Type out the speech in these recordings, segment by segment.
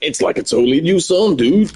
It's like a totally new song, dude.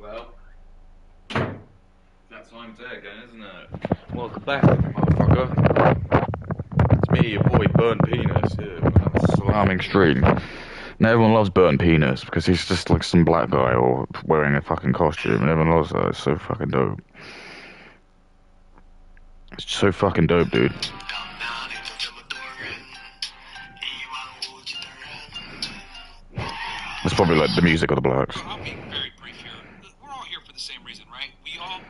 Well, that time to again, isn't it? Welcome back, motherfucker. It's your boy Burnt Penis here, man. Slamming stream. And everyone loves Burnt Penis because he's just like some black guy or wearing a fucking costume, and everyone loves that. It's so fucking dope. It's so fucking dope, dude. It's probably like the music of the blacks. I'll be very brief here. We're all here for the same reason, right? We all...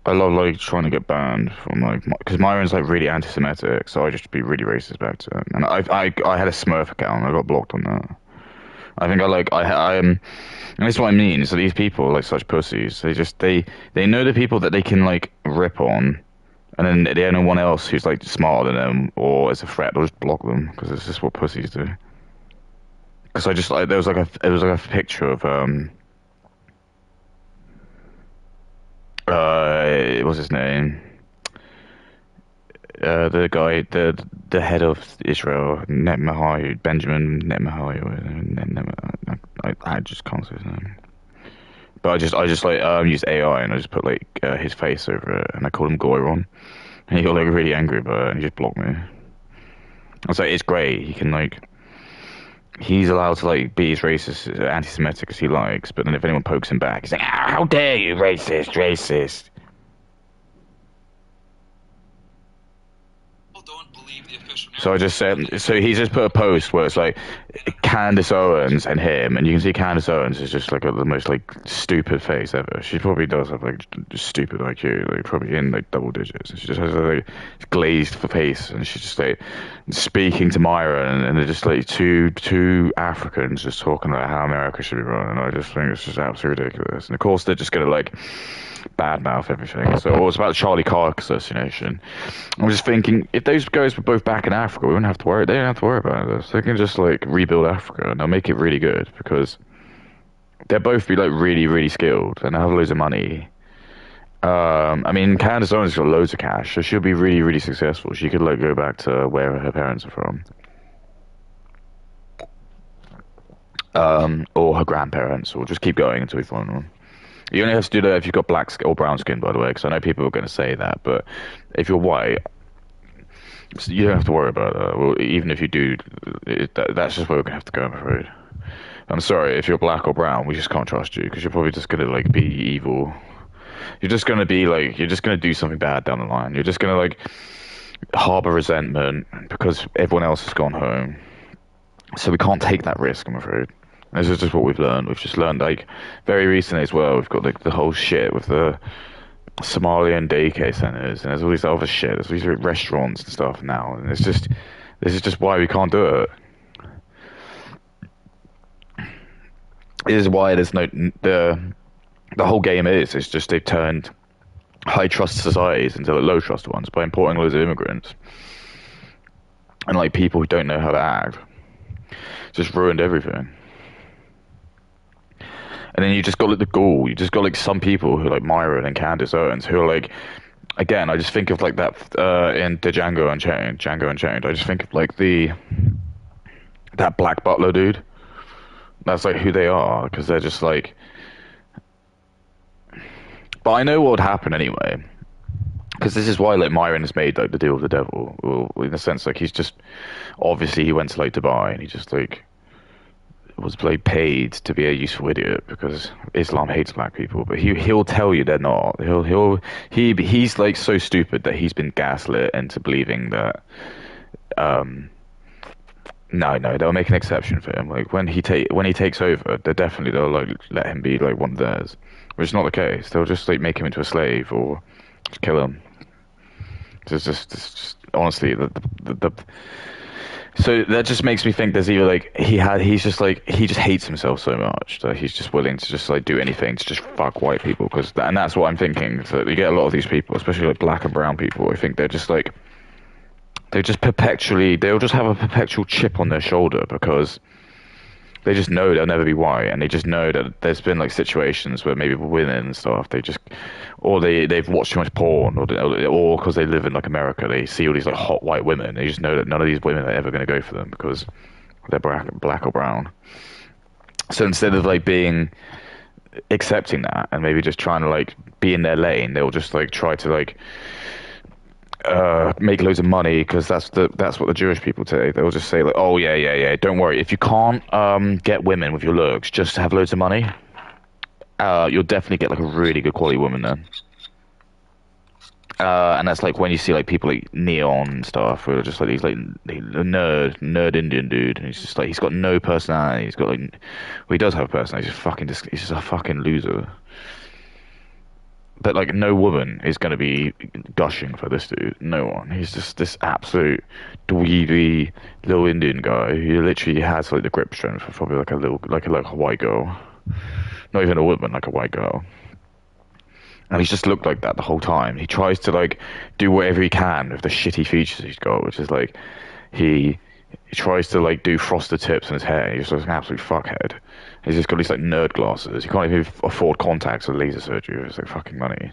I love like trying to get banned from like because Myron's like really anti-Semitic, so I just be really racist back to him. And I had a Smurf account, I got blocked on that. I think and that's what I mean. So these people like such pussies. They know the people that they can like rip on, and then they don't know one else who's like smarter than them or is a threat. They'll just block them because it's just what pussies do. Because I just like there was like a picture of what's his name? The guy, the head of Israel, Benjamin Netanyahu. I just can't say his name. But I just like used AI and I just put like his face over it and I called him Goyron. And he got like really angry about it and he just blocked me. I was like, it's great. He can like, he's allowed to like be as racist, anti-Semitic as he likes. But then if anyone pokes him back, he's like, how dare you, racist. don't believe the official So I just said, so he just put a post where it's like Candace Owens and him, and you can see Candace Owens is just like the most like stupid face ever. She probably does have like just stupid IQ, like probably in like double digits. And she just has a like glazed face, and she's just like speaking to Myra, and they're just like two Africans just talking about how America should be run, and I just think it's just absolutely ridiculous. And of course they're just gonna like badmouth everything. So it was about the Charlie Kirk assassination. I was just thinking, if those guys were both back in Africa, we wouldn't have to worry. They don't have to worry about this. They can just like rebuild Africa and they'll make it really good because they'll both be like really, really skilled and have loads of money. I mean, Candace Owens got loads of cash, so she'll be really, really successful. She could like go back to where her parents are from. Or her grandparents, or just keep going until we find one. You only have to do that if you've got black skin or brown skin, by the way, because I know people are going to say that. But if you're white, you don't have to worry about that. Well, even if you do, that's just where we're going to have to go, I'm afraid. I'm sorry, if you're black or brown, we just can't trust you, because you're probably just going to, like, be evil. You're just going to be, like, you're just going to do something bad down the line. You're just going to, like, harbor resentment because everyone else has gone home. So we can't take that risk, I'm afraid. This is just what we've learned. We've just learned, like, very recently as well, we've got, like, the whole shit with the Somalian daycare centers, and there's all this other shit. There's all these restaurants and stuff now, and it's just, this is just why we can't do it. It is why there's no, the whole game is, it's just they've turned high trust societies into low trust ones by importing loads of immigrants. And, like, people who don't know how to act. Just ruined everything. And then you just got like the ghoul. You just got like some people who like Myron and Candace Owens who are like, again, I just think of like that in the Django Unchained. I just think of like that Black Butler dude. That's like who they are, because they're just like. But I know what would happen anyway, because this is why like Myron has made like the deal with the devil. Well, in a sense, like he's just obviously he went to like Dubai and he just like. Was like paid to be a useful idiot because Islam hates black people, but he'll tell you they're not. He's like so stupid that he's been gaslit into believing that no, they'll make an exception for him. Like when he takes over, they'll like let him be like one of theirs, which is not the case. They'll just like make him into a slave or just kill him. It's just honestly the So that just makes me think there's either like he just hates himself so much that he's just willing to just like do anything to just fuck white people, and that's what I'm thinking. So you get a lot of these people, especially like black and brown people. I think they're just like they'll just have a perpetual chip on their shoulder because they just know they'll never be white, and they just know that there's been like situations where maybe women and stuff, they just or they've watched too much porn, or because they live in like America, they see all these like hot white women. And they just know that none of these women are ever going to go for them because they're black or brown. So instead of like being accepting that and maybe just trying to like be in their lane, they'll just like try to like make loads of money because that's what the Jewish people say. They'll just say like, oh yeah, don't worry, if you can't get women with your looks, just have loads of money. You'll definitely get like a really good quality woman then. And that's like when you see like people like Neon and stuff, who are just like these like nerd Indian dude, and he's just like he's got no personality. He's got like, well, he does have a personality. He's just a fucking loser. But like no woman is going to be gushing for this dude. No one. He's just this absolute dweeby little Indian guy who literally has like the grip strength for probably like a white girl. Not even a woman, like a white girl. And he's just looked like that the whole time. He tries to like do whatever he can with the shitty features he's got, which is like he tries to like do frosted tips in his hair. He's just like an absolute fuckhead. He's just got these like nerd glasses. He can't even afford contacts or laser surgery. It's like fucking money.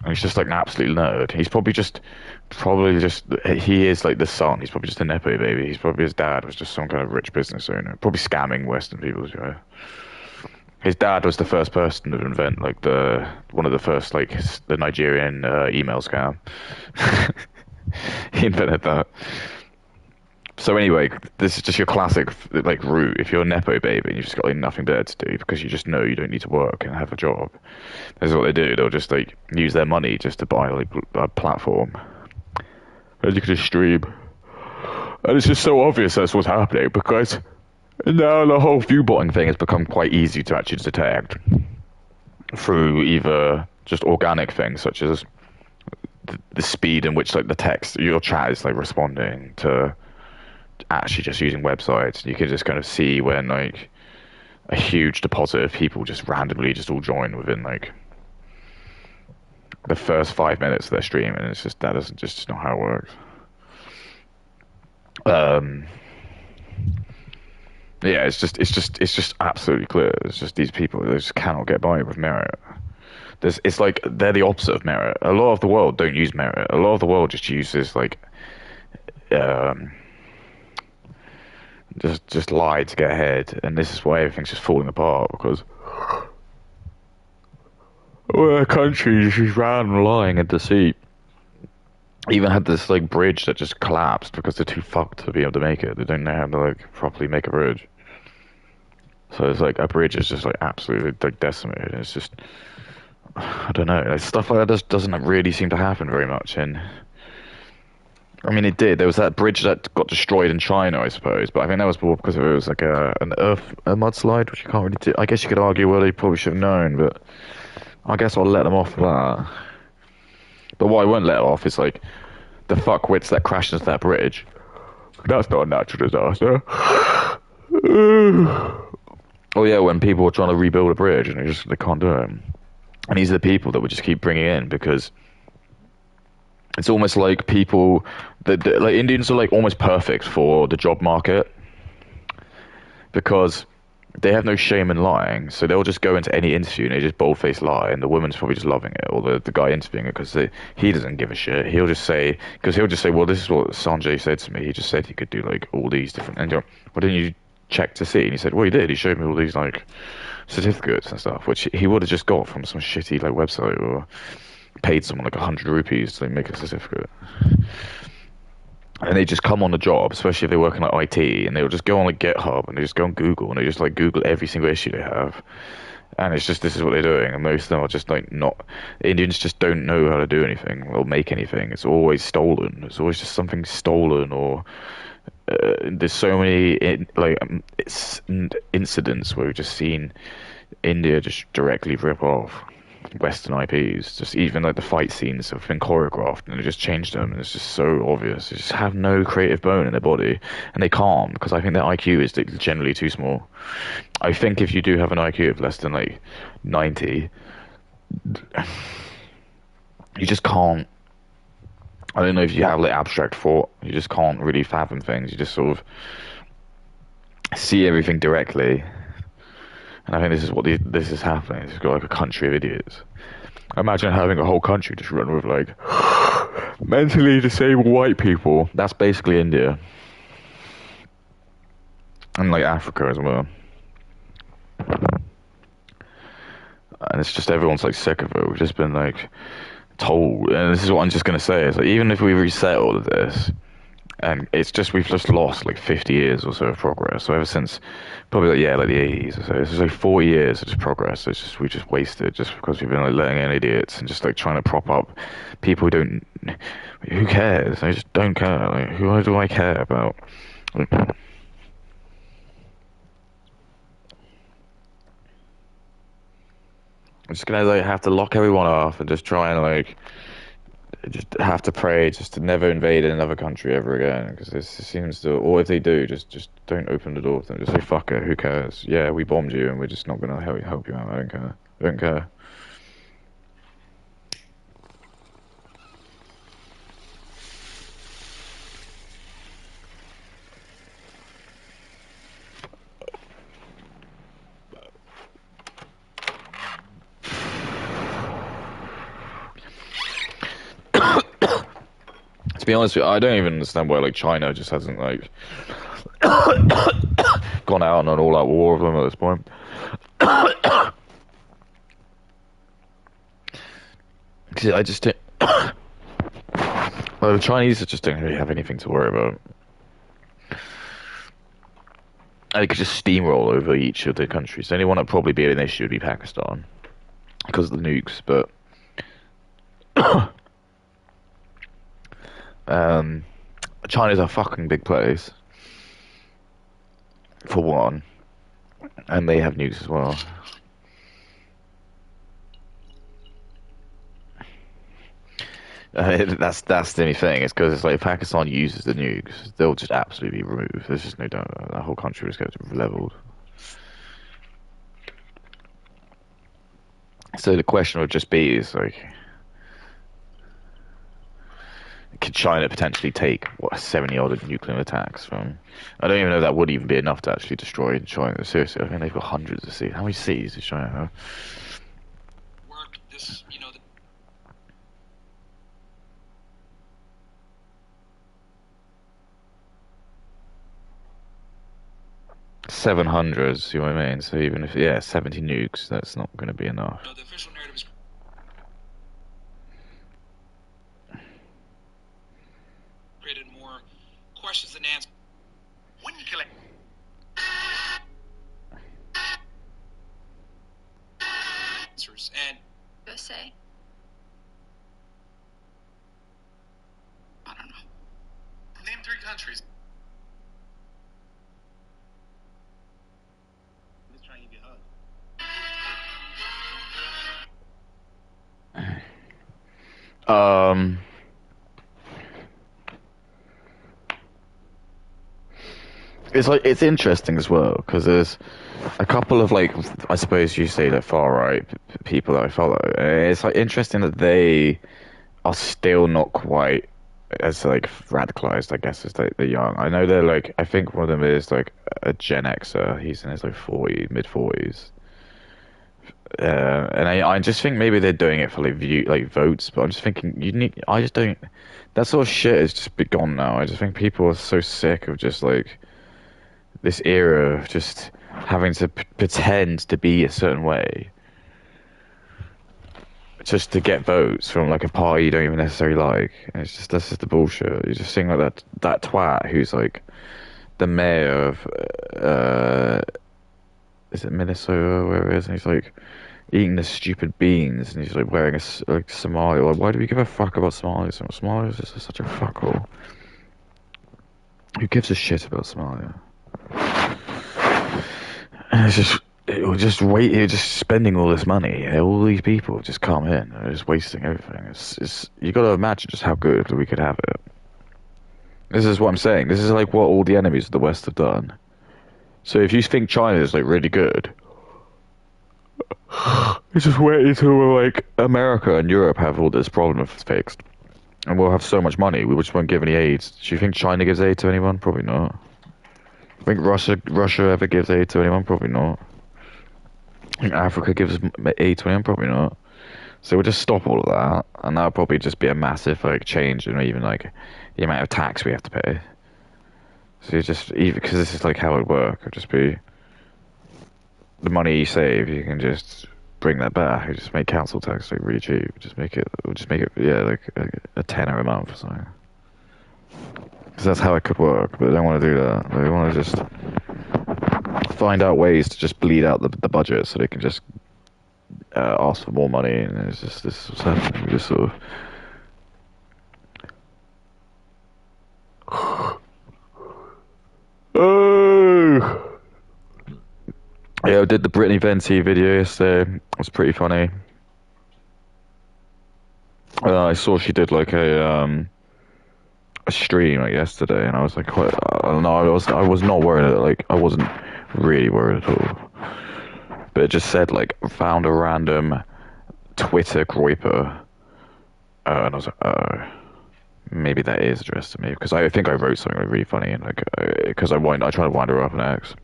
And he's just like an absolute nerd. He's probably just he is like the son. He's probably just a nepo baby. He's probably his dad was just some kind of rich business owner, probably scamming Western people. His dad was the first person to invent like one of the first like the Nigerian email scam. He invented that. So anyway, this is just your classic like route. If you're a nepo baby and you've just got like nothing better to do because you just know you don't need to work and have a job, this is what they do. They'll just like use their money just to buy like a platform, and you can just stream. And it's just so obvious that's what's happening because now the whole viewbotting thing has become quite easy to actually detect through either just organic things such as the speed in which like the text your chat is like responding to actually just using websites. You can just kind of see when like a huge deposit of people just randomly just all join within like the first 5 minutes of their stream, and it's just just not how it works. Yeah, it's just absolutely clear. It's just these people, they just cannot get by with merit. It's like they're the opposite of merit. A lot of the world don't use merit. A lot of the world just uses like just lie to get ahead, and this is why everything's just falling apart because the country is just ran lying and deceit. Even had this like bridge that just collapsed because they're too fucked to be able to make it. They don't know how to like properly make a bridge. So it's like a bridge is just like absolutely like decimated. It's just I don't know. Stuff like that just doesn't really seem to happen very much. And I mean, it did. There was that bridge that got destroyed in China, I suppose. But I think that was more because it was like a mudslide, which you can't really do. I guess you could argue, well, they probably should have known, but I guess I'll let them off for that. But what I won't let off is like the fuckwits that crashed into that bridge. That's not a natural disaster. Oh yeah, when people were trying to rebuild a bridge and they can't do it. And these are the people that we just keep bringing in because it's almost like people that like Indians are like almost perfect for the job market because they have no shame in lying, so they'll just go into any interview and they just bold-faced lie, and the woman's probably just loving it, or the guy interviewing it because he doesn't give a shit. He'll just say, well, this is what Sanjay said to me. He just said he could do like all these different. And you're, well, didn't you check to see? And he said, well, he did. He showed me all these like certificates and stuff, which he would have just got from some shitty like website or paid someone like 100 rupees to like, make a certificate. And they just come on the job, especially if they work in like IT, and they'll just go on like GitHub and they just go on Google and they just like Google every single issue they have. And it's just, this is what they're doing. And most of them are just like not, Indians just don't know how to do anything or make anything. It's always stolen. It's always just something stolen, or there's so many incidents where we've just seen India just directly rip off Western IPs. Just even like the fight scenes have been choreographed and they just changed them, and it's just so obvious. They just have no creative bone in their body, and they can't because I think their IQ is generally too small. I think if you do have an IQ of less than like 90, you just can't. I don't know if you have like abstract thought. You just can't really fathom things. You just sort of see everything directly. And I think this is what this is happening. It's got like a country of idiots. Imagine having a whole country just run with like mentally disabled white people. That's basically India. And like Africa as well. And it's just everyone's like sick of it. We've just been like told, and this is what I'm just gonna say, is like even if we reset all of this, and it's just we've just lost like 50 years or so of progress. So ever since probably like the 80s or so, it's just like 40 years of just progress. It's just we just wasted just because we've been like letting in idiots and just like trying to prop up people who don't. Who cares? I just don't care. Like who do I care about? Like, I'm just gonna like have to lock everyone off and just try and like just have to pray just to never invade another country ever again, because this seems to, or if they do, just don't open the door to them. Just say fuck it, who cares? Yeah, we bombed you and we're just not gonna help you out. I don't care. I don't care. To be honest with you, I don't even understand why like China just hasn't like gone out on an all-out war with them at this point. Because I just think, well, the Chinese just don't really have anything to worry about. And they could just steamroll over each of the countries. The only one that'd probably be an issue would be Pakistan because of the nukes, but China's a fucking big place, for one, and they have nukes as well. That's the only thing. It's because it's like if Pakistan uses the nukes, they'll just absolutely be removed. There's just no doubt. That whole country will just get leveled. So the question would just be: is like, could China potentially take 70-odd nuclear attacks from? I don't even know if that would even be enough to actually destroy China. Seriously, I think they've got hundreds of cities. How many cities does China have? Work this, 700. See what I mean? So even if 70 nukes, that's not going to be enough. the official narrative is created more questions than answers. When you kill it. Answers and USA. I don't know. Name 3 countries. I'm just trying to give you a hug. It's interesting as well because there's a couple of like I suppose you say that far right people that I follow. It's like interesting that they are still not quite as like radicalized, I guess, as they're young. I know they're like I think one of them is like a Gen Xer. He's in his like mid 40s. And I just think maybe they're doing it for like votes, but I'm just thinking I just don't. That sort of shit has just been gone now. I just think people are so sick of just like this era of just having to pretend to be a certain way just to get votes from like a party you don't even necessarily like. And it's just that's just the bullshit. You're just seeing like that twat who's like the mayor of is it Minnesota, where it is, and he's like eating the stupid beans, and he's like wearing a like Somali. Like, why do we give a fuck about Somalia? Somalia is just such a fuckhole. Who gives a shit about Somalia? And it's just you're just spending all this money. All these people just come in and just wasting everything. It's you got to imagine just how good we could have it. This is what I'm saying. This is like what all the enemies of the West have done. So if you think China is like really good, it's just wait until like America and Europe have all this problem fixed, and we'll have so much money we just won't give any aid. Do you think China gives aid to anyone? Probably not. Think Russia ever gives aid to anyone? Probably not. Think Africa gives aid to anyone? Probably not. So we'll just stop all of that, and that'll probably just be a massive like change in even like the amount of tax we have to pay. So you just even because this is like how it would work, it'd just be the money you save, you can just bring that back. You just make council tax like really cheap. Just make it yeah like a tenner a month or something. Because that's how it could work, but they don't want to do that. They want to just find out ways to just bleed out the budget so they can just ask for more money, and it's just this is what's happening. We just sort of. Oh. Yeah, I did the Brittany Venti video yesterday. It was pretty funny. I saw she did like a stream like yesterday, and I was like, quite, I don't know, I was not worried. Like I wasn't really worried at all. But it just said like found a random Twitter groiper, and I was like, oh, maybe that is addressed to me because I think I wrote something like really funny and like because I tried to wind her up on X.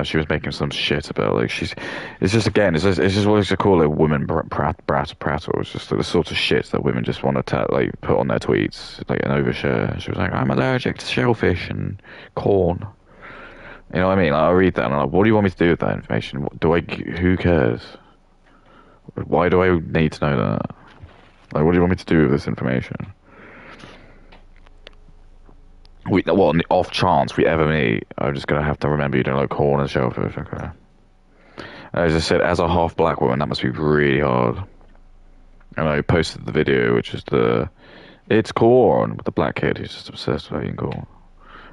She was making some shit about like it's just again it's just what I used to call it women prattle. It's just like, the sort of shit that women just want to like put on their tweets like and overshare. She was like, I'm allergic to shellfish and corn. You know what I mean? Like, I read that and I'm like, what do you want me to do with that information? Who cares? Why do I need to know that? Like, what do you want me to do with this information? On the off chance we ever meet, I'm just gonna have to remember you don't like corn and shellfish, okay? And as I said, as a half black woman, that must be really hard. And I posted the video, which is it's corn with the black kid who's just obsessed with eating corn.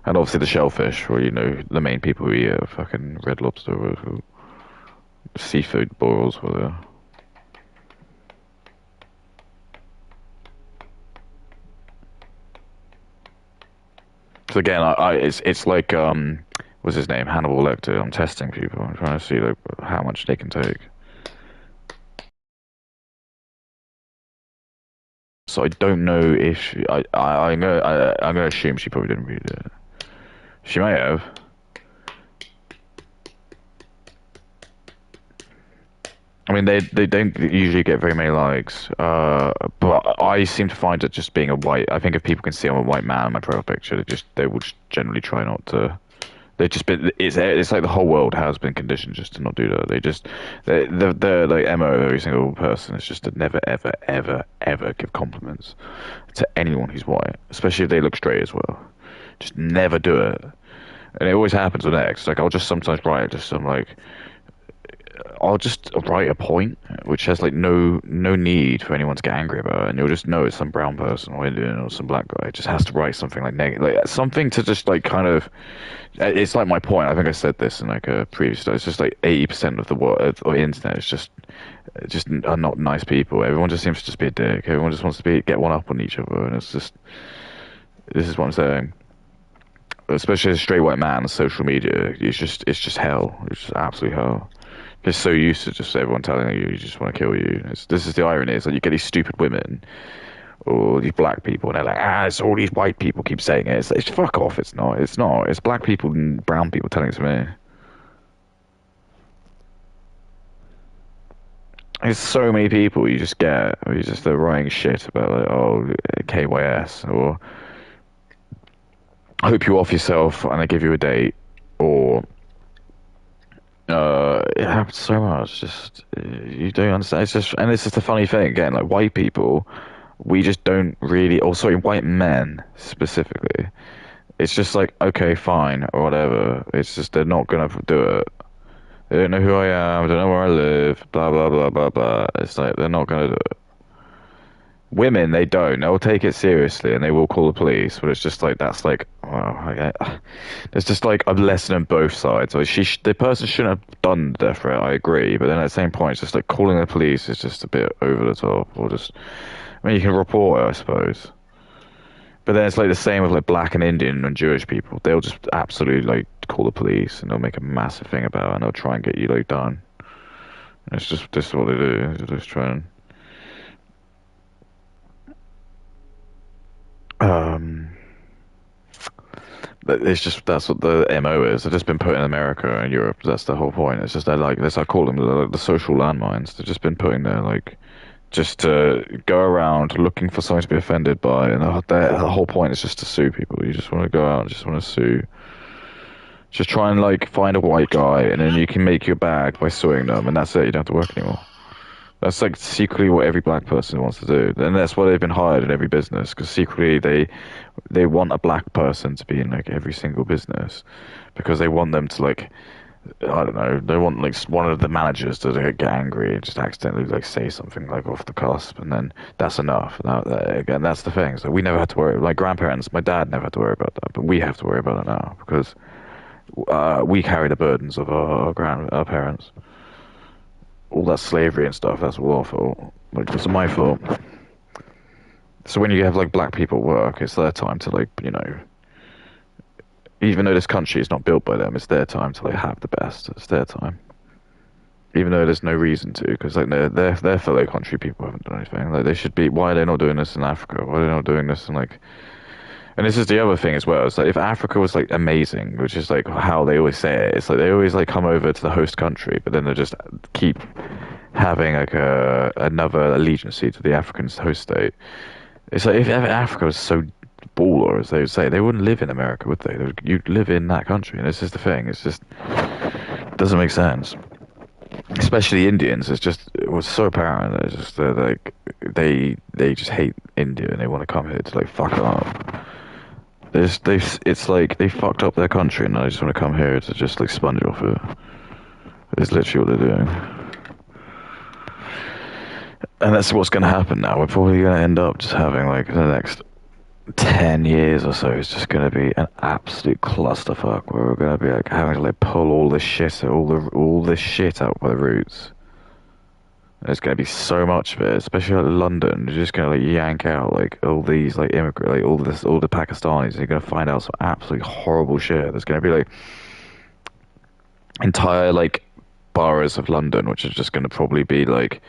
And obviously the shellfish, where you know the main people who eat fucking red lobster or seafood boils, whatever. So again, it's like what's his name, Hannibal Lecter. I'm testing people. I'm trying to see like how much they can take. So I don't know if I'm gonna assume she probably didn't read it. She may have. I mean, they don't usually get very many likes, but I seem to find it just being a white. I think if people can see I'm a white man in my profile picture, they will just generally try not to. They just been it's like the whole world has been conditioned just to not do that. The like MO of every single person is just to never ever ever ever give compliments to anyone who's white, especially if they look straight as well. Just never do it, and it always happens with X. Like I'll just sometimes write just some like I'll just write a point which has like no need for anyone to get angry about, and you'll just know it's some brown person or Indian or some black guy. It just has to write something like negative, like something to just like kind of. It's like my point. I think I said this in like a previous. It's just like 80% of the world or internet is just are not nice people. Everyone just seems to just be a dick. Everyone just wants to get one up on each other, and it's just this is what I'm saying. Especially as a straight white man on social media, it's just hell. It's just absolute hell. You're so used to just everyone telling you just want to kill you. This is the irony. Is that you get these stupid women or these black people, and they're like, it's all these white people keep saying it. It's fuck off. It's not. It's not. It's black people and brown people telling it to me. There's so many people you just get, who they're writing shit about like, oh, KYS, or I hope you off yourself and I give you a date, or it happens so much. Just you don't understand. It's just, and it's just a funny thing again. Like white people, we just don't really. Or sorry, white men specifically. It's just like okay, fine, or whatever. It's just they're not gonna do it. They don't know who I am. Don't know where I live. Blah blah blah blah blah. It's like they're not gonna do it. Women, they don't. They'll take it seriously and they will call the police. But it's just like that's like, oh, okay. There's just like a lesson on both sides. Like the person shouldn't have done the death threat. I agree, but then at the same point, it's just like calling the police is just a bit over the top. Or just, I mean, you can report it, I suppose. But then it's like the same with like black and Indian and Jewish people. They'll just absolutely like call the police and they'll make a massive thing about it and they'll try and get you like done. And it's just this is what they do. They just try and. Um, That's what the MO is. They've just been put in America and Europe. That's the whole point. It's just they're like this. I call them the social landmines. They've just been putting there like just to go around looking for something to be offended by, and the whole point is just to sue people. You just want to go out and just want to sue. Just try and like find a white guy, and then you can make your bag by suing them, and that's it. You don't have to work anymore. That's like secretly what every black person wants to do, and that's why they've been hired in every business. Because secretly they want a black person to be in like every single business, because they want them to like I don't know. They want like one of the managers to like, get angry and just accidentally like say something like off the cusp, and then that's enough. Again, that's the thing. So we never had to worry. My grandparents, my dad never had to worry about that, but we have to worry about it now because we carry the burdens of our parents. All that slavery and stuff. That's all our fault. Like it's my fault. So when you have like black people work, it's their time to like even though this country is not built by them, it's their time to like have the best. It's their time. Even though there's no reason to, because like their fellow country people haven't done anything. Like they should be. Why are they not doing this in Africa? Why are they not doing this in like? And this is the other thing as well. It's like if Africa was like amazing, which is like how they always say it. It's like they always like come over to the host country, but then they just keep having like another allegiance to the African host state. It's like if ever Africa was so baller, as they would say, they wouldn't live in America, would they? You'd live in that country, and this is the thing. It's just doesn't make sense. Especially Indians, it was so apparent that it's just like they just hate India and they want to come here to like fuck it up. It's like they fucked up their country and they just want to come here to just like sponge off it. It's literally what they're doing. And that's what's going to happen now. We're probably going to end up just having like the next 10 years or so is just going to be an absolute clusterfuck where we're going to be like having to like pull all this shit out by the roots. There's going to be so much of it, especially like London. You're just going to like yank out like all these like immigrant, like all the Pakistanis. And you're going to find out some absolutely horrible shit. There's going to be like entire like boroughs of London, which are just going to probably be like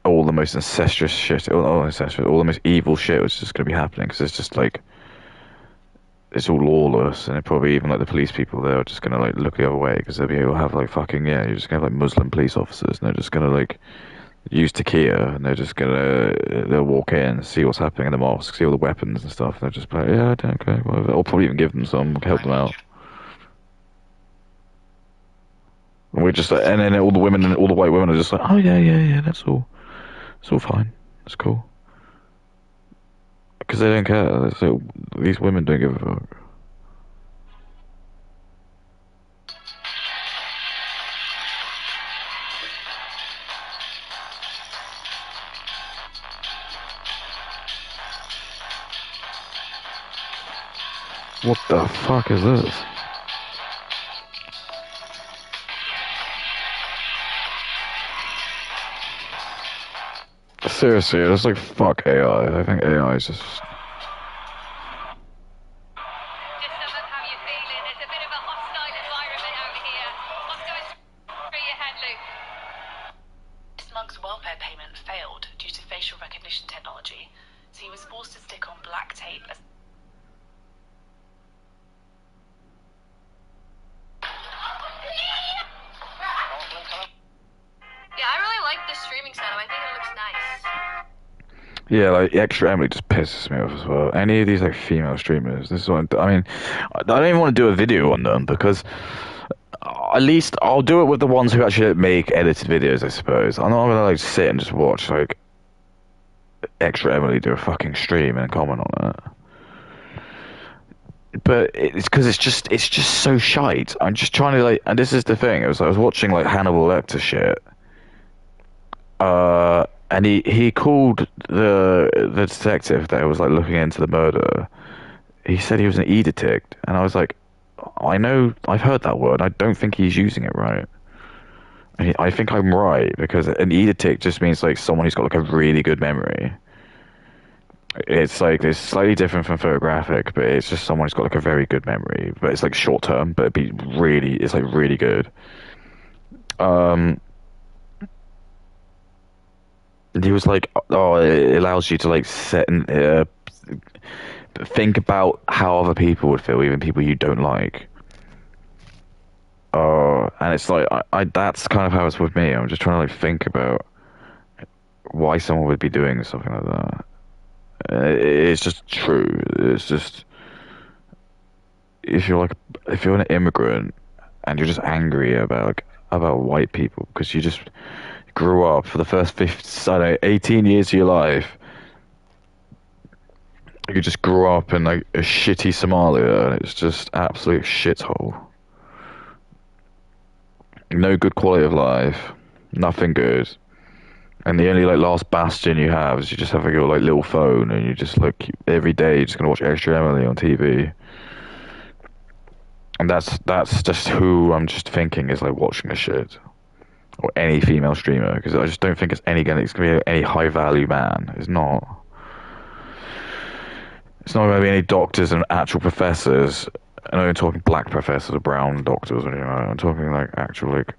all the most incestuous shit, all the most evil shit, which is just going to be happening because it's just like it's all lawless, and it probably even like the police people there are just going to like look the other way because they'll have like fucking you're just going to have like Muslim police officers, and they're just going to like use takia, and they'll walk in, see what's happening in the mosque, see all the weapons and stuff, and they'll just be like, yeah, okay, whatever. Or probably even give them some, help them out. And we're just and then all the women and all the white women are just like, oh yeah, that's all fine, it's cool. Because they don't care. So these women don't give a fuck. What the fuck is this? Seriously, it's like fuck AI. I think AI is just. Just how you feeling? It's a bit of a hostile environment out here. What's going through your head, Luke? Smug's welfare payment failed due to facial recognition technology, so he was forced to stick on black tape as Yeah, I really like this streaming setup. I think it looks nice. Yeah, like extra Emily just pisses me off as well. Any of these like female streamers, this is what I mean. I don't even want to do a video on them because at least I'll do it with the ones who actually make edited videos. I suppose I'm not gonna like sit and just watch like extra Emily do a fucking stream and comment on it. But it's because it's just so shite. I'm just trying to like, and this is the thing. I was watching like Hannibal Lecter shit. And he called the detective that was like looking into the murder. He said he was an edict, and I was like, I know, I've heard that word. I don't think he's using it right. I think I'm right because an edict just means like someone who's got like a really good memory. It's like it's slightly different from photographic, but it's just someone who's got like a very good memory. But it's like short term, but it's like really good. And he was like, oh, it allows you to like set and think about how other people would feel, even people you don't like. And it's like that's kind of how it's with me. I'm just trying to like think about why someone would be doing something like that. It's just true. It's just if you're an immigrant and you're just angry about white people because you just grew up for the first 18 years of your life. You just grew up in like a shitty Somalia, and it's just absolute shithole. No good quality of life, nothing good, and the only like last bastion you have is you just have like your like little phone, and you just like every day you're just gonna watch Extra Emily on TV, and that's just who I'm just thinking is like watching the shit, or any female streamer, because I just don't think it's gonna be any high value man. It's not. It's not going to be any doctors and actual professors. I'm not even talking black professors or brown doctors or anything like that. I'm talking like actual like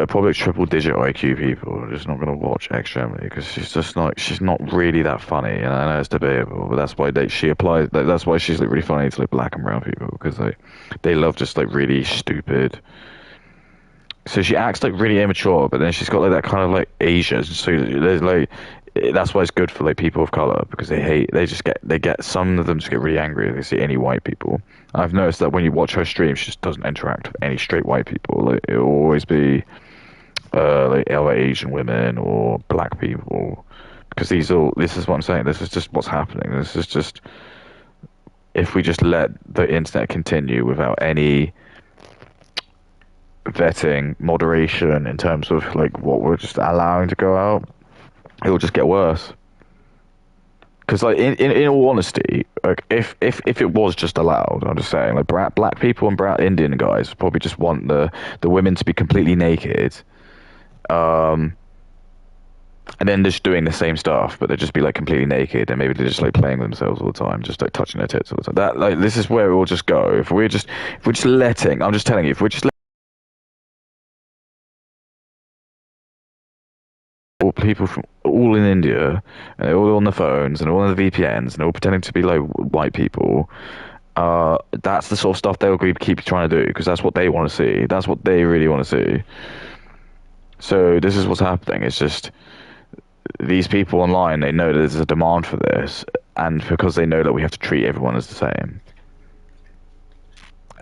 probably triple-digit IQ people are just not going to watch Extra Emily because she's not really that funny. And I know it's debatable, but that's why she applies. That's why she's like really funny to like black and brown people because they love just like really stupid. So she acts like really immature, but then she's got like that kind of like Asian. So there's like that's why it's good for like people of color because they get some of them just get really angry if they see any white people. I've noticed that when you watch her stream, she just doesn't interact with any straight white people. Like it'll always be like other Asian women or black people because this is what I'm saying. This is just what's happening. This is just if we just let the internet continue without any vetting, moderation in terms of like what we're just allowing to go out, it will just get worse. Because like in all honesty, like if it was just allowed, I'm just saying like black people and brown Indian guys probably just want the women to be completely naked, and then just doing the same stuff, but they'd just be like completely naked and maybe they're just like playing themselves all the time, just like touching their tits all the time. That like this is where it will just go if we're just letting. I'm just telling you, if we're just all people from all in India, and they're all on the phones and all on the VPNs and they're all pretending to be like white people. That's the sort of stuff they'll keep trying to do because that's what they want to see. That's what they really want to see. So this is what's happening. It's just these people online. They know that there's a demand for this, and because they know that we have to treat everyone as the same.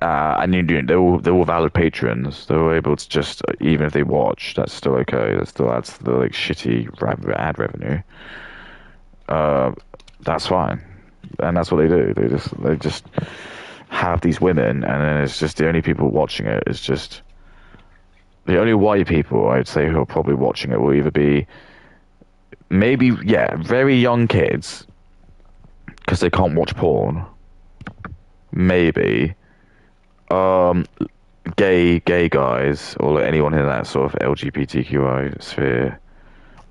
And they're all valid patrons. They're able to just even if they watch, that's still okay. That still adds to the like shitty ad revenue. That's fine, and that's what they do. They just have these women, and then it's just the only people watching it is just the only white people I'd say who are probably watching it will either be maybe very young kids because they can't watch porn, maybe. Gay guys or like anyone in that sort of LGBTQI sphere,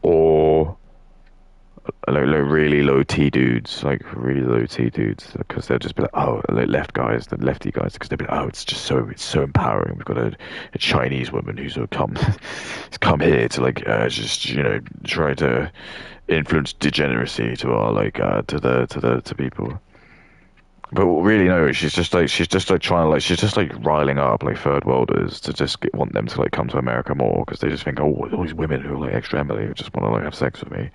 or like really low T dudes, because they'll just be like, oh, like the lefty guys, because they'll be like, oh, it's so empowering. We've got a Chinese woman who's come here to like just try to influence degeneracy to our like to people. But really, no, she's just like riling up like third worlders to just want them to like come to America more because they just think, oh, all these women who are like Extra Emily who just want to like have sex with me.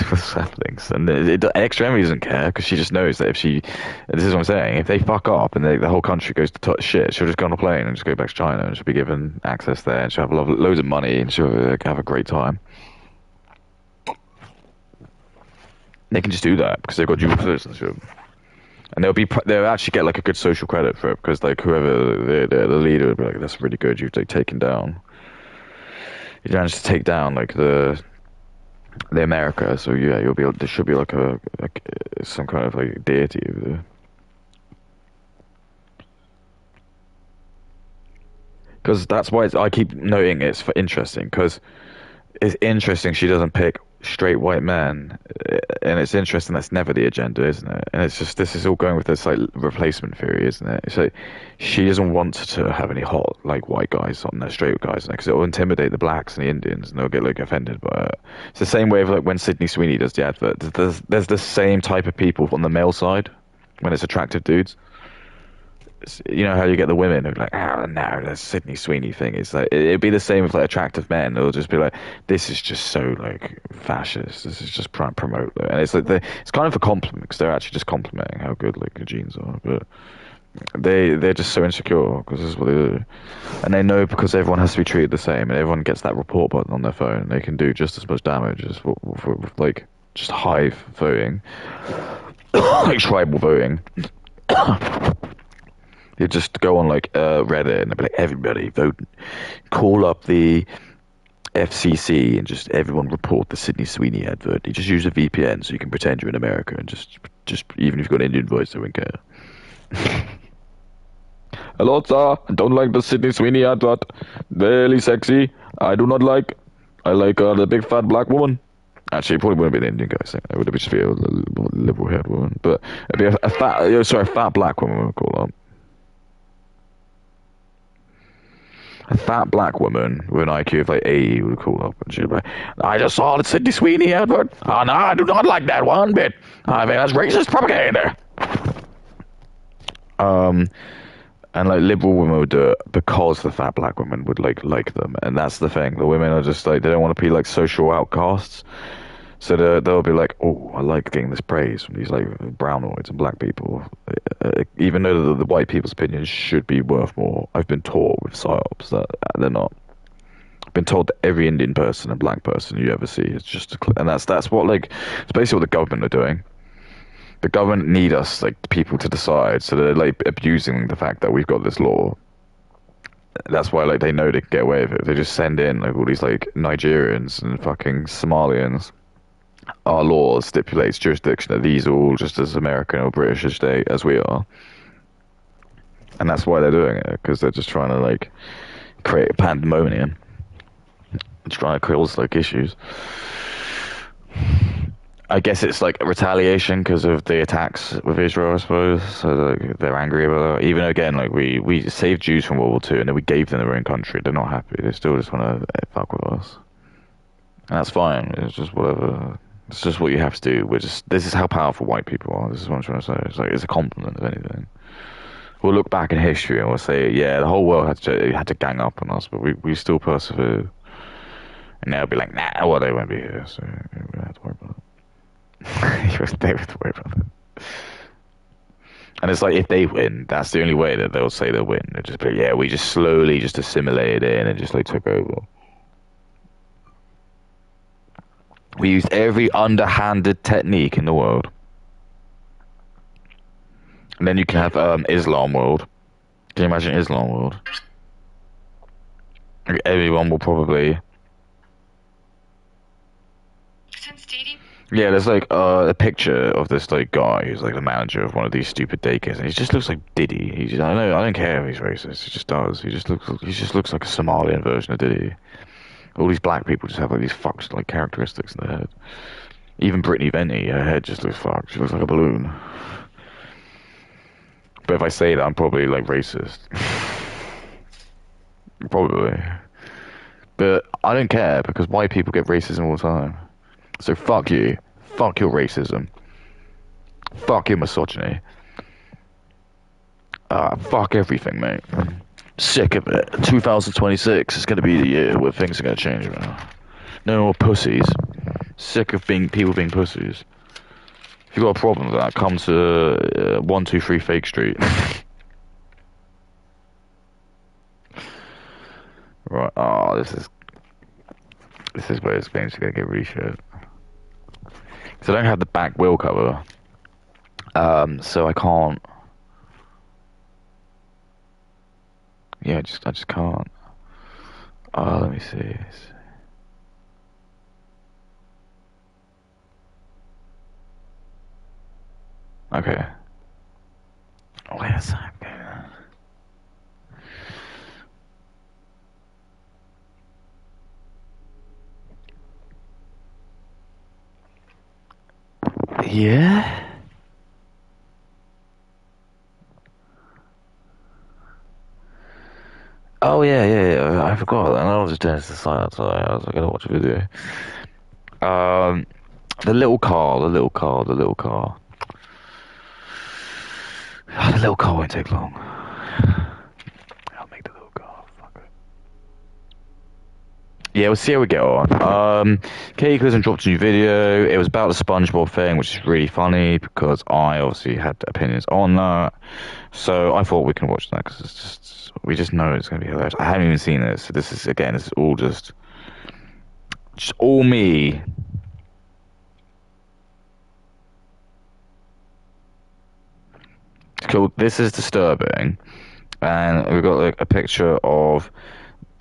What's happening? And Extra Emily doesn't care because she just knows that this is what I'm saying, if they fuck up and the whole country goes to shit, she'll just go on a plane and just go back to China and she'll be given access there and she'll have loads of money and she'll have a great time. They can just do that because they've got dual citizenship, and they'll actually get like a good social credit for it because like whoever the leader will be like, that's really good. You've like taken down. You managed to take down like the America, so yeah, there should be like some kind of like deity over there. Because that's why I keep noting it's for interesting because it's interesting she doesn't pick straight white men, and it's interesting that's never the agenda, isn't it? And it's just this is all going with this like replacement theory, isn't it? So she doesn't want to have any hot like white guys on there, straight guys, because it will intimidate the blacks and the Indians, and they'll get like offended by it. It's the same way of like when Sydney Sweeney does the advert. There's the same type of people on the male side when it's attractive dudes. You know how you get the women who are like, oh no, the Sydney Sweeney thing. It's like it'd be the same with like attractive men. They'll just be like, this is just so like fascist. This is just trying to promote it. And it's like it's kind of a compliment because they're actually just complimenting how good like the genes are. But they're just so insecure because this is what they do, and they know because everyone has to be treated the same, and everyone gets that report button on their phone. They can do just as much damage as for like just hive voting, like tribal voting. You just go on like Reddit and be like, everybody vote, call up the FCC and just everyone report the Sydney Sweeney advert. You just use a VPN so you can pretend you're in America and just even if you've got an Indian voice, they won't care. Hello, sir. I don't like the Sydney Sweeney advert. Very sexy. I do not like. I like the big fat black woman. Actually, it probably wouldn't be an Indian guy saying that. It would just be a liberal-haired woman. But it'd be a fat black woman. We'll call that. A fat black woman with an IQ of like 80 would call up and she'd be like, I just saw the Sydney Sweeney advert. Oh, no, I do not like that one bit. I mean, that's racist propaganda. And like liberal women would do it because the fat black women would like them, and that's the thing. The women are just like they don't want to be like social outcasts, so they'll be like, oh, I like getting this praise from these like brownoids and black people, even though the white people's opinions should be worth more. I've been taught with psyops that they're not. I've been told that every Indian person and black person you ever see is just and that's what like it's basically what the government are doing. The government need us, like, people to decide, so they're, like, abusing the fact that we've got this law. That's why, like, they know they can get away with it. They just send in, like, all these, like, Nigerians and fucking Somalians. Our law stipulates jurisdiction that these are all just as American or British as we are. And that's why they're doing it, because they're just trying to, like, create a pandemonium. Just trying to cause, like, issues. I guess it's like a retaliation because of the attacks with Israel, I suppose. So like, they're angry about it. Even again, like we saved Jews from World War II and then we gave them their own country. They're not happy. They still just want to fuck with us. And that's fine. It's just whatever. It's just what you have to do. This is how powerful white people are. This is what I'm trying to say. It's like it's a compliment if anything. We'll look back in history and we'll say, yeah, the whole world had to gang up on us, but we still persevered. And they'll be like, nah, well, they won't be here, so we don't have to worry about it. They have to worry about it. And it's like if they win, that's the only way that they'll say they'll win. They'll just be like, yeah, we just slowly just assimilated in and just like took over. We used every underhanded technique in the world. And then you can have Islam world. Can you imagine Islam world? Like, everyone will probably. Yeah, there's like a picture of this like guy who's like the manager of one of these stupid daycares, and he just looks like Diddy. I don't care if he's racist. He just does. He just looks like a Somalian version of Diddy. All these black people just have like these fucked like characteristics in their head. Even Brittany Venti, her head just looks fucked. She looks like a balloon. But if I say that, I'm probably like racist. Probably. But I don't care because white people get racism all the time. So fuck you. Fuck your racism. Fuck your misogyny. Fuck everything, mate. I'm sick of it. 2026 is going to be the year where things are going to change, man. No more pussies. Sick of people being pussies. If you've got a problem with that, come to 123 Fake Street. Right. Oh, this is where this game's going to get reshaped. So I don't have the back wheel cover, so I can't. Yeah, I just can't. Let me see. Okay. Wait a second. Yeah. Oh yeah. I forgot. And I was just doing this aside, so I was gonna watch a video. The little car. The little car. The little car won't take long. I'll make the little car. Fuck it. Yeah, we'll see how we get on. Katyklism dropped a new video. It was about the SpongeBob thing, which is really funny because I obviously had opinions on that. So I thought we can watch that because we just know it's going to be hilarious. I haven't even seen this. So this is all just all me. It's cool. This is disturbing, and we've got like a picture of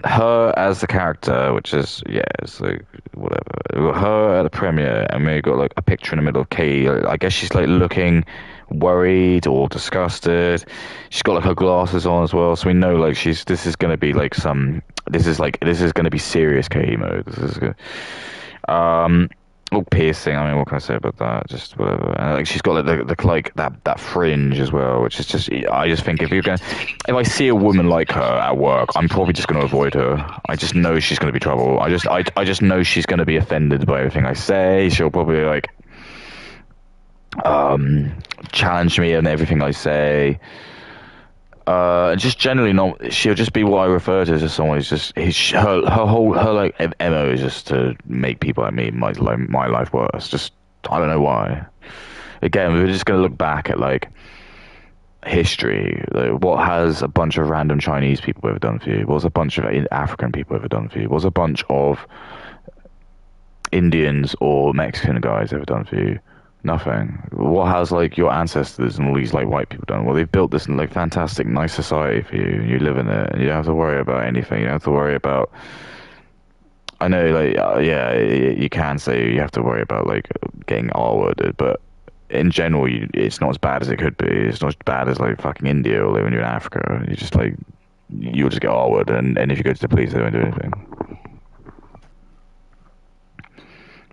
her as the character, which is it's like whatever. We got her at the premiere, and we got like a picture in the middle of Katie. I guess she's like looking worried or disgusted. She's got like her glasses on as well, so we know like this is gonna be like this is gonna be serious Katie mode. This is good. All piercing. I mean, what can I say about that? Just whatever. And like she's got like that fringe as well, which is just. I just think if I see a woman like her at work, I'm probably just going to avoid her. I just know she's going to be trouble. I just know she's going to be offended by everything I say. She'll probably like challenge me on everything I say. Just generally not. She'll just be what I refer to as someone who's just her like MO is just to make people like me my life worse. Just I don't know why. Again, we're just gonna look back at like history. Like, what has a bunch of random Chinese people ever done for you? What's a bunch of African people ever done for you? What's a bunch of Indians or Mexican guys ever done for you? Nothing. What has like your ancestors and all these like white people done? Well, they've built this like fantastic, nice society for you, and you live in it, and you don't have to worry about anything. You don't have to worry about. I know, like, you can say you have to worry about like getting R-worded, but in general, it's not as bad as it could be. It's not as bad as like fucking India or like, when you're in Africa. You just like you'll just get R-worded, and if you go to the police, they won't do anything.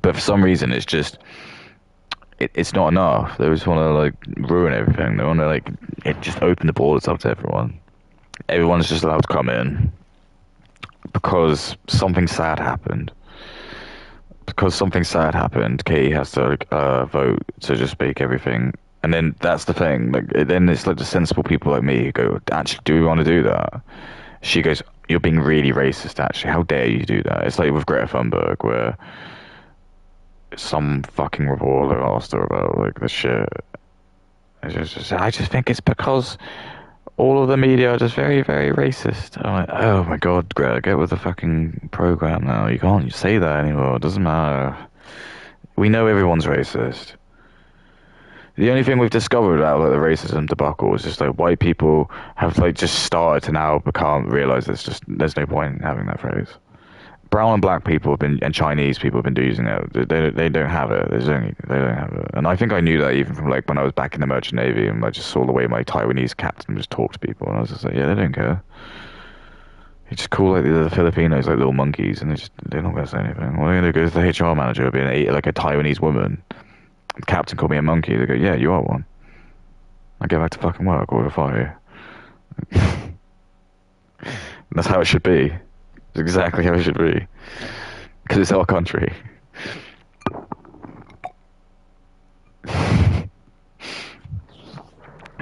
But for some reason, it's just. It's not enough. They just want to like ruin everything. They want to like just open the borders up to everyone. Everyone's just allowed to come in because something sad happened. Katie has to like, vote to just make everything. And then that's the thing. Like then it's like the sensible people like me who go, actually, do we want to do that? She goes, you're being really racist. Actually, how dare you do that? It's like with Greta Thunberg where. Some fucking reporter asked her about like the shit. I just think it's because all of the media are just very, very racist. I'm like, oh my god, Greta, get with the fucking program now. You can't say that anymore. It doesn't matter. We know everyone's racist. The only thing we've discovered out of like, the racism debacle is just like white people have like just started to now realize there's no point in having that phrase. Brown and black people have been, and Chinese people have been using it. They don't have it. They don't have it. And I think I knew that even from like when I was back in the Merchant Navy and I just saw the way my Taiwanese captain just talked to people, and I was just like, yeah, they don't care. You just call like the Filipinos like little monkeys, and they're not gonna say anything. What are they gonna do? Go to the HR manager being like a Taiwanese woman. The captain called me a monkey. They go, yeah, you are one. I get back to fucking work or we'll fire you. That's how it should be. It's exactly how it should be. Because it's our country.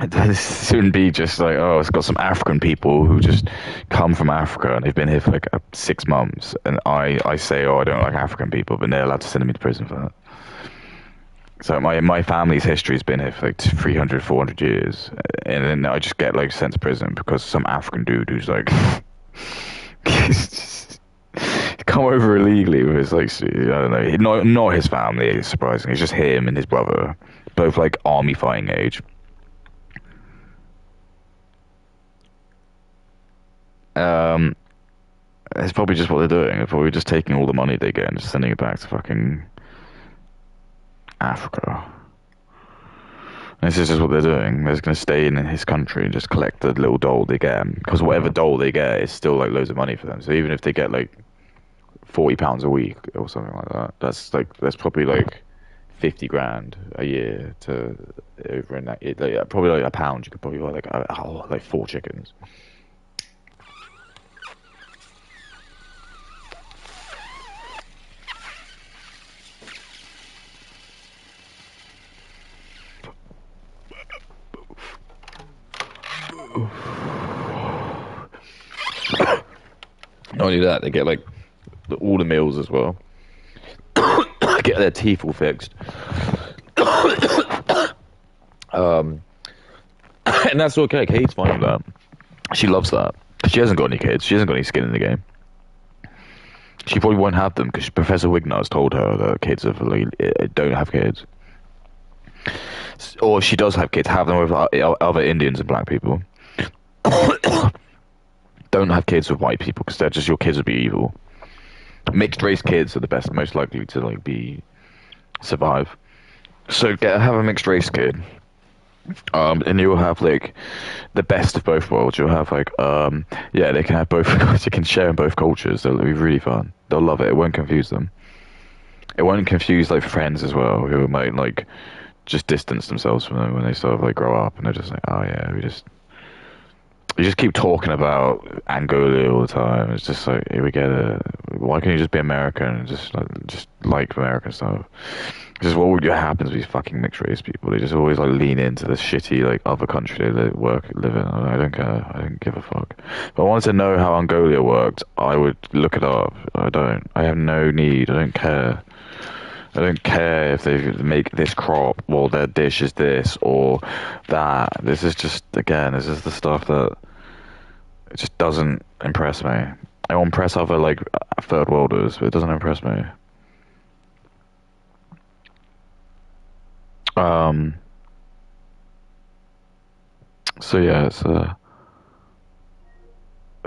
This shouldn't be just like, oh, it's got some African people who just come from Africa and they've been here for like 6 months. And I say, oh, I don't like African people, but they're allowed to send me to prison for that. So my family's history's been here for like 300, 400 years. And then I just get like sent to prison because some African dude who's like... come over illegally with his like I don't know, not his family. It's surprising. It's just him and his brother, both like army fighting age. It's probably just what they're doing. They're probably just taking all the money they get and just sending it back to fucking Africa. And this is just what they're doing. They're just going to stay in his country and just collect the little dole they get. Because whatever dole they get is still like loads of money for them. So even if they get like £40 a week or something like that, that's probably like 50 grand a year to over in that. Probably like a pound. You could probably buy like 4 chickens. Not only that, they get like all the meals as well. Get their teeth all fixed. And that's okay. Kate's fine with that. She loves that. She hasn't got any kids. She hasn't got any skin in the game. She probably won't have them because Professor Wignar's told her that kids don't have kids. Or she does have kids, have them with other Indians and black people. Don't have kids with white people because they're just, your kids would be evil. Mixed race kids are the best, most likely to like survive. So have a mixed race kid, and you'll have like the best of both worlds. You'll have like they can have both. You can share in both cultures. It'll be really fun. They'll love it. It won't confuse them. It won't confuse like friends as well, who might like just distance themselves from them when they sort of like grow up, and they're just like, oh yeah, you just keep talking about Angola all the time. It's just like, here we get it. Why can't you just be American and just like American stuff? Just what happens with these fucking mixed race people? They just always like lean into the shitty like other country they live in. I don't care. I don't give a fuck. If I wanted to know how Angola worked, I would look it up. I don't. I have no need. I don't care. I don't care if they make this crop or their dish is this or that. This is just, again, this is the stuff that it just doesn't impress me. It will impress other like third worlders, but it doesn't impress me. So yeah, it's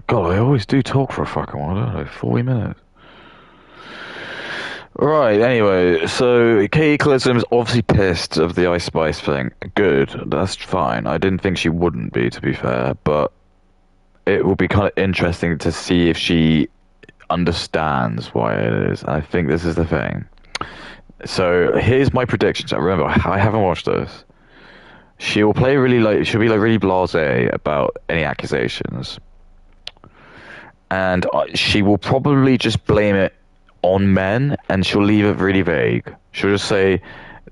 God, I always do talk for a fucking while, don't I? 40 minutes. Right, anyway, so Katyklism's obviously pissed of the Ice Spice thing. Good, that's fine. I didn't think she wouldn't be, to be fair, but it will be kind of interesting to see if she understands why it is. And I think this is the thing. So here's my predictions. Remember, I haven't watched this. She'll be really blasé about any accusations, and she will probably just blame it on men, and she'll leave it really vague. She'll just say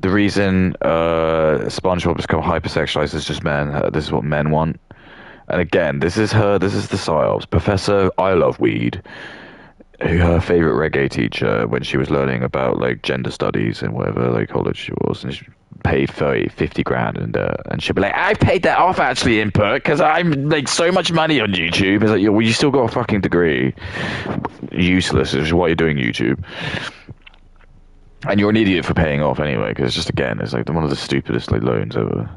the reason SpongeBob has become hypersexualized is just men. This is what men want. And again, this is the psyops. Professor I Love Weed, who her favorite reggae teacher when she was learning about like gender studies and whatever like college she was, and she paid 50 grand, and she'd be like, I paid that off actually input because I'm like so much money on YouTube. It's like, well, you still got a fucking degree. Useless is why you're doing YouTube. And you're an idiot for paying off anyway, because just, again, it's like one of the stupidest like loans ever.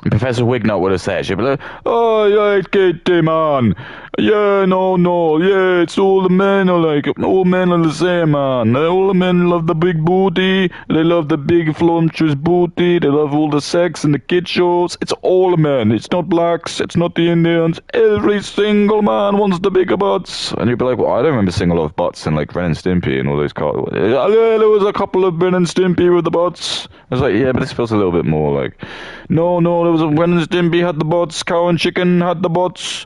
Professor Wignot would have said, she'd be like, oh, yeah, it's Kitty, man. Yeah, no, yeah, it's all the men are like, all men are the same, man. All the men love the big booty, they love the big voluptuous booty, they love all the sex and the kid shows. It's all the men, it's not blacks, it's not the Indians. Every single man wants the bigger butts. And you'd be like, well, I don't remember seeing a lot of butts in like Ren and Stimpy and all those cars. Yeah, there was a couple of Ren and Stimpy with the butts. I was like, yeah, but this feels a little bit more like, no, there was a Ren and Stimpy had the butts, Cow and Chicken had the butts.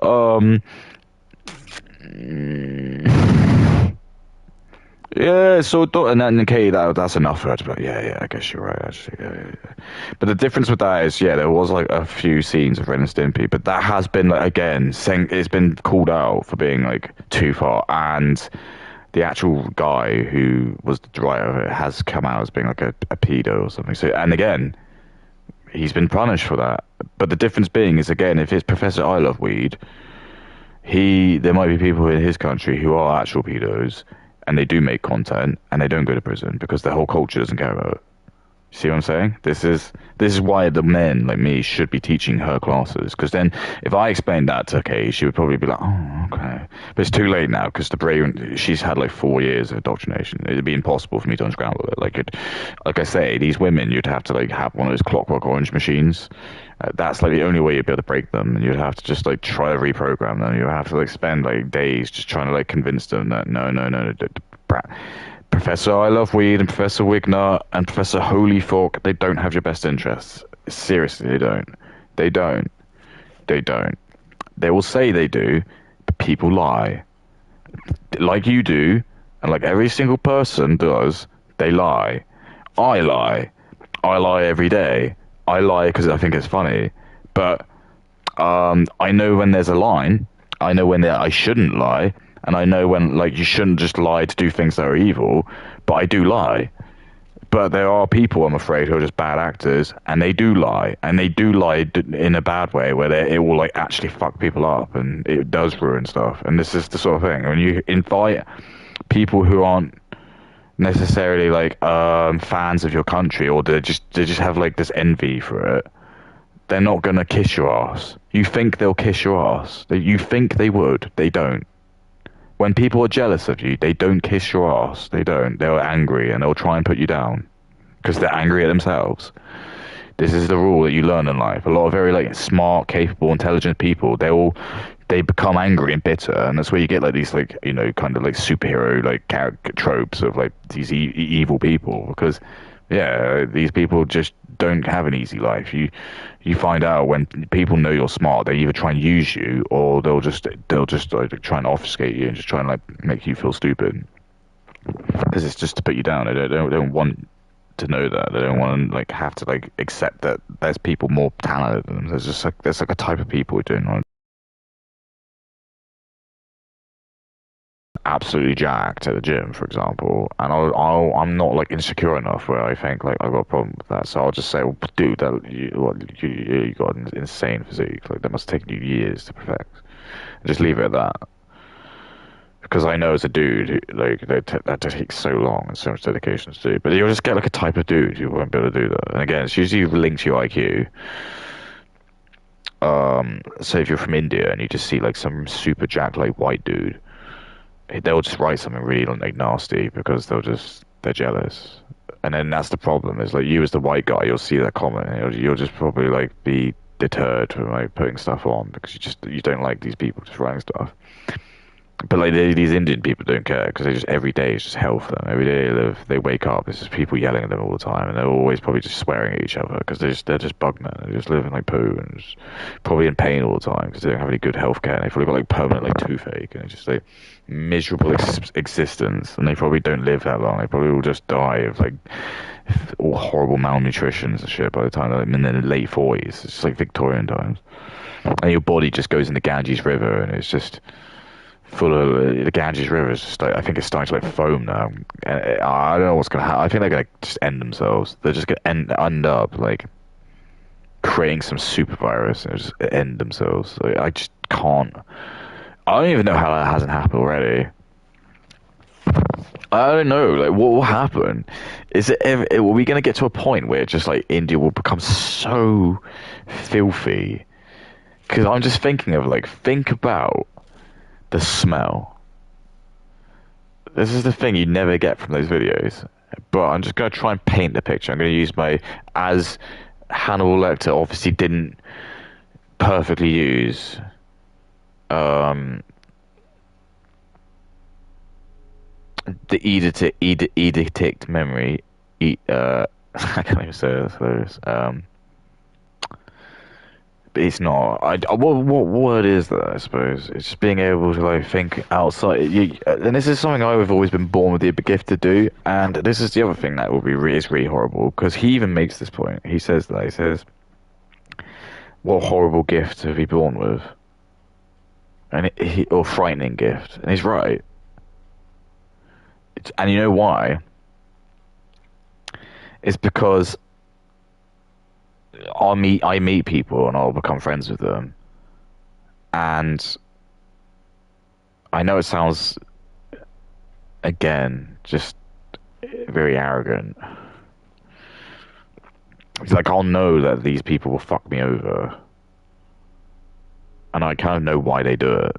Yeah, so and then okay, that's enough for her to be like, yeah, I guess you're right, actually. Yeah. But the difference with that is, yeah, there was like a few scenes of Ren and Stimpy, but that has been like, again, it's been called out for being like too far, and the actual guy who was the writer of it has come out as being like a pedo or something. So, and again, he's been punished for that. But the difference being is, again, if it's Professor I Love Weed, there might be people in his country who are actual pedos, and they do make content, and they don't go to prison because their whole culture doesn't care about it. See what I'm saying? This is why the men like me should be teaching her classes. Because then, if I explained that to Kay, she would probably be like, "Oh, okay." But it's too late now because the brain. She's had like 4 years of indoctrination. It'd be impossible for me to unscramble it. Like I say, these women, you'd have to like have one of those Clockwork Orange machines. That's like the only way you'd be able to break them, and you'd have to just like try to reprogram them. You'd have to like spend like days just trying to like convince them that no, Professor I Love Weed and Professor Wignut and Professor Holyfork, they don't have your best interests. Seriously, they don't. They don't. They don't. They will say they do, but people lie. Like you do, and like every single person does, they lie. I lie. I lie every day. I lie because I think it's funny. But I know when there's a line. I know when I shouldn't lie, and I know when like you shouldn't just lie to do things that are evil. But I do lie. But there are people, I'm afraid, who are just bad actors, and they do lie, and they do lie in a bad way, where it will like actually fuck people up, and it does ruin stuff. And this is the sort of thing when you invite people who aren't necessarily like fans of your country, or they just have like this envy for it. They're not gonna kiss your ass. You think they'll kiss your ass? You think they would? They don't. When people are jealous of you, they don't kiss your ass. They don't. They're angry and they'll try and put you down because they're angry at themselves. This is the rule that you learn in life. A lot of very like smart, capable, intelligent people, they become angry and bitter, and that's where you get like these like kind of like superhero like character tropes of like these evil people because yeah, these people just don't have an easy life. You find out when people know you're smart, they either try and use you or they'll just like try and obfuscate you and just try and like make you feel stupid because it's just to put you down. They don't want to know that. They don't want to like have to like accept that there's people more talented than them. There's like a type of people who don't want absolutely jacked at the gym, for example, and I'm not like insecure enough where I think like I've got a problem with that. So I'll just say, well, dude, you got an insane physique. Like that must have taken you years to perfect. And just leave it at that. Because I know as a dude, like that takes so long and so much dedication to do. But you'll just get like a type of dude who won't be able to do that. And again, it's usually linked to your IQ. So if you're from India and you just see like some super jacked like white dude, they'll just write something really like nasty because they're jealous. And then that's the problem is like you as the white guy, you'll see that comment and you'll just probably like be deterred from like putting stuff on because you don't like these people just writing stuff. But like these Indian people don't care because they just every day is just hell for them. Every day they wake up, it's just people yelling at them all the time, and they're always probably just swearing at each other because they're just bugmen. They just live in like poo and just probably in pain all the time because they don't have any good health care. And they've probably got like permanent like toothache and it's just like miserable existence. And they probably don't live that long. They probably will just die of like all horrible malnutrition and shit by the time they're like, in their late 40s. It's just like Victorian times, and your body just goes in the Ganges River and it's just full of the Ganges River is just like, I think it's starting to like foam now. And I don't know what's gonna happen. I think they're gonna just end themselves. They're just gonna end up like creating some super virus and just end themselves. Like, I just can't. I don't even know how that hasn't happened already. I don't know. Like, what will happen? Is it ever? Are we gonna get to a point where just like India will become so filthy? Because I'm just thinking of like, think about the smell. This is the thing you never get from those videos. But I'm just going to try and paint the picture. I'm going to use as Hannibal Lecter obviously didn't perfectly use the edict memory. I can't even say this. But it's not. What word is that? I suppose it's just being able to like think outside. And this is something I've always been born with the gift to do. And this is the other thing that will be is really horrible because he even makes this point. He says, "What horrible gift have you born with?" And or frightening gift, and he's right. And you know why? It's because I meet people and I'll become friends with them, and I know it sounds again just very arrogant, like I'll know that these people will fuck me over, and I kind of know why they do it.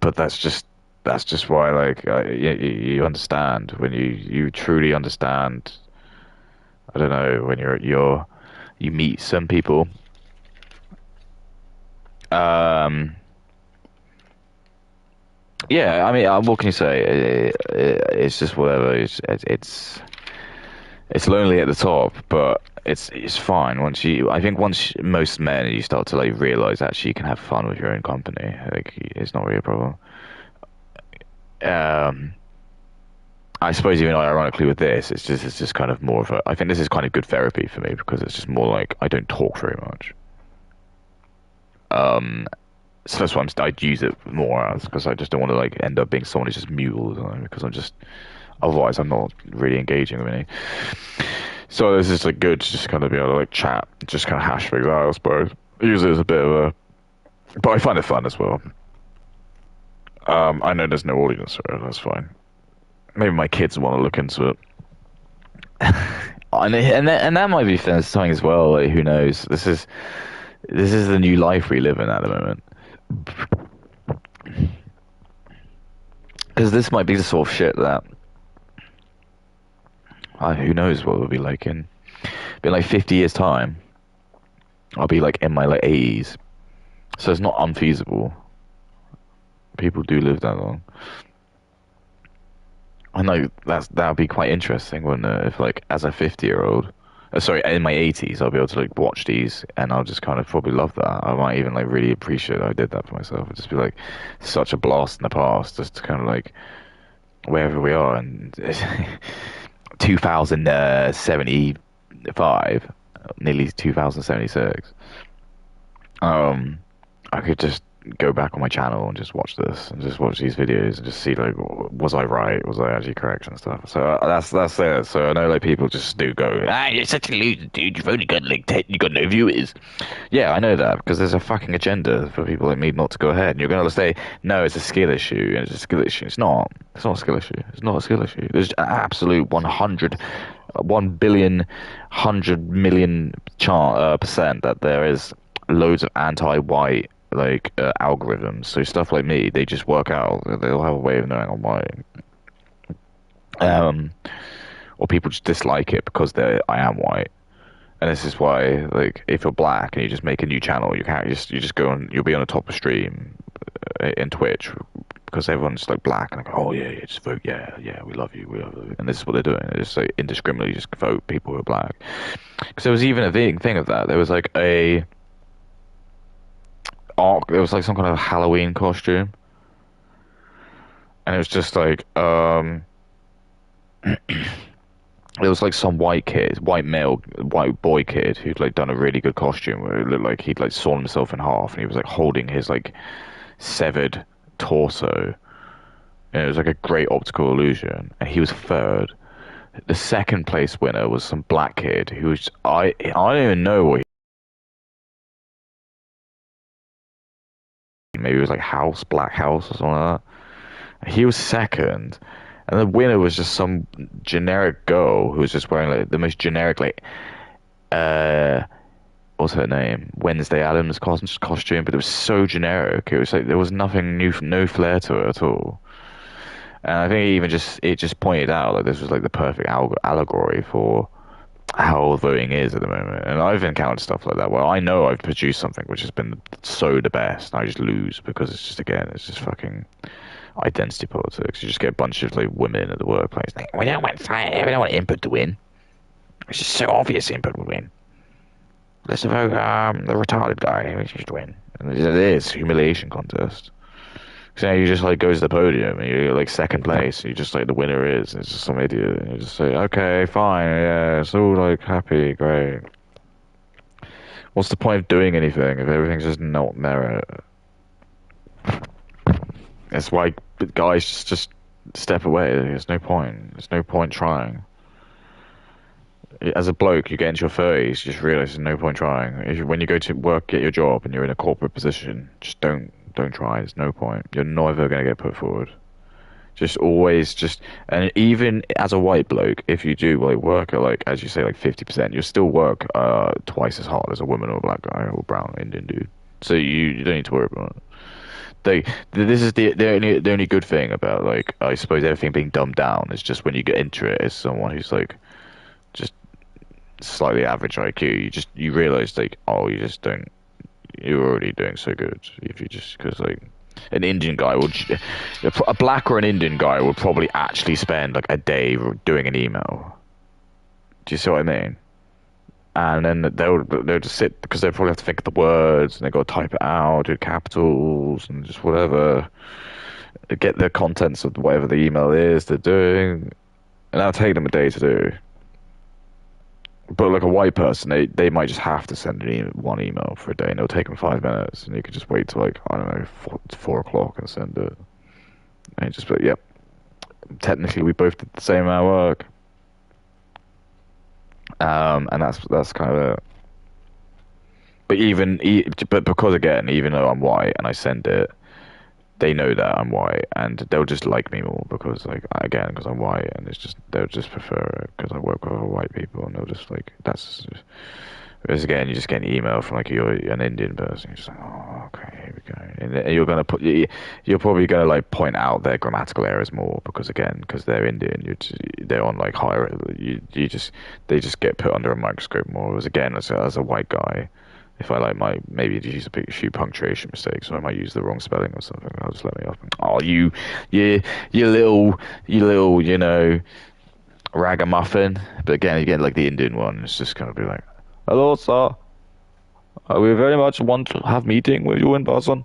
But that's just why, like, you understand when you truly understand. I don't know, when you meet some people. Yeah, I mean, what can you say? It's just whatever. It's lonely at the top, but it's fine I think once most men, you start to like realize actually you can have fun with your own company. Like, it's not really a problem. Um, I suppose even ironically with this, it's just kind of more of a. I think this is kind of good therapy for me because it's just more like I don't talk very much. So that's why I'd use it more as, because I just don't want to like end up being someone who's just mute all the time, because otherwise I'm not really engaging with any. So this is like good to just kind of be able to like chat, just kind of hash things out, I suppose. Use it as a bit of a, but I find it fun as well. I know there's no audience, so that's fine. Maybe my kids want to look into it. And that might be something as well. Like, who knows? This is the new life we live in at the moment. Because this might be the sort of shit that who knows what it'll be like in 50 years time. I'll be like in my like 80s, so it's not unfeasible. People do live that long. I know that would be quite interesting, wouldn't it? If like as a 50-year-old, sorry, in my 80s, I'll be able to like watch these, and I'll just kind of probably love that. I might even like really appreciate that I did that for myself. It'd just be like such a blast in the past, just to kind of like wherever we are, and 2075, nearly 2076. I could just go back on my channel and just watch this and just watch these videos and just see like, was I right? Was I actually correct and stuff? So that's it. So I know like people just do go, you're such a loser, dude. You've only got like 10, you got no viewers. Yeah, I know that because there's a fucking agenda for people like me not to go ahead. And you're gonna say, no, it's a skill issue. And it's a skill issue. It's not. It's not a skill issue. It's not a skill issue. There's an absolute 1 billion, 100 million percent that there is loads of anti-white like algorithms. So stuff like me, they just work out. They'll have a way of knowing I'm white. Or people just dislike it because I am white. And this is why, like, if you're black and you just make a new channel, you just go on. You'll be on the top of stream in Twitch because everyone's like black and like, oh yeah, just vote, yeah, we love you, we love you. And this is what they're doing. They just like indiscriminately just vote people who are black. Because there was even a thing of that. There was like a arc. It was like some kind of Halloween costume, and it was just like there was like some white boy kid who'd like done a really good costume where it looked like he'd like sawn himself in half and he was like holding his like severed torso, and it was like a great optical illusion, and he was third. The second place winner was some black kid who was I don't even know what maybe it was like Black House or something like that. He was second, and the winner was just some generic girl who was just wearing like the most generic like what's her name? Wednesday Addams costume, but it was so generic. It was like there was nothing new, no flair to it at all. And I think it just pointed out like this was like the perfect allegory for how voting is at the moment. And I've encountered stuff like that where I know I've produced something which has been so the best, and I just lose because it's just fucking identity politics. You just get a bunch of like women at the workplace like, we don't want input to win. It's just so obvious input would win. Let's vote the retarded guy who just win. And it is humiliation contest. So you just like go to the podium and you're like second place. And you just like the winner is. And it's just some idiot. And you just say, okay, fine, yeah, it's all like happy, great. What's the point of doing anything if everything's just not merit? That's why guys just step away. There's no point. There's no point trying. As a bloke, you get into your 30s, you just realize there's no point trying. When you go to work, get your job, and you're in a corporate position, just don't try. There's no point. You're never going to get put forward. Just always and even as a white bloke, if you do like work at like, as you say, like 50%, you still work twice as hard as a woman or a black guy or brown Indian dude. So you don't need to worry about it. This is the only good thing about, like, I suppose everything being dumbed down is just when you get into it as someone who's like just slightly average IQ, you realize like, oh, you're already doing so good if you just, because like an Indian guy would, a black or an Indian guy would probably actually spend like a day doing an email. Do you see what I mean? And then they'll just sit, because they probably have to think of the words and they got to type it out, do capitals and just whatever, get the contents of whatever the email is they're doing, and that'll take them a day to do. But like a white person, they might just have to send one email for a day, and it'll take them 5 minutes, and you could just wait till like, I don't know, 4 o'clock and send it. And just, but yep, technically we both did the same amount of work. And that's kind of it. But but because again, even though I'm white and I send it, they know that I'm white, and they'll just like me more because, like, again, because I'm white, and it's just, they'll just prefer it because I work with other white people, and they'll just like, that's just, whereas again, you just get an email from like you're an Indian person, you're just like, oh, okay, here we go, and you're probably gonna like point out their grammatical errors more because, again, because they're Indian, they're on like higher, they just get put under a microscope more. Whereas again, as a white guy, if I like maybe use a few punctuation mistakes, or I might use the wrong spelling or something, I'll just let me off. Oh, you little, you know, ragamuffin. But again, you get like the Indian one. It's just gonna be like, hello, sir. We very much want to have meeting with you in person.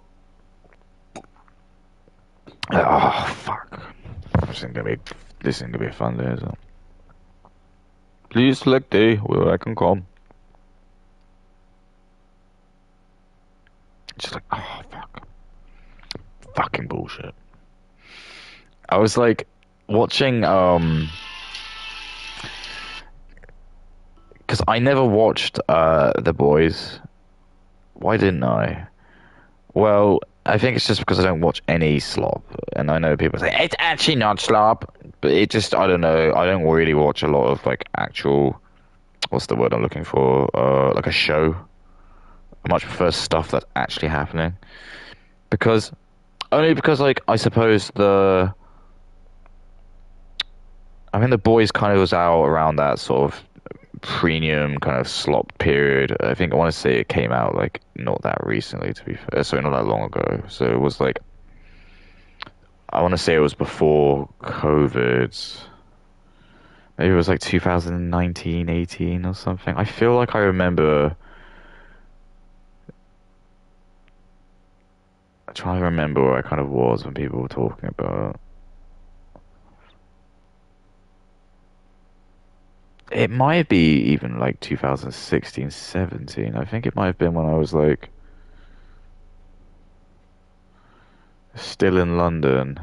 Oh fuck! This ain't gonna be a fun day, so. Please select day where I can come. Just like, oh fuck, fucking bullshit. I was like watching because I never watched The Boys. Why didn't I? Well, I think it's just because I don't watch any slop, and I know people say it's actually not slop, but it just, I don't know. I don't really watch a lot of like actual, what's the word I'm looking for? Like a show. I much prefer stuff that's actually happening, because like, I suppose I mean, The Boys kind of was out around that sort of premium kind of slop period. I think, I want to say it came out like not that recently, to be fair, so not that long ago. So it was like, I want to say it was before COVID. Maybe it was like 2019, 18 or something. I feel like I remember. I'm trying to remember where I kind of was when people were talking about it. It might be even like 2016, 17. I think it might have been when I was like still in London,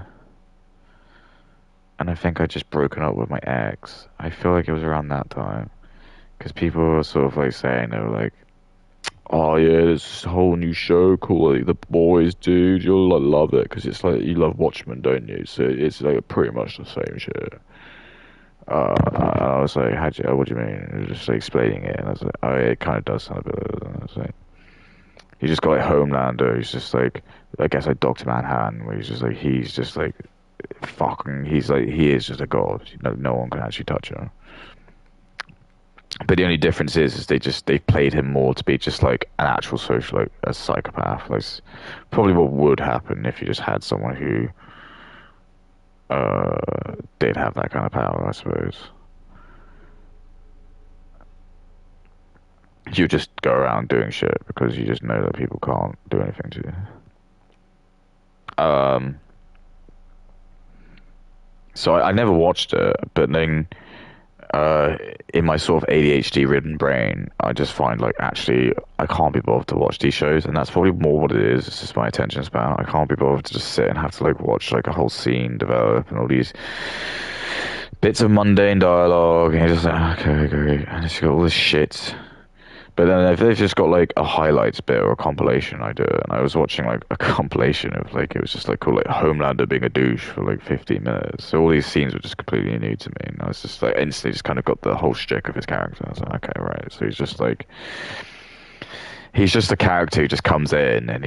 and I think I'd just broken up with my ex. I feel like it was around that time, because people were sort of like saying, they were like, oh yeah, this whole new show called like The Boys, dude, you'll like love it, because it's like, you love Watchmen, don't you? So it's like pretty much the same shit. I was like, what do you mean? It was just like explaining it, and I was like, oh yeah, it kind of does sound a bit like that. And I was like, you just got like Homelander, he's just like, I guess like Dr. Manhattan, where he's just like fucking, he is just a god. No one can actually touch him. But the only difference is they played him more to be just like an actual social, like a psychopath. Like probably what would happen if you just had someone who did have that kind of power, I suppose. You just go around doing shit because you just know that people can't do anything to you. So I never watched it, but then in my sort of ADHD-ridden brain, I just find like, actually, I can't be bothered to watch these shows, and that's probably more what it is. It's just my attention span. I can't be bothered to just sit and have to like watch like a whole scene develop and all these bits of mundane dialogue, and you're just like, okay, great, and it's got all this shit But then if they've just got like a highlights bit or a compilation, I do it. And I was watching like a compilation of like it was just like called like Homelander being a douche for like 15 minutes. So all these scenes were just completely new to me, and I was just like instantly just kind of got the whole shtick of his character. I was like, okay, right. So he's just a character who just comes in and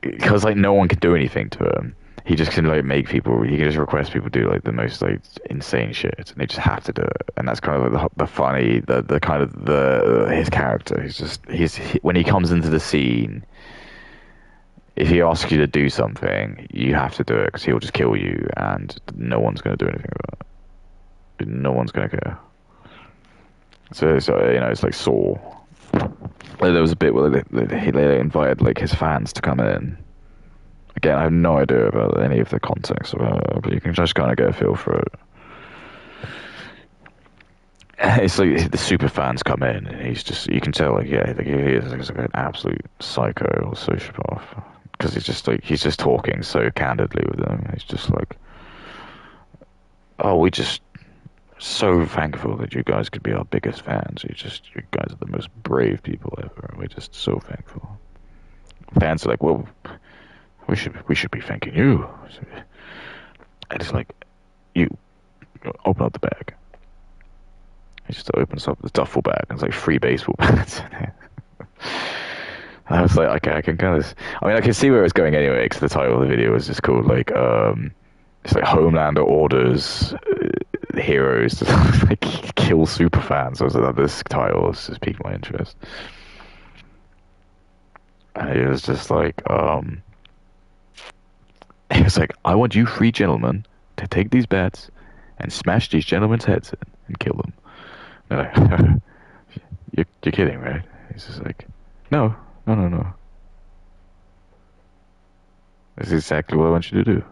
because like no one can do anything to him. He just can like make people. He can just request people do like the most like insane shit, and they just have to do it. And that's kind of like the funny, the kind of his character. When he comes into the scene, if he asks you to do something, you have to do it because he'll just kill you, and no one's going to do anything about it. No one's going to care. So it's like Saw. There was a bit where they invited like his fans to come in. Again, I have no idea about any of the context of it, but you can just kind of get a feel for it. It's like the super fans come in, and you can tell, like, yeah, like he is like an absolute psycho or sociopath. Because he's just talking so candidly with them. He's just like, oh, we just so thankful that you guys could be our biggest fans. You guys are the most brave people ever. We're just so thankful. Fans are like, well, we should be thanking you. And it's like, you open up the bag. He just opens up the duffel bag, and it's like 3 baseball bats in it. I was like, okay, I can kind of. I mean, I can see where it's going anyway, because the title of the video is just called like, it's like Homelander orders heroes to like kill superfans. So I was like, this title has just piqued my interest. And it was just like, it was like, I want you 3 gentlemen to take these bats and smash these gentlemen's heads in and kill them. And they're like, you're kidding, right? He's just like, no. This is exactly what I want you to do.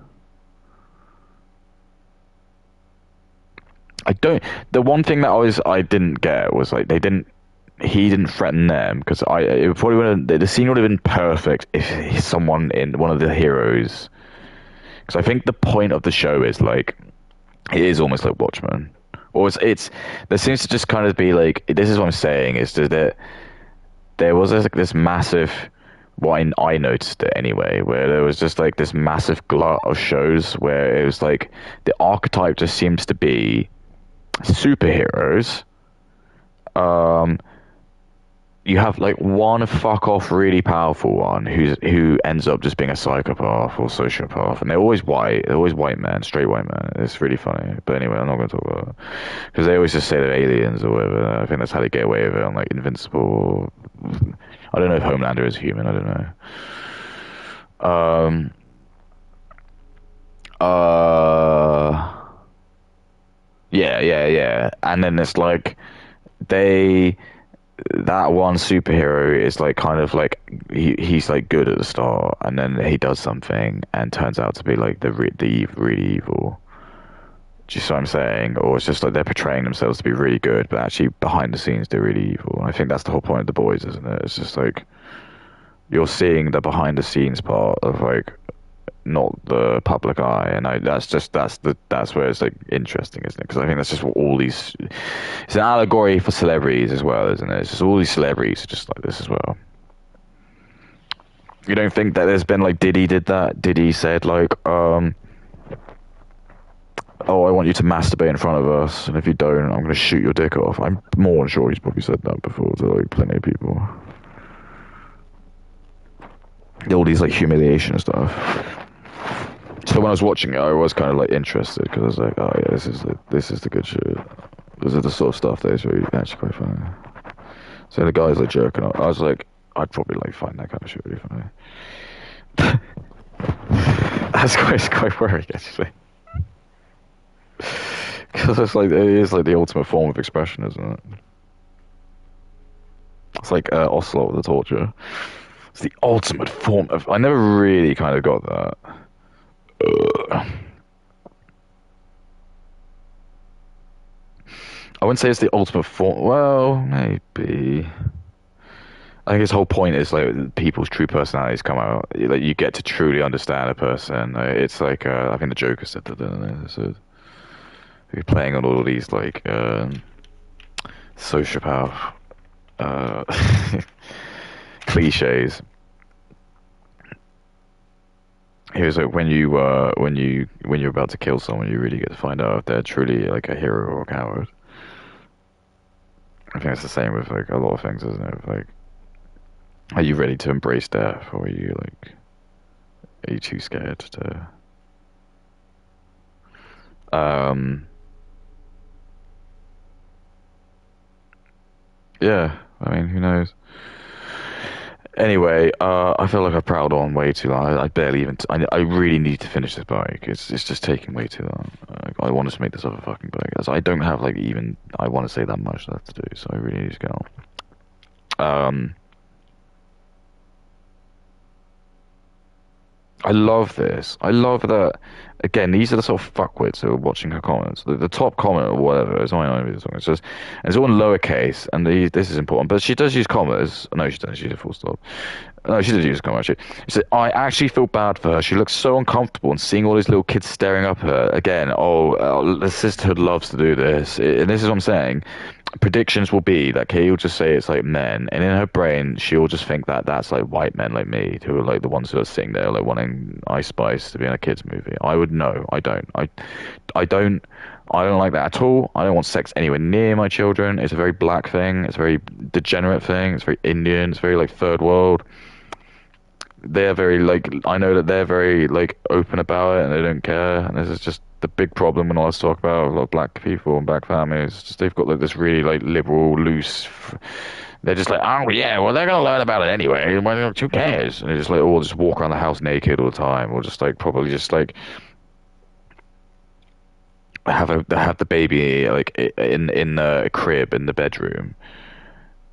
The one thing that I didn't get was like he didn't threaten them, because it probably would have, the scene would have been perfect if someone in one of the heroes, because I think the point of the show is like, it is almost like Watchmen, or it's there seems to just kind of be like, this is what I'm saying, is that there was this massive, well, I noticed it anyway, where there was just like this massive glut of shows where it was like the archetype just seems to be superheroes. You have like one fuck off really powerful one who ends up just being a psychopath or sociopath, and they're always white men, straight white men. It's really funny. But anyway, I'm not going to talk about it, because they always just say they're aliens or whatever. I think that's how they get away with it on like Invincible. I don't know if Homelander is human. I don't know. Yeah. And then it's like that one superhero is like kind of like he's like good at the start, and then he does something and turns out to be like the really evil. Do you see what I'm saying? Or it's just like they're portraying themselves to be really good, but actually behind the scenes they're really evil. And I think that's the whole point of The Boys, isn't it? It's just like you're seeing the behind the scenes part of like not the public eye, and that's where it's like interesting, isn't it? Because I think that's just what all these, it's an allegory for celebrities as well, isn't it? It's just all these celebrities are just like this as well. You don't think that there's been like Diddy did that? Diddy said like, oh, I want you to masturbate in front of us, and if you don't, I'm going to shoot your dick off. I'm more than sure he's probably said that before to like plenty of people. All these like humiliation stuff. So when I was watching it, I was kind of like interested, because I was like, oh yeah, this is the good shit. This is the sort of stuff that is really actually quite funny. So the guy's like jerking off. I was like, I'd probably like find that kind of shit really funny. That's quite worrying actually. Because it's like, it is like the ultimate form of expression, isn't it? It's like Ocelot with the torture. It's the ultimate form of. I never really kind of got that. I wouldn't say it's the ultimate form. Well, maybe. I think his whole point is like people's true personalities come out. Like you get to truly understand a person. It's like I think the Joker said that. So you're playing on all these like sociopath cliches. He was like, when you're about to kill someone, you really get to find out if they're truly like a hero or a coward. I think it's the same with like a lot of things, isn't it? Like, are you ready to embrace death, or are you too scared to? Yeah, I mean, who knows? Anyway, I feel like I've prowled on way too long. I barely even. I really need to finish this bike. It's just taking way too long. I want to make this other fucking bike. As I don't have like even. I want to say that much left to do, so I really need to get on. I love this. I love that. Again, these are the sort of fuckwits who are watching her comments. The top comment or whatever, it's not even it's just it's all in lowercase, and this is important. But she does use commas. No, she doesn't. She uses a full stop. No, she does use a comma actually. She said, "I actually feel bad for her. She looks so uncomfortable, and seeing all these little kids staring up at her again. The sisterhood loves to do this, and this is what I'm saying." Predictions will be that Katie will just say it's like men, and in her brain she'll just think that that's like white men like me who are like the ones who are sitting there like wanting Ice Spice to be in a kids movie. I would know. I don't. I don't. I don't like that at all. I don't want sex anywhere near my children. It's a very black thing. It's a very degenerate thing. It's very Indian. It's very like third world. They're very like I know that they're very like open about it and they don't care. And this is just the big problem when I was talking about a lot of black people and black families. It's just they've got like this really like liberal, loose. They're just like, oh yeah, well they're gonna learn about it anyway. Who cares? And they just like all just walk around the house naked all the time, or just like probably just like have the baby like in the crib in the bedroom.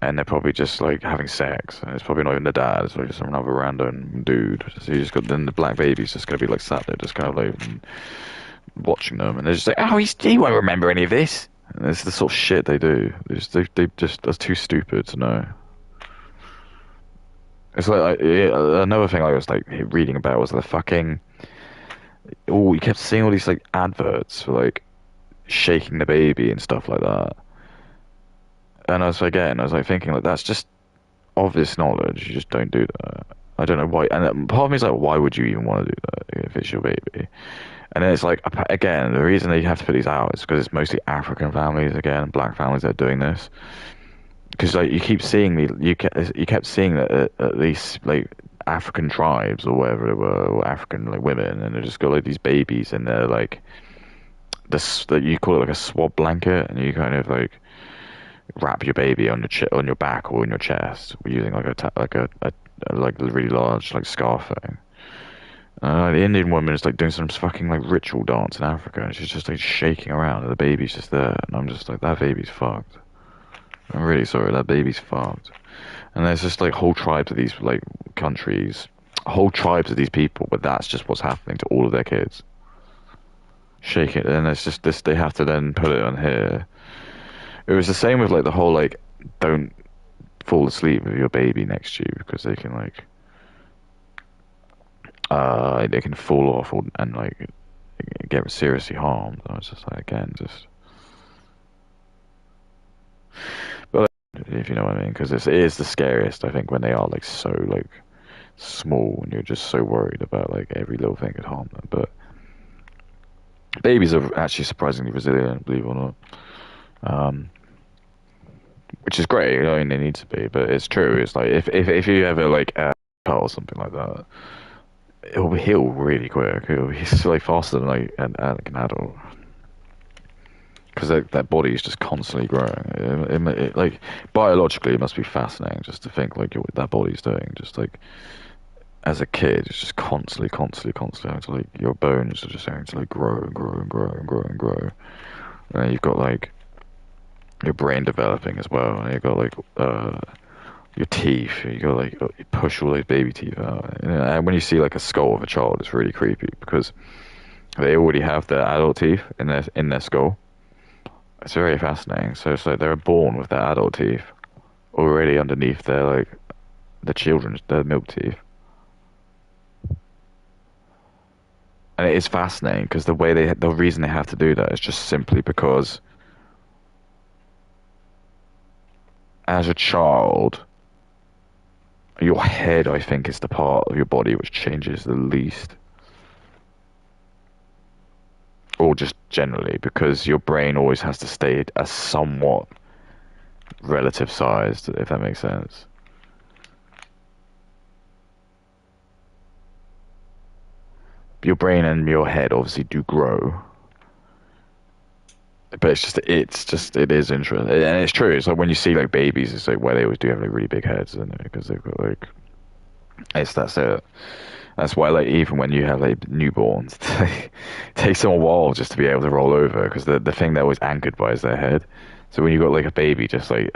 And they're probably just like having sex, and it's probably not even the dad. It's like just some other random dude. So you just got then the black baby's just gonna be like sat there, just kind of like watching them, and they're just like, oh, he won't remember any of this. And it's the sort of shit they do. They just that's too stupid to know. It's like another thing I was like reading about was the fucking. Oh, you kept seeing all these like adverts for like shaking the baby and stuff like that. And I was like thinking like that's just obvious knowledge. You just don't do that. I don't know why. And part of me is like, why would you even want to do that if it's your baby? And then it's like, again, the reason they have to put these out is because it's mostly African families, again, black families that are doing this. Because like you keep seeing you kept seeing that these like African tribes or whatever they were, or African like women, and they just got like these babies, and they're like this that you call it like a swab blanket, and you kind of like wrap your baby on on your back or in your chest using like a really large like scarf thing. The Indian woman is like doing some fucking like ritual dance in Africa, and she's just like shaking around, and the baby's just there, and I'm just like, that baby's fucked. I'm really sorry, that baby's fucked. And there's just like whole tribes of these like countries, whole tribes of these people, but that's just what's happening to all of their kids. Shake it, and it's just this. They have to then put it on here. It was the same with like the whole like don't fall asleep with your baby next to you because they can like they can fall off and like get seriously harmed. I was just like again just, but like, if you know what I mean, because it is the scariest I think when they are like so like small and you're just so worried about like every little thing could harm them. But babies are actually surprisingly resilient, believe it or not. Which is great. I mean, they need to be, but it's true. It's like if you ever like a child or something like that, it'll heal really quick. It'll be like faster than like an adult, because that body is just constantly growing. Like biologically, it must be fascinating just to think like what that body's doing. Just like as a kid, it's just constantly having to like your bones are just having to like grow and grow and grow and grow and grow. And then you've got like your brain developing as well, and you've got like your teeth. You got like you push all those baby teeth out, and when you see like a skull of a child, it's really creepy because they already have their adult teeth in their skull. It's very fascinating. So it's like they're born with their adult teeth already underneath their like their milk teeth, and it is fascinating because the reason they have to do that is just simply because as a child, Your head, I think, is the part of your body which changes the least. Or just generally, because your brain always has to stay a somewhat relative size, if that makes sense. Your brain and your head obviously do grow. But it is interesting. And it's true. It's like when you see like babies, it's like where they always do have like really big heads, isn't it? Because they've got like, that's it. That's why, like, even when you have like newborns, it takes them a while just to be able to roll over, because the thing they're always anchored by is their head. So when you got like a baby just like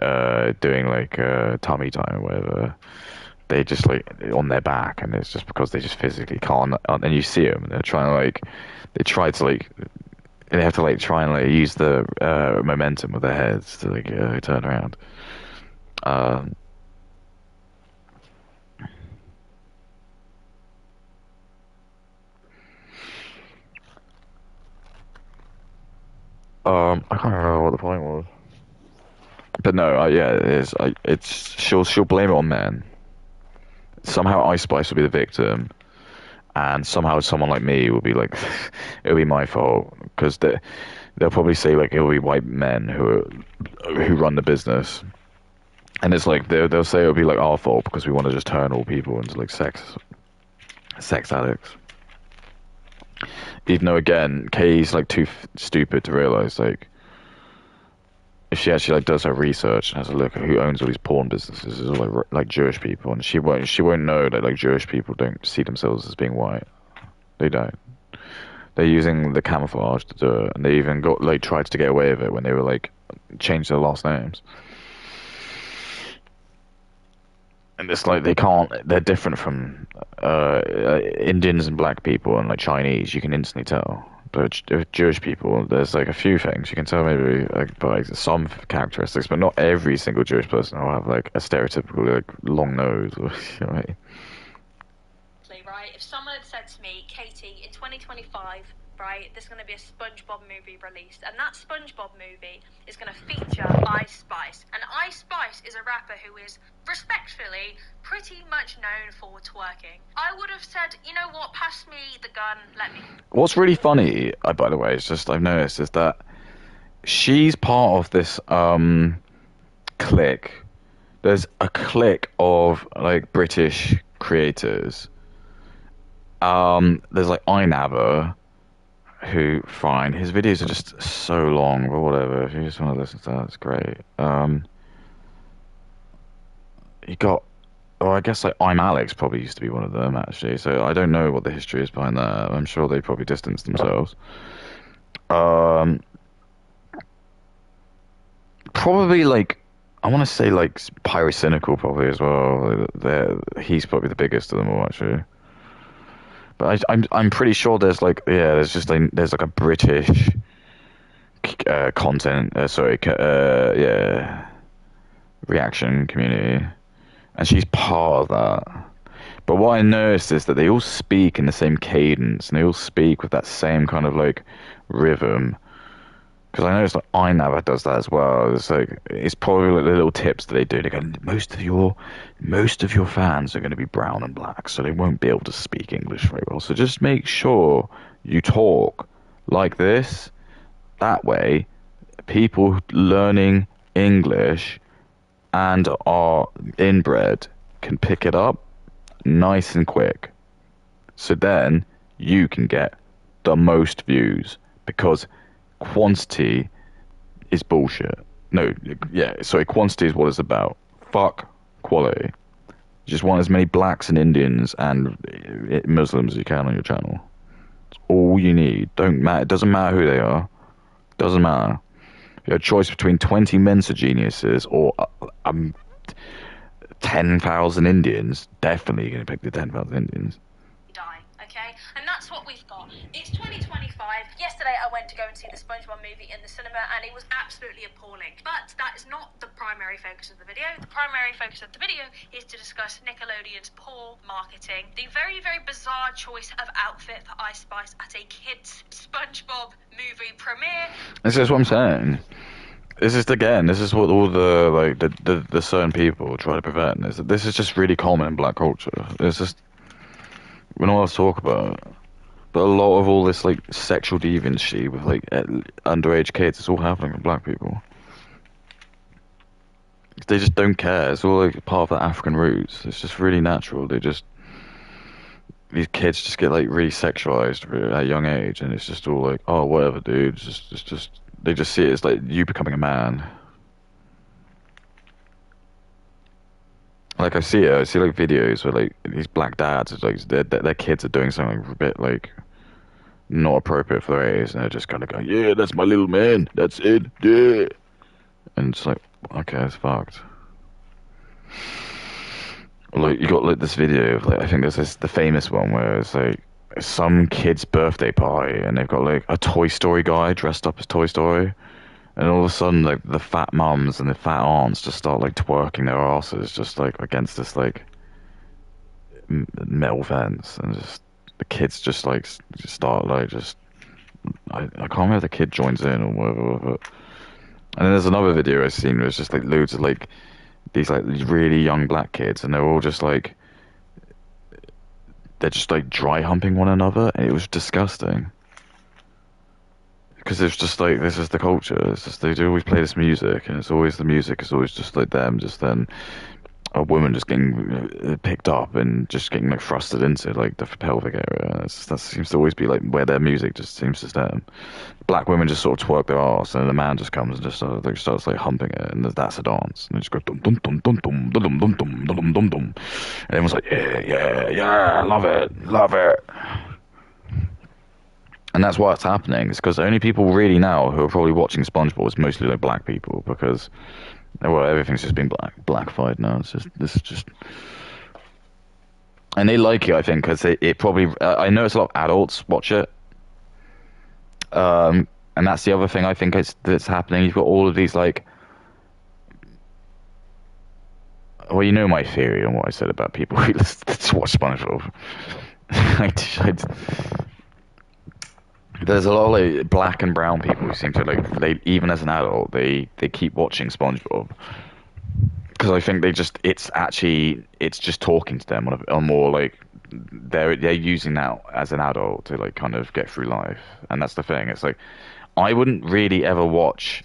doing like tummy time or whatever, they just like on their back, and it's just because they just physically can't. And you see them, and they're trying to like, they have to like try and like use the momentum of their heads to like turn around. I can't remember what the point was, but no, yeah, it is. She'll blame it on men. Somehow, Ice Spice will be the victim, and somehow someone like me will be like, it'll be my fault, because they'll probably say like it'll be white men who run the business, and it's like they'll say it'll be like our fault because we want to just turn all people into like sex addicts. Even though, again, Kay's like too stupid to realize, like, if she actually like does her research and has a look at who owns all these porn businesses, it's all like Jewish people, and she won't know that like Jewish people don't see themselves as being white. They don't. They're using the camouflage to do it, and they even got like tried to get away with it when they were like changed their last names. And it's like they can't. They're different from Indians and black people and like Chinese. You can instantly tell. But Jewish people, there's like a few things you can tell maybe like by some characteristics, but not every single Jewish person will have like a stereotypical like long nose or you know what I mean? Right? If someone had said to me, Katie, in 2025, right, there's going to be a SpongeBob movie released, and that SpongeBob movie is going to feature Ice Spice, and Ice Spice is a rapper who is respectfully pretty much known for twerking, I would have said, you know what, pass me the gun, let me. What's really funny, by the way, is just I've noticed is that she's part of this clique. There's a clique of like British creators. There's like iNabber, who, fine, his videos are just so long, but whatever, if you just want to listen to that, it's great. You got, well, I guess like I'm Alex probably used to be one of them, actually, so I don't know what the history is behind that. I'm sure they probably distanced themselves. Probably like, I want to say like Pyrocynical probably as well. He's probably the biggest of them all, actually. But I'm pretty sure there's like, yeah, there's like a British content reaction community, and she's part of that. But what I noticed is that they all speak in the same cadence, and they all speak with that same kind of like rhythm. Because I noticed like iNabber does that as well. It's probably like the little tips that they do. They go, most of your fans are going to be brown and black, so they won't be able to speak English very well. So just make sure you talk like this. That way, people learning English and are inbred can pick it up nice and quick. So then you can get the most views, because quantity is bullshit. No, yeah, sorry, quantity is what it's about. Fuck quality. You just want as many blacks and Indians and Muslims as you can on your channel. It's all you need. It doesn't matter who they are. Doesn't matter. You have a choice between 20 Mensa geniuses or 10,000 Indians. Definitely going to pick the 10,000 Indians. Die, okay? And that's what we've got. It's 2025. Yesterday I went to go and see the SpongeBob movie in the cinema, and it was absolutely appalling. But that is not the primary focus of the video. The primary focus of the video is to discuss Nickelodeon's poor marketing, the very, very bizarre choice of outfit for Ice Spice at a kids' SpongeBob movie premiere. This is what I'm saying. This is this is what all the like the certain people try to prevent. Is that this is just really common in black culture. It's just we're not allowed to talk about it. But a lot of all this like sexual deviancy with like underage kids, it's all happening with black people. They just don't care. It's all like part of the African roots. It's just really natural. These kids just get like really sexualized at a young age, and it's just all like, oh, whatever, dude. It's just they just see it as like you becoming a man. Like I see like videos where like these black dads, it's like their kids are doing something a bit like not appropriate for their age, and they're just kind of going, yeah, that's my little man, that's it, yeah. And it's like, okay, it's fucked. Like you got like this video of like I think there's the famous one where it's like some kid's birthday party, and they've got like a Toy Story guy dressed up as Toy Story, and all of a sudden like the fat mums and the fat aunts just start like twerking their asses just like against this like metal fence, and just the kids just like just start like just I can't remember if the kid joins in or whatever. And then there's another video I've seen where it's just like loads of like these like really young black kids, and they're all just like they're just like dry humping one another, and it was disgusting. Because it's just like this is the culture. It's just they do always play this music, and it's always the music is always just like them, just then a woman just getting picked up and just getting like thrusted into like the pelvic area. That seems to always be like where their music just seems to stem. Black women just sort of twerk their ass, and the man just comes and just starts like humping it, and that's a dance. And they just go dum dum dum dum dum dum dum dum dum dum dum, and everyone's like yeah, love it. And that's why it's happening. It's because the only people really now who are probably watching SpongeBob is mostly like black people, because well, everything's just been blackified now. This is just, and they like it, I think, because it probably. I notice a lot of adults watch it, and that's the other thing I think that's happening. You've got all of these like, well, you know my theory on what I said about people who listen to watch SpongeBob. There's a lot of like black and brown people who seem to like they even as an adult they keep watching SpongeBob because I think it's just talking to them on a more like they're using that as an adult to like kind of get through life, and that's the thing. It's like I wouldn't really ever watch.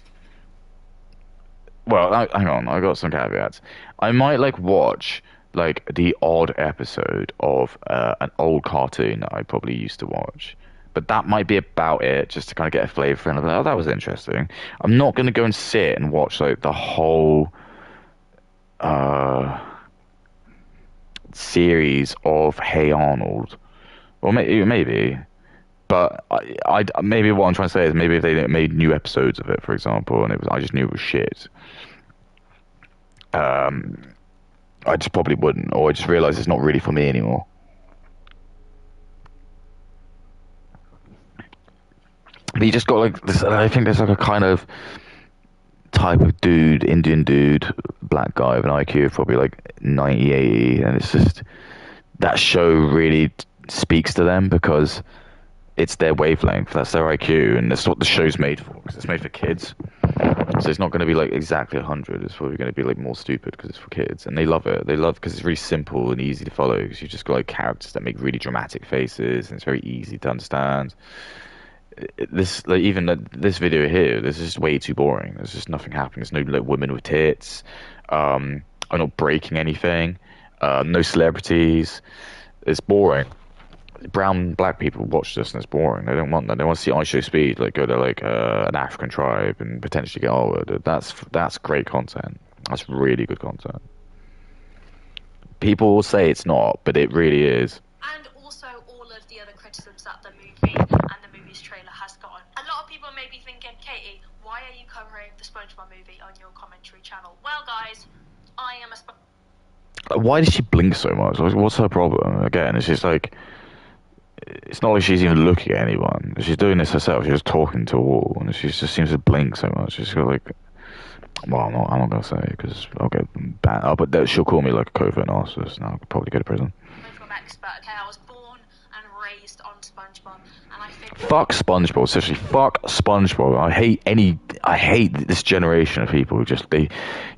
Well, hang on, I got some caveats. I might like watch like the odd episode of an old cartoon that I probably used to watch. But that might be about it, just to kind of get a flavour. And I'm like, oh, that was interesting. I'm not going to go and sit and watch like the whole series of Hey Arnold. Or maybe. But I maybe what I'm trying to say is maybe if they made new episodes of it, for example, and I just knew it was shit. I just probably wouldn't, or I just realise it's not really for me anymore. But you just got like this. I think there's like a kind of type of dude, Indian dude, black guy with an IQ of probably like 90, 80, and it's just that show really speaks to them because it's their wavelength. That's their IQ, and that's what the show's made for. Because it's made for kids, so it's not going to be like exactly 100. It's probably going to be like more stupid because it's for kids, and they love it. They love because it's really simple and easy to follow. Because you just got like characters that make really dramatic faces, and it's very easy to understand. This like even this video here, this is just way too boring. There's just nothing happening. There's no like women with tits. I'm not breaking anything. No celebrities. It's boring. Black people watch this and it's boring. They don't want that. They want to see I Show Speed, like go to like an African tribe and potentially get over. That's great content. That's really good content. People will say it's not, but it really is. And also all of the other criticisms that the movie and the movie's trailer has gotten. A lot of people may be thinking, Katie, why are you covering the SpongeBob movie on your commentary channel? Well, guys, I am a Why does she blink so much? What's her problem? Again, it's just like it's not like she's even looking at anyone. She's doing this herself. She's just talking to a wall, and she just seems to blink so much. She's got like, well, I'm not gonna say because I'll get banned. Oh, but she'll call me like a covert narcissist, and I'll probably go to prison. SpongeBob expert. Okay, I was born and raised released on SpongeBob, and I think Fuck SpongeBob, seriously, fuck SpongeBob. I hate this generation of people who just, they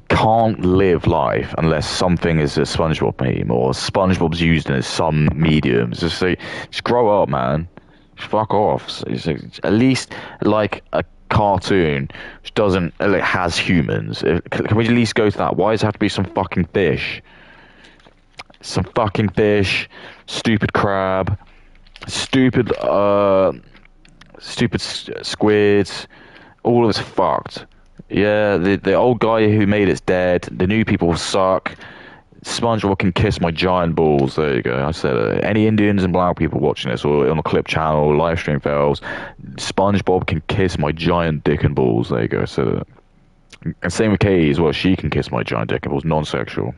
can't live life unless something is a SpongeBob meme or SpongeBob's used in some medium. It's just like, just grow up, man. Just fuck off. It's like, at least like a cartoon which doesn't, like, has humans. Can we at least go to that? Why does it have to be some fucking fish? Some fucking fish, stupid crab, stupid squids, all of it's fucked. Yeah, the old guy who made it's dead. The new people suck. SpongeBob can kiss my giant balls. There you go. I said it. Any Indians and black people watching this or on the clip channel, live stream fails, SpongeBob can kiss my giant dick and balls. There you go. I said it. And same with Katie as well. She can kiss my giant dick and balls, non-sexual.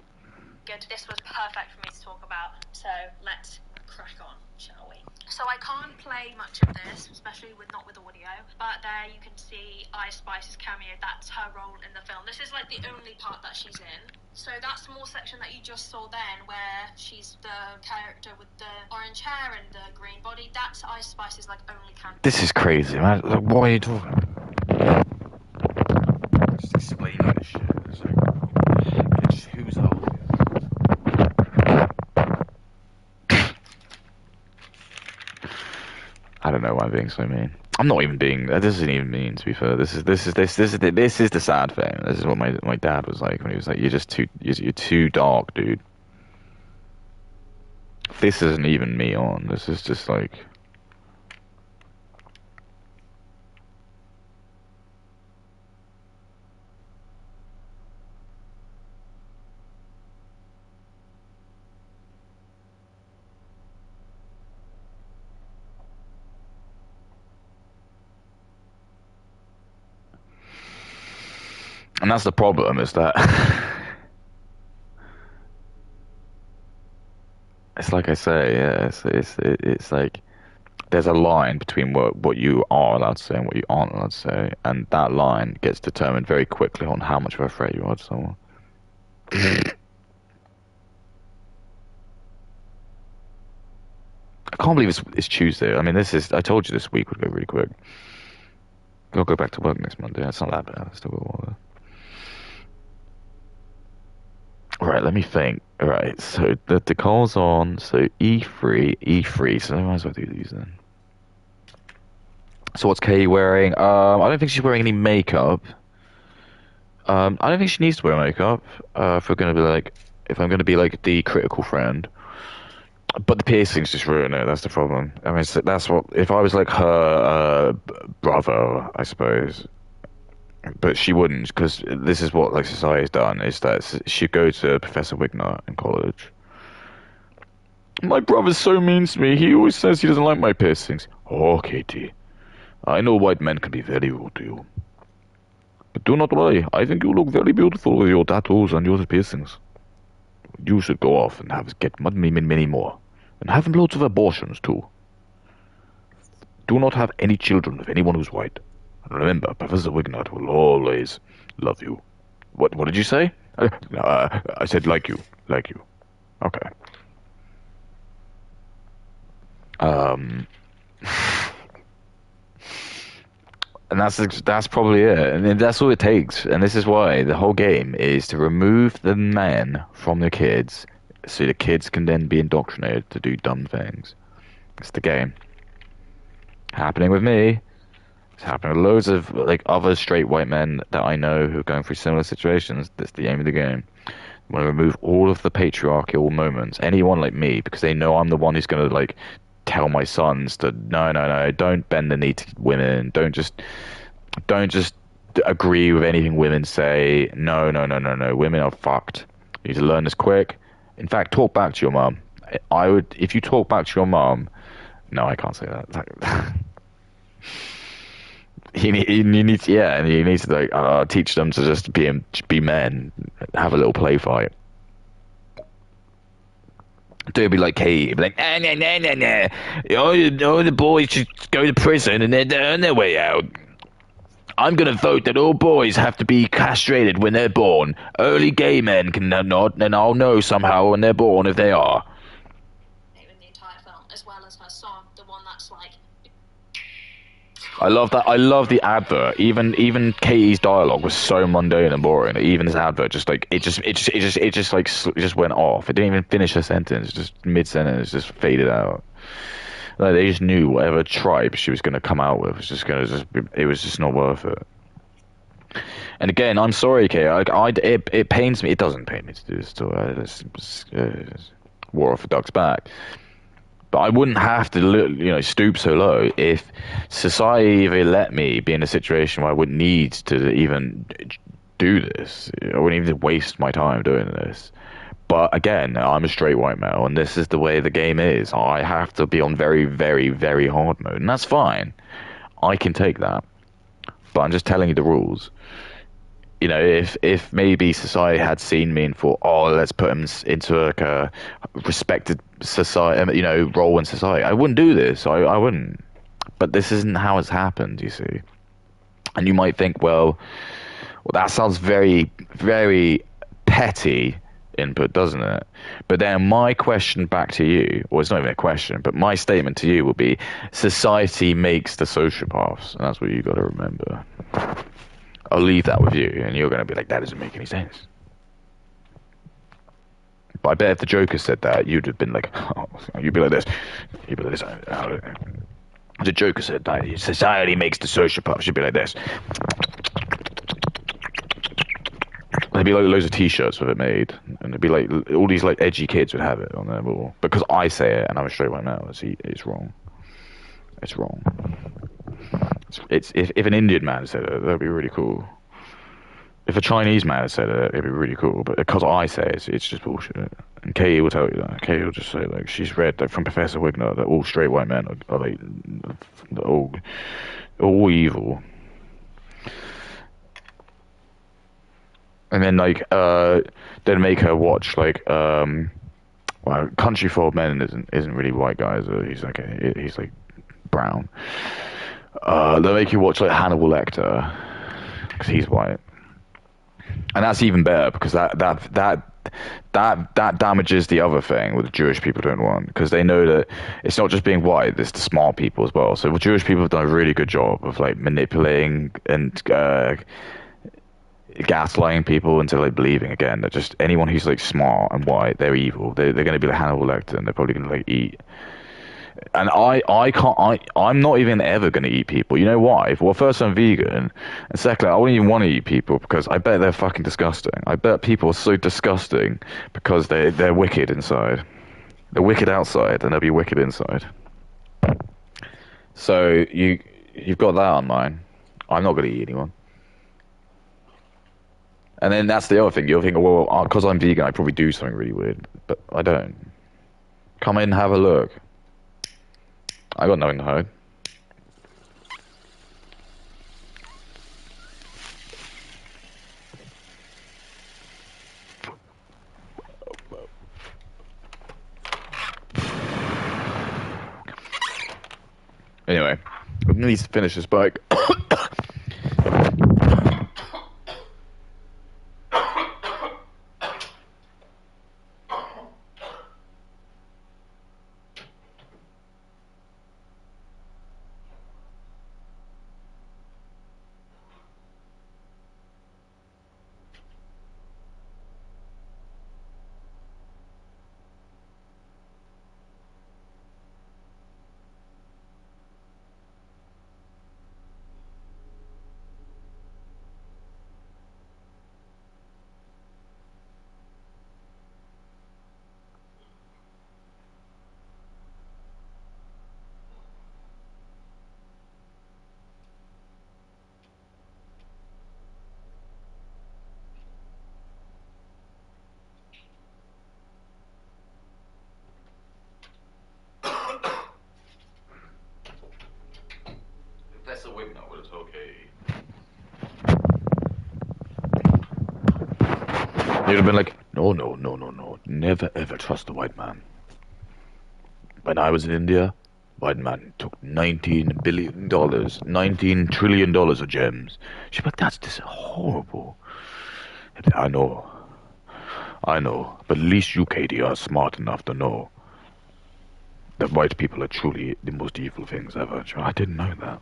good. This was perfect for me to talk about. So let's crack on, shall we? So I can't play much of this, especially not with audio. But there you can see Ice Spice's cameo. That's her role in the film. This is like the only part that she's in. So that small section that you just saw then, where she's the character with the orange hair and the green body, that's Ice Spice's like only cameo. This is crazy, man. Like, what are you talking about? Just explain all this shit. It's like, just who's up? I don't know why I'm being so mean. I'm not even being. That isn't even mean, to be fair. This is the sad thing. This is what my dad was like when he was like, you're too dark, dude. This isn't even me on. This is just like. And that's the problem, is that it's like I say, yeah, it's like there's a line between what you are allowed to say and what you aren't allowed to say, and that line gets determined very quickly on how much of a threat you are to someone. I can't believe it's Tuesday. I mean, I told you this week would go really quick. I'll go back to work next Monday. It's not that bad. I still got a while there. Right, let me think. Alright, so the call's on, so E3, so I might as well do these then. So what's Katie wearing? I don't think she's wearing any makeup. I don't think she needs to wear makeup, if I'm gonna be like the critical friend. But the piercings just ruin it, that's the problem. I mean, that's what, if I was like her brother, I suppose. But she wouldn't, because this is what like society's done, is that she'd go to Professor Wignut in college. My brother's so mean to me, he always says he doesn't like my piercings. Oh, Katie, I know white men can be very rude to you. But do not worry, I think you look very beautiful with your tattoos and your piercings. You should go off and get many more. And have loads of abortions, too. Do not have any children with anyone who's white. Remember, Professor Wignut will always love you. What did you say? I said like you. Okay. And that's probably it. And that's all it takes. And this is why the whole game is to remove the men from the kids, so the kids can then be indoctrinated to do dumb things. It's the game. Happening with me. It's happening with loads of like other straight white men that I know who are going through similar situations. That's the aim of the game. I want to remove all of the patriarchal moments. Anyone like me, because they know I'm the one who's going to like tell my sons to no, don't bend the knee to women. Don't just agree with anything women say. No. Women are fucked. You need to learn this quick. In fact, talk back to your mum. I would, if you talk back to your mum. No, I can't say that. You need to like teach them to just be men, have a little play fight. Don't be like Katie, be like nah. Oh, the boys should go to prison and then earn their way out. I'm gonna vote that all boys have to be castrated when they're born. Only gay men can not, and I'll know somehow when they're born if they are. In the entire film, as well as her song, The I love that. I love the advert. Even Katie's dialogue was so mundane and boring. Even this advert, just like it just went off. It didn't even finish a sentence. Just mid sentence, just faded out. Like they just knew whatever tribe she was going to come out with was just going to it was just not worth it. And again, I'm sorry, Katie. It pains me. It doesn't pain me to do this. War off a duck's back. But I wouldn't have to, stoop so low if society even let me be in a situation where I wouldn't need to even do this. I wouldn't even waste my time doing this. But again, I'm a straight white male, and this is the way the game is. I have to be on very, very, very hard mode, and that's fine. I can take that. But I'm just telling you the rules. If maybe society had seen me and thought, oh, let's put him into like a respected society, role in society, I wouldn't do this. I wouldn't. But this isn't how it's happened, you see. And you might think, well, that sounds very, very petty input, doesn't it? But then my question back to you, or it's not even a question, but my statement to you will be, society makes the sociopaths, and that's what you got to remember. I'll leave that with you, and you're going to be like, that doesn't make any sense. But I bet if the Joker said that, you'd have been like, oh, you'd be like this. You'd be like this. If the Joker said that, society makes the sociopaths, you'd be like this. There'd be like loads of T-shirts with it made, and it'd be like all these like edgy kids would have it on their wall. Because I say it, and I'm a straight white male, it's wrong. It's wrong. It's if an Indian man said it, that'd be really cool. If a Chinese man said it, it'd be really cool. But because I say it, it's just bullshit. And Katie will tell you that. Katie will just say like she's read like, from Professor Wigner that all straight white men are like all evil. And then like they'd make her watch like well, Country for Old Men isn't really white guys. He's like brown. They'll make you watch like Hannibal Lecter because he's white, and that's even better because that damages the other thing what the Jewish people don't want, because they know that it's not just being white, it's the smart people as well. So the Jewish people have done a really good job of like manipulating and gaslighting people into like believing again that just anyone who's like smart and white, they're evil. They're going to be like Hannibal Lecter, and they're probably going to like eat. And I'm not even ever going to eat people. You know why? Well, first, I'm vegan, and secondly, I wouldn't even want to eat people because I bet they're fucking disgusting. I bet people are so disgusting because they're wicked inside. They're wicked outside, and they'll be wicked inside. So you've got that on mind. I'm not going to eat anyone. And then that's the other thing. You're thinking, well, because I'm vegan, I probably do something really weird, but I don't. Come in and have a look. I got nothing to hide. Anyway, I need to finish this bike. That's a wig note, but it's okay. You'd have been like, no. Never ever trust a white man. When I was in India, white man took $19 billion, $19 trillion of gems. She'd be like, that's just horrible. I know. But at least you, Katie, are smart enough to know that white people are truly the most evil things ever. I didn't know that.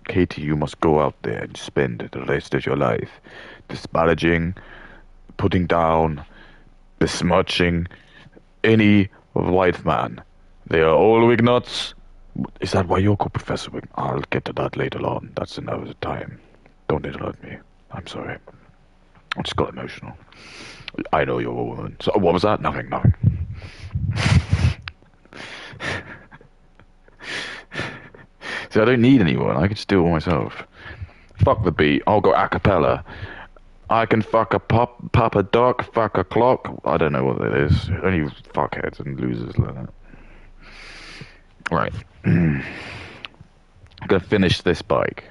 Katie, you must go out there and spend the rest of your life disparaging, putting down, besmirching any white man. They are all wignuts. Is that why you're called Professor Wig? I'll get to that later on. That's another time. Don't interrupt me. I'm sorry. I just got emotional. I know you're a woman. So what was that? Nothing. See, I don't need anyone. I can just do it all myself. Fuck the beat. I'll go a cappella. I can fuck a pop a duck, fuck a clock. I don't know what that is. Only fuckheads and losers like that. Right. I'm gonna finish this bike.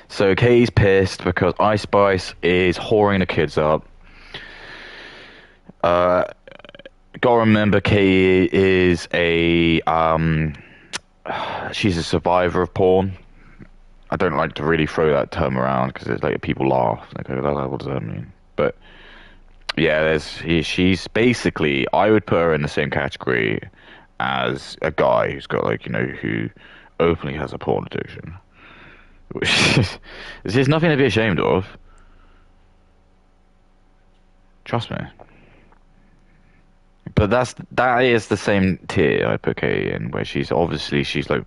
So Kay's pissed because Ice Spice is whoring the kids up. Gotta remember Kay is she's a survivor of porn. I don't like to really throw that term around because it's like people laugh. Like, what does that mean? But yeah, she's basically, I would put her in the same category as a guy who's got who openly has a porn addiction, which is nothing to be ashamed of. Trust me. But that is the same tier I put Kay in, where she's like,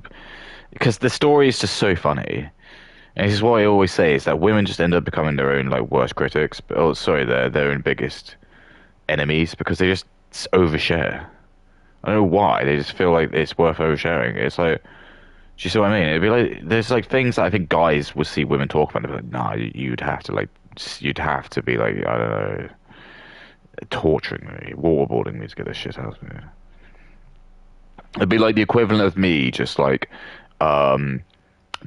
because the story is just so funny. And this is what I always say, is that women just end up becoming their own worst critics, their own biggest enemies, because they just overshare. I don't know why, they just feel like it's worth oversharing. It's like, do you see what I mean? It'd be like, there's things that I think guys would see women talk about and they'd be like, nah, you'd have to be like, I don't know, torturing me, waterboarding me to get this shit out of me. It'd be like the equivalent of me just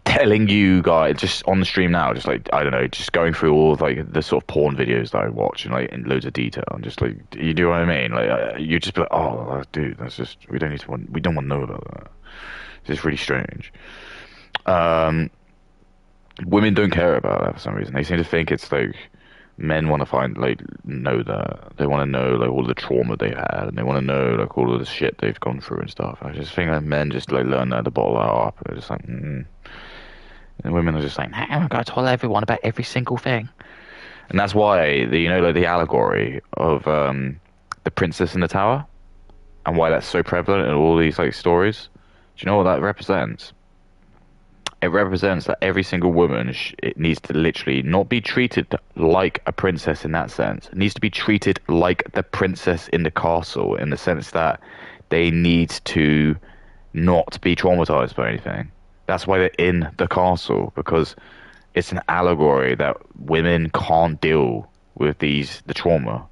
telling you guys just on the stream now, just I don't know, just going through all of the sort of porn videos that I watch and in loads of detail, and just you do what I mean? You just be like, oh, dude, that's just, we don't want to know about that. It's just really strange. Women don't care about that for some reason. They seem to think it's men want to know that. They want to know all the trauma they've had, and they want to know all of the shit they've gone through and stuff. I just think that men just learn that to bottle that up. They're just and women are just hey, I'm going to tell everyone about every single thing. And that's why the allegory of the princess in the tower, and why that's so prevalent in all these stories. Do you know what that represents? It represents that every single woman, it needs to literally not be treated like a princess in that sense. It needs to be treated like the princess in the castle, in the sense that they need to not be traumatized by anything. That's why they're in the castle, because it's an allegory that women can't deal with the trauma.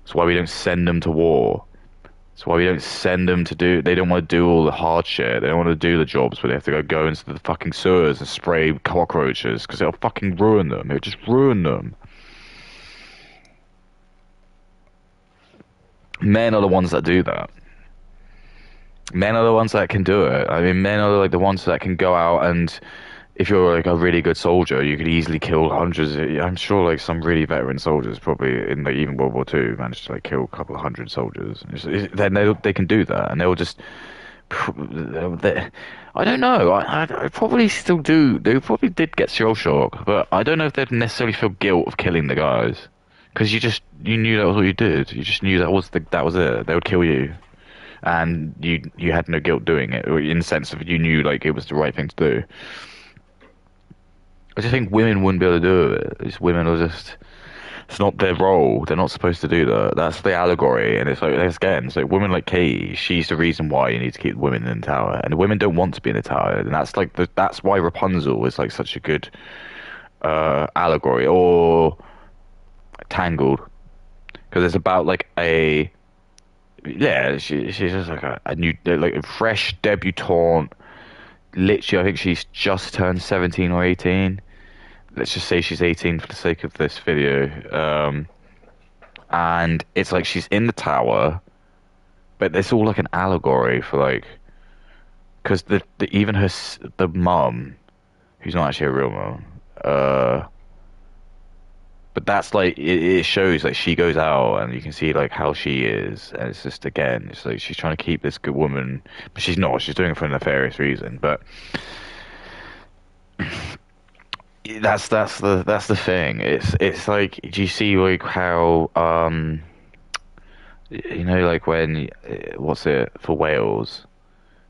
That's why we don't send them to war. That's why we don't send them they don't want to do all the hard shit. They don't want to do the jobs where they have to go into the fucking sewers and spray cockroaches, because it'll fucking ruin them. It'll just ruin them. Men are the ones that do that. Men are the ones that can do it. I mean, men are the ones that can go out, and if you're a really good soldier, you could easily kill hundreds. I'm sure some really veteran soldiers, probably in even World War II, managed to kill a couple of hundred soldiers. Then they can do that, and they'll just. I don't know. I probably still do. They probably did get shell shock, but I don't know if they'd necessarily feel guilt of killing the guys, because you knew that was what you did. You just knew that was it. They would kill you, and you had no guilt doing it, in the sense of you knew it was the right thing to do. I just think women wouldn't be able to do it. These women are just, it's not their role. They're not supposed to do that. That's the allegory. And it's women like Katie, she's the reason why you need to keep women in the tower. And the women don't want to be in the tower. And that's that's why Rapunzel is such a good allegory. Or Tangled. Because it's about she's just a new, a fresh debutante. Literally, I think she's just turned 17 or 18. Let's just say she's 18 for the sake of this video. And it's she's in the tower, but it's all an allegory for because even the mum, who's not actually a real mum, but that's it shows she goes out and you can see how she is, and it's just, again, it's she's trying to keep this good woman, but she's not. She's doing it for a nefarious reason. But that's the thing. It's like, do you see like how like when what's it for Wales?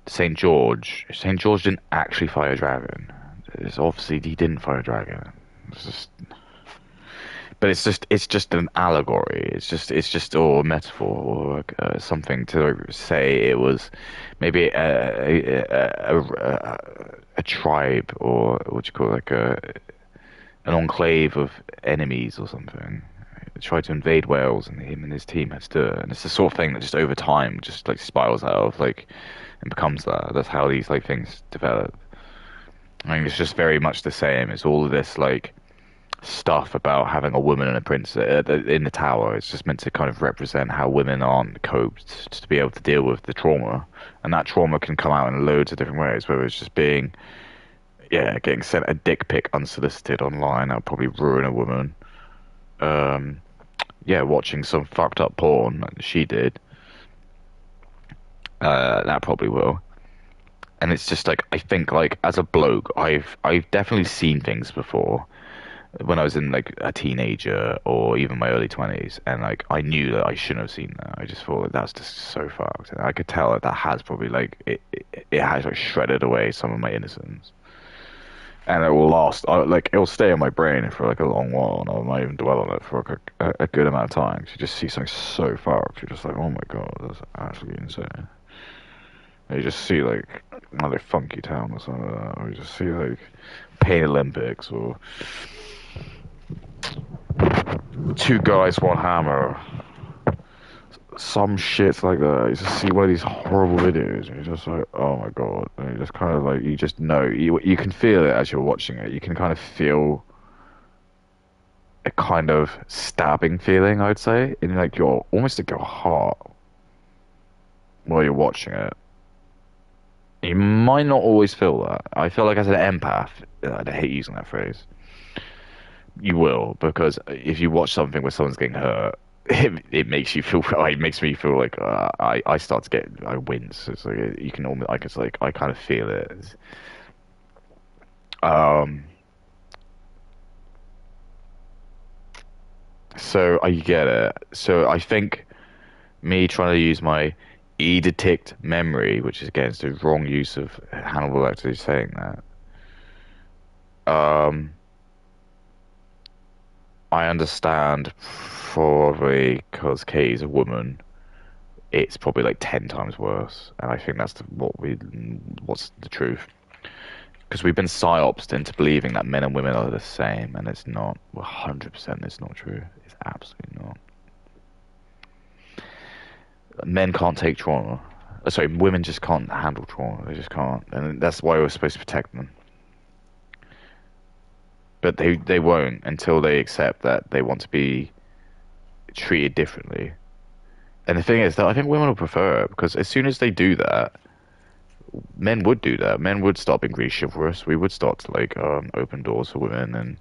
St. George. St. George didn't actually fire a dragon. It's obviously he didn't fire a dragon. It's just, but it's just an allegory. It's just or a metaphor or like, something to like, say it was maybe a tribe or what do you call it, like an enclave of enemies or something. Tried to invade Wales, and him and his team had to do it. And it's the sort of thing that just over time just like spirals out of like and becomes that. That's how these like things develop. I mean, it's just very much the same. It's all of this like stuff about having a woman and a prince in the tower. It's just meant to kind of represent how women aren't coped to be able to deal with the trauma, and that trauma can come out in loads of different ways. Whether it's just being, yeah, getting sent a dick pic unsolicited online, that'll probably ruin a woman. Yeah, watching some fucked up porn like she did, that probably will. And it's just like I think like as a bloke, I've definitely seen things before when I was in like a teenager or even my early 20s, and like I knew that I shouldn't have seen that. I just thought like, that's just so fucked. And I could tell that has probably like it has like shredded away some of my innocence, and it will last. Like it'll stay in my brain for like a long while, and I might even dwell on it for like a good amount of time. You just see something so fucked, you're just like, oh my god, that's absolutely insane. You just see like another Funky Town or something like that, or you just see like Pain Olympics or Two Guys One Hammer, some shit like that. You just see one of these horrible videos, and you're just like, oh my god. And you just kind of like, you just know, you can feel it as you're watching it. You can kind of feel a kind of stabbing feeling, I'd say, in like your almost like your heart while you're watching it. You might not always feel that. I feel like as an empath, I hate using that phrase. You will, because if you watch something where someone's getting hurt, it makes you feel. It makes me feel like I start to get. I wince. It's like you can almost like it's like I kind of feel it. So I get it. So I think me trying to use my e-detect memory, which is again the wrong use of Hannibal actually saying that. I understand probably because Katie's a woman, it's probably like 10 times worse, and I think that's what's the truth. Because we've been psyopsed into believing that men and women are the same, and it's not. 100% it's not true. It's absolutely not. Men can't take trauma. Sorry, women just can't handle trauma. They just can't, and that's why we're supposed to protect them. But they won't until they accept that they want to be treated differently. And the thing is that I think women will prefer it, because as soon as they do that, men would do that. Men would start being really chivalrous. We would start to like open doors for women and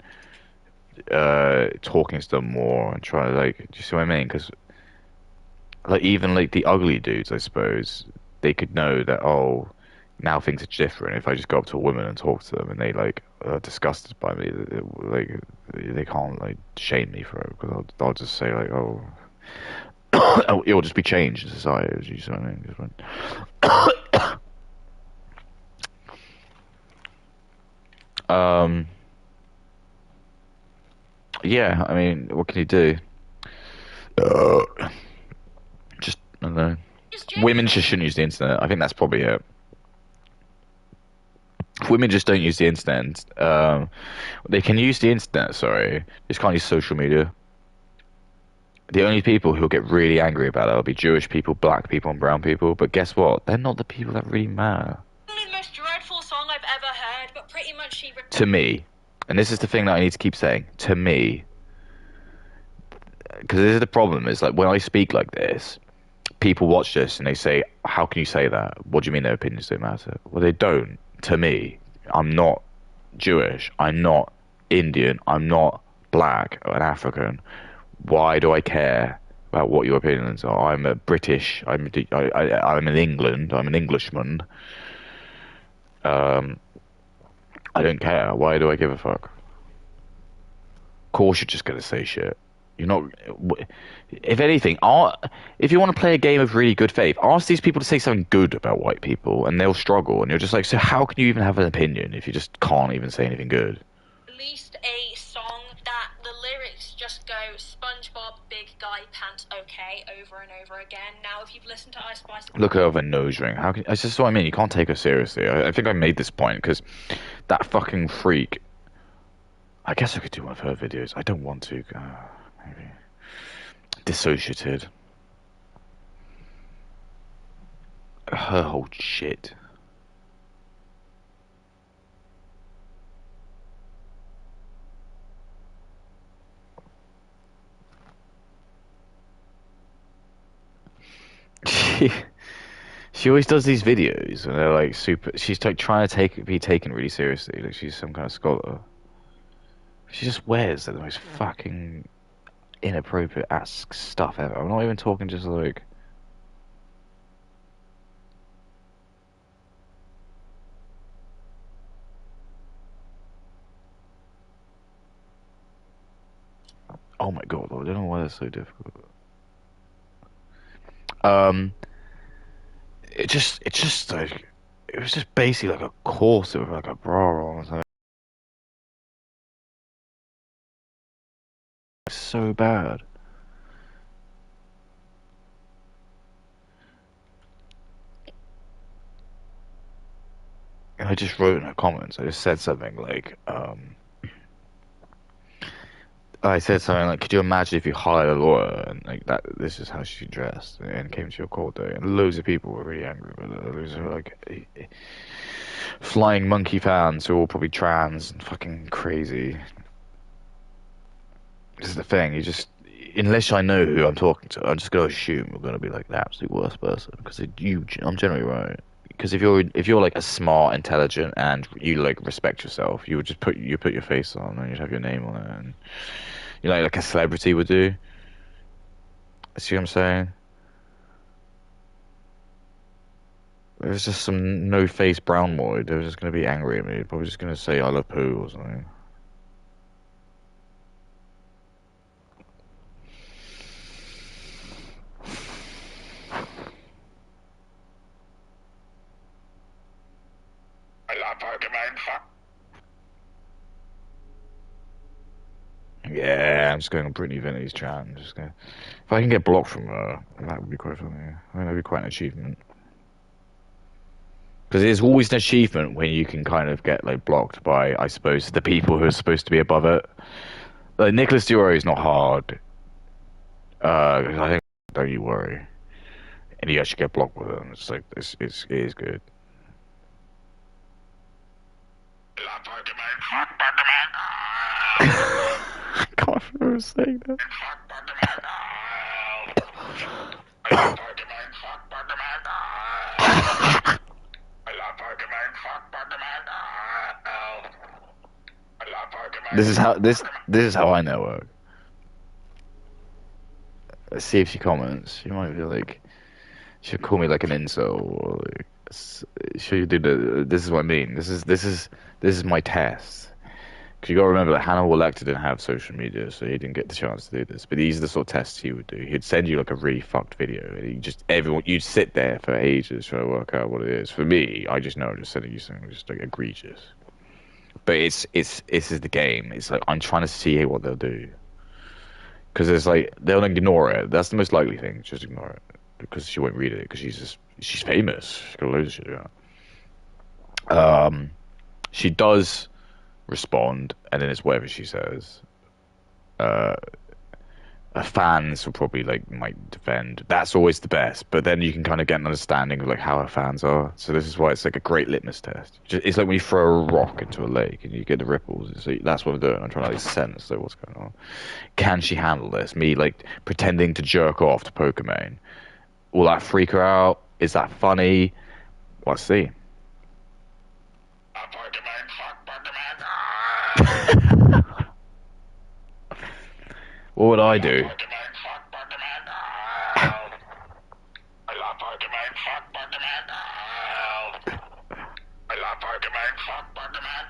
talking to them more and try to like. Do you see what I mean? Because like even like the ugly dudes, I suppose they could know that now things are different. If I just go up to a woman and talk to them and they like are disgusted by me, like they can't like shame me for it, because I'll just say like it'll just be changed in society. You see what I mean? Yeah, I mean, what can you do? Just, I don't know. Women just shouldn't use the internet. I think that's probably it. Women just don't use the internet. They can use the internet, sorry. They just can't use social media. The only people who'll get really angry about it will be Jewish people, black people, and brown people. But guess what? They're not the people that really matter. The most dreadful song I've ever heard, but pretty much she... To me. And this is the thing that I need to keep saying. To me. Because this is the problem, is like when I speak like this, people watch this and they say, how can you say that? What do you mean their opinions don't matter? Well, they don't. To me. I'm not Jewish. I'm not Indian. I'm not black or an African. Why do I care about what your opinions are? I'm a British. I'm in England. I'm an Englishman. I don't care. Why do I give a fuck? Of course you're just gonna say shit. You're not. If anything, if you want to play a game of really good faith, ask these people to say something good about white people, and they'll struggle. And you're just like, so how can you even have an opinion if you just can't even say anything good? Released a song that the lyrics just go SpongeBob, big guy, pants okay, over and over again. Now, if you've listened to Ice Spice, Look at her with a nose ring. How can? That's just what I mean. You can't take her seriously. I think I made this point because that fucking freak. I guess I could do one of her videos. I don't want to. Maybe dissociated. Her whole shit. She always does these videos and they're like super. She's like trying to be taken really seriously, like she's some kind of scholar. She just wears the most fucking inappropriate ass stuff ever. I'm not even talking just like. Oh my god, I don't know why that's so difficult. It just like it was just basically like a corset with like a bra on or something. It's so bad. And I just wrote in her comments. I just said something like, I said something like, "Could you imagine if you hired a lawyer and like that? This is how she dressed and came to your court day." And loads of people were really angry with it. Loads of like flying monkey fans who are all probably trans and fucking crazy. This is the thing. You just, unless I know who I'm talking to, I'm just gonna assume we're gonna be like the absolute worst person because I'm generally right. Because if you're like a smart, intelligent, and you like respect yourself, you would just put your face on and you'd have your name on it, and you know, like a celebrity would do. See what I'm saying? If it's just some no-face brown boy, they're just gonna be angry at me. They're probably just gonna say I love poo or something. I love Pokemon. Fuck. Yeah, I'm just going on Brittany Vinny's chat. I'm just gonna. If I can get blocked from her, that would be quite funny. I think that'd be quite an achievement. Because it's always an achievement when you can kind of get like blocked by, I suppose, the people who are supposed to be above it. Like Nicholas Duro is not hard. I think don't you worry. And you actually get blocked with them. It's like it is good. Love Pokemon. Fuck Pokemon. I can't remember saying that. Fuck Pokemon. I love Pokemon. Fuck Pokemon. I love Pokemon. Fuck Pokemon. I love Pokemon. This is how I network. Let's see if she comments. She might be like, she'll call me like an incel, or like, she'll do the. This is what I mean. This is my test. Because you got to remember that Hannibal Lecter didn't have social media, so he didn't get the chance to do this. But these are the sort of tests he would do. He'd send you like a really fucked video, and you'd sit there for ages trying to work out what it is. For me, I just know I'm just sending you something just like egregious. But this is the game. It's like I'm trying to see what they'll do. Because it's like they'll ignore it. That's the most likely thing. Just ignore it because she won't read it because she's famous. She's got loads of shit. She does respond, and then it's whatever she says. Her fans will probably might defend. That's always the best, but then you can kind of get an understanding of like how her fans are. So this is why it's like a great litmus test. It's like when you throw a rock into a lake and you get the ripples. So that's what I'm doing. I'm trying to sense what's going on. Can she handle this? Me like pretending to jerk off to Pokemon. Will that freak her out? Is that funny? Let's see. Pokemon, fuck Pokemon. What would I do? Pokemon, fuck Pokemon. I love Pokemon, fuck Pokemon. I love Pokemon, fuck Pokemon.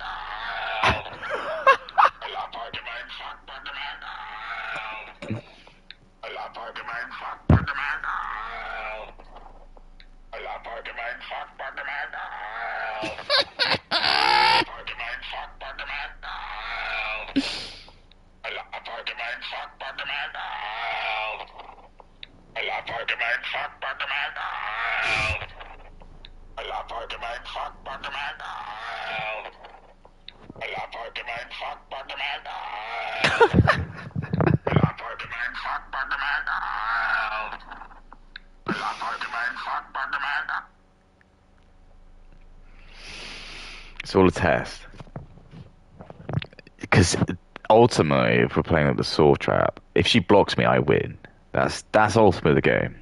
Pokemon, fuck Pokemon, oh. I love Pokemon, fuck Pokemon, oh. Pokemon, fuck Pokemon, oh. I love Pokemon, fuck Pokemon, oh. I love Pokemon, fuck Pokemon, oh. I love Pokemon, fuck Pokemon, oh. I love Pokemon, fuck Pokemon, oh. I love Pokemon, fuck Pokemon, oh. I love Pokemon, fuck Pokemon, oh. It's all a test. Because ultimately, if we're playing with the saw trap, if she blocks me, I win. That's ultimately the game.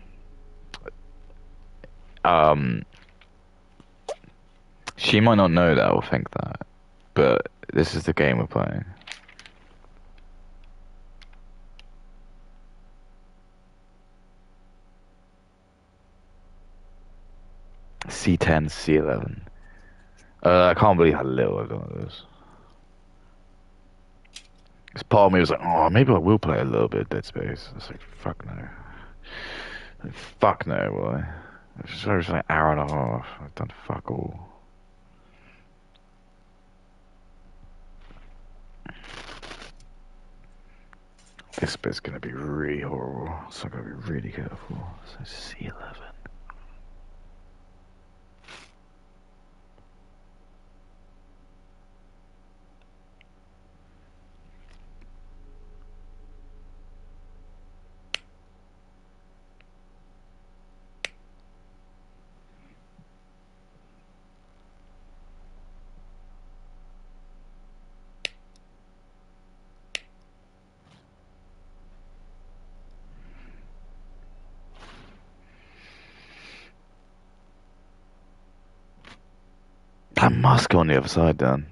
She might not know that or think that, but this is the game we're playing. C10, C11. I can't believe how little I've done of this. This part of me was like, oh, maybe I will play a little bit of Dead Space. I was like, fuck no. Like, fuck no, boy. It's just like an hour and a half. I've done fuck all. This bit's gonna be really horrible, so I've gotta be really careful. So C11. That must go on the other side then.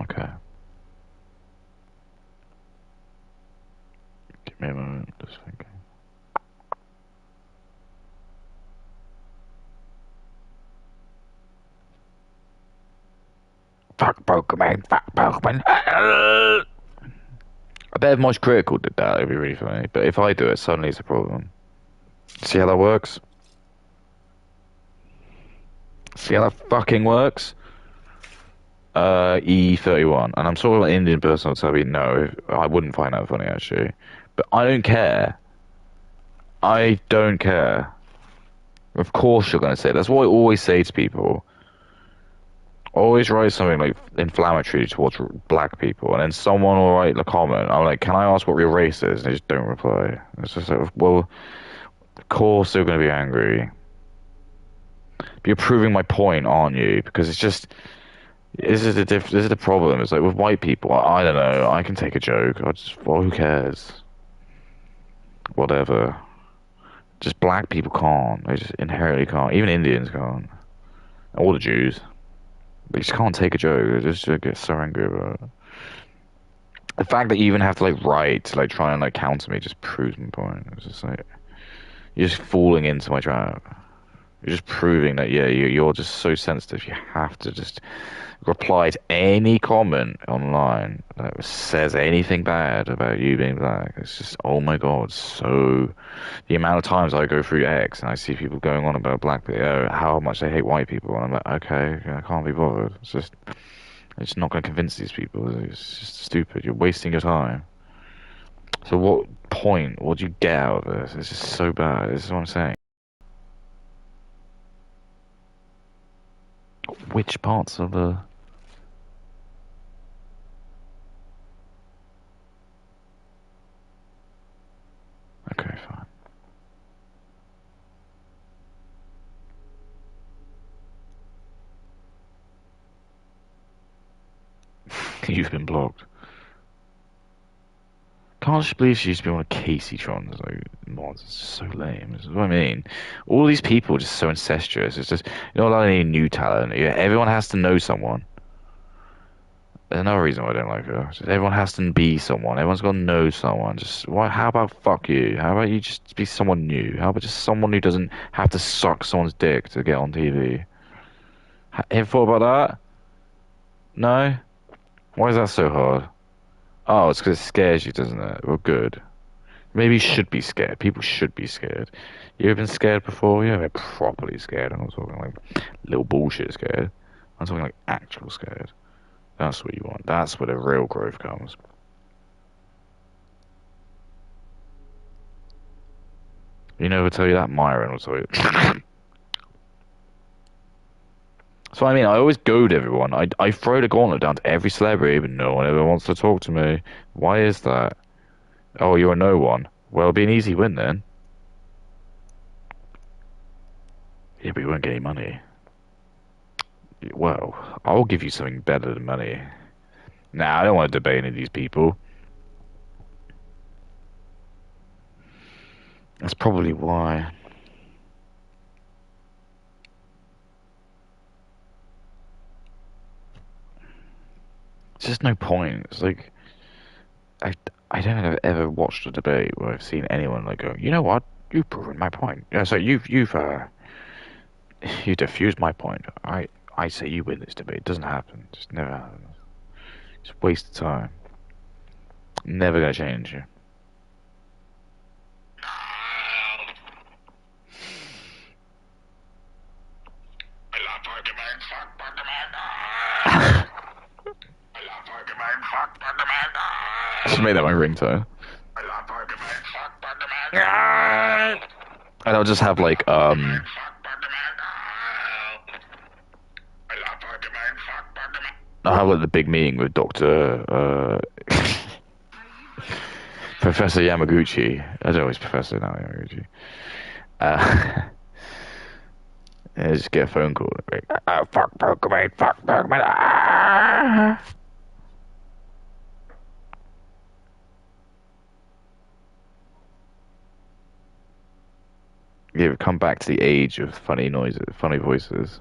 Okay. Give me a moment, just thinking. Fuck Pokemon, fuck Pokemon. I bet if Moist Critical did that, it'd be really funny. But if I do it, suddenly it's a problem. See how that works? See how that fucking works? E31. And I'm sort of an Indian person, so I'd be no, I wouldn't find that funny actually. But I don't care. I don't care. Of course you're going to say it. That's what I always say to people. Always write something like inflammatory towards black people, and then someone will write a comment. I'm like, can I ask what your race is? And they just don't reply. It's just like, well, of course they're going to be angry. But you're proving my point, aren't you? Because it's just, this is the problem. It's like with white people, I don't know. I can take a joke. Well, who cares? Whatever. Just black people can't. They just inherently can't. Even Indians can't. All the Jews. They just can't take a joke. They just get so angry about it. The fact that you even have to like write to like try and like counter me just proves my point. It's just like you're just falling into my trap. You're just proving that you're just so sensitive. You have to just reply to any comment online that says anything bad about you being black. It's just, oh my god. So the amount of times I go through X and I see people going on about black people, how much they hate white people, and I'm like, okay, I can't be bothered. It's not going to convince these people. It's just stupid. You're wasting your time. So what point? What do you get out of this? It's just so bad. This is what I'm saying. Which parts of the... Okay, fine. You've been blocked. Can't you believe she used to be one of Caseytron's like mods? It's so lame. This is what I mean. All these people are just so incestuous. It's just, you know, like any new talent. Everyone has to know someone. There's another reason why I don't like her. Just everyone has to be someone. Everyone's got to know someone. Just why? How about fuck you? How about you just be someone new? How about just someone who doesn't have to suck someone's dick to get on TV? Ever thought about that? No? Why is that so hard? Oh, it's because it scares you, doesn't it? Well, good. Maybe you should be scared. People should be scared. You ever been scared before? You ever been properly scared? I'm not talking like little bullshit scared. I'm talking like actual scared. That's what you want. That's where the real growth comes. You know, will tell you that. Myron will tell you. So I mean, I always goad everyone. I throw the gauntlet down to every celebrity, but no one ever wants to talk to me. Why is that? Oh, you're a no one. Well, it'll be an easy win then. Yeah, but you won't get any money. Well, I'll give you something better than money. Nah, I don't want to debate any of these people. That's probably why. It's just no point. It's like I don't think I've ever watched a debate where I've seen anyone like go, you know what? You've proven my point. Yeah, so you've you diffused my point. I say you win this debate. It doesn't happen. It just never happens. Just waste of time. Never gonna change you. I love Pokemon. Fuck Pokemon. I love Pokemon. Fuck Pokemon. I should make that my ringtone. I love Pokemon. Fuck Pokemon. And I'll just have like Fuck Pokemon. I love Pokemon. Fuck Pokemon. I'll have like the big meeting with Doctor Professor Yamaguchi. I don't know, he's Professor now, Yamaguchi. And just get a phone call. Like, fuck Pokemon, fuck Pokemon. Ah! Yeah, we've come back to the age of funny noises, funny voices.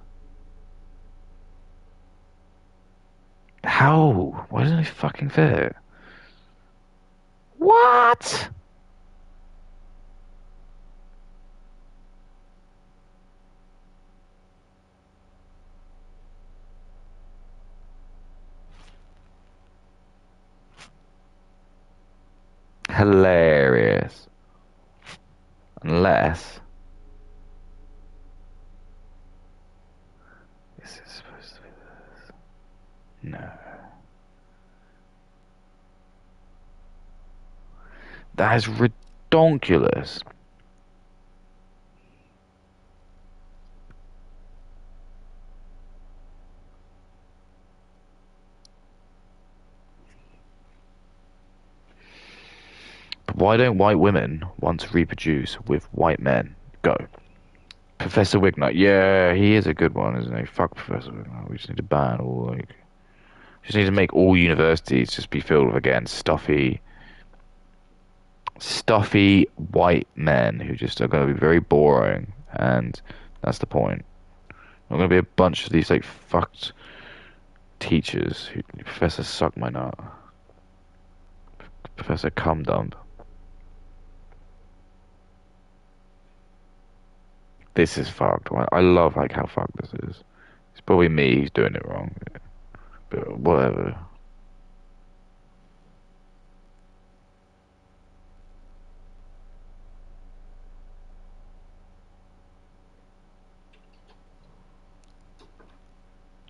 How? Why doesn't it fucking fit? What? Hilarious. Unless this is supposed to be this. No. That is redonkulous. But why don't white women want to reproduce with white men? Go. Professor Wignut. Yeah, he is a good one, isn't he? Fuck Professor Wignut. We just need to ban all, like... Just need to make all universities just be filled with, again, stuffy white men who just are going to be very boring, and that's the point. Not going to be a bunch of these, like, fucked teachers who... Professor Suck My Nut. Professor Cum Dump. This is fucked. I love like how fucked this is. It's probably me who's doing it wrong. But whatever.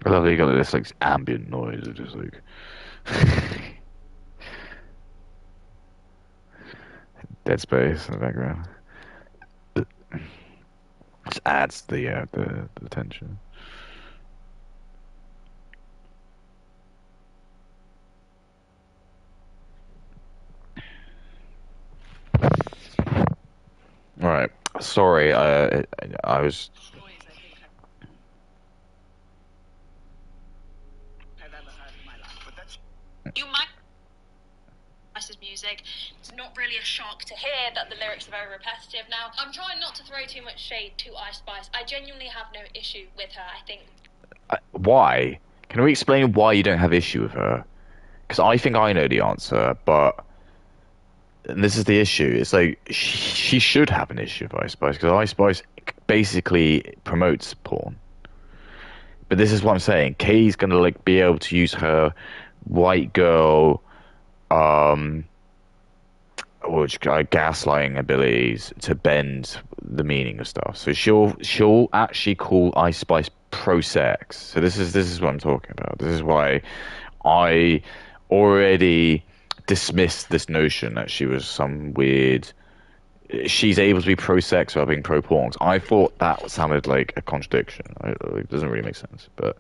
I love that you got this like ambient noise of just like dead space in the background. Just adds the tension. All right. Sorry, I was. You might Ice's music. It's not really a shock to hear that the lyrics are very repetitive. Now, I'm trying not to throw too much shade to Ice Spice. I genuinely have no issue with her. I think. Why? Can we explain why you don't have issue with her? Because I think I know the answer, but and this is the issue. It's like she should have an issue with Ice Spice because Ice Spice basically promotes porn. But this is what I'm saying. Katie's gonna like be able to use her white girl which gaslighting abilities to bend the meaning of stuff. So she'll actually call Ice Spice pro sex. So this is what I'm talking about. This is why I already dismissed this notion that she was some weird. She's able to be pro sex without being pro porn. I thought that sounded like a contradiction. It doesn't really make sense. But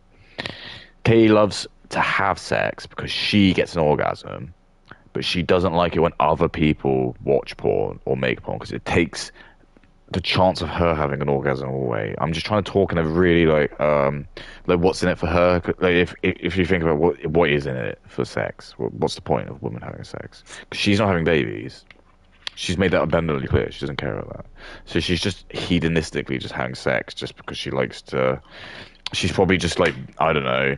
Katie loves to have sex because she gets an orgasm, but she doesn't like it when other people watch porn or make porn because it takes the chance of her having an orgasm away. I'm just trying to talk in a really like what's in it for her. Like if you think about what is in it for sex, what's the point of women having sex? Because she's not having babies. She's made that abundantly clear. She doesn't care about that. So she's just hedonistically just having sex just because she likes to. She's probably just like, I don't know.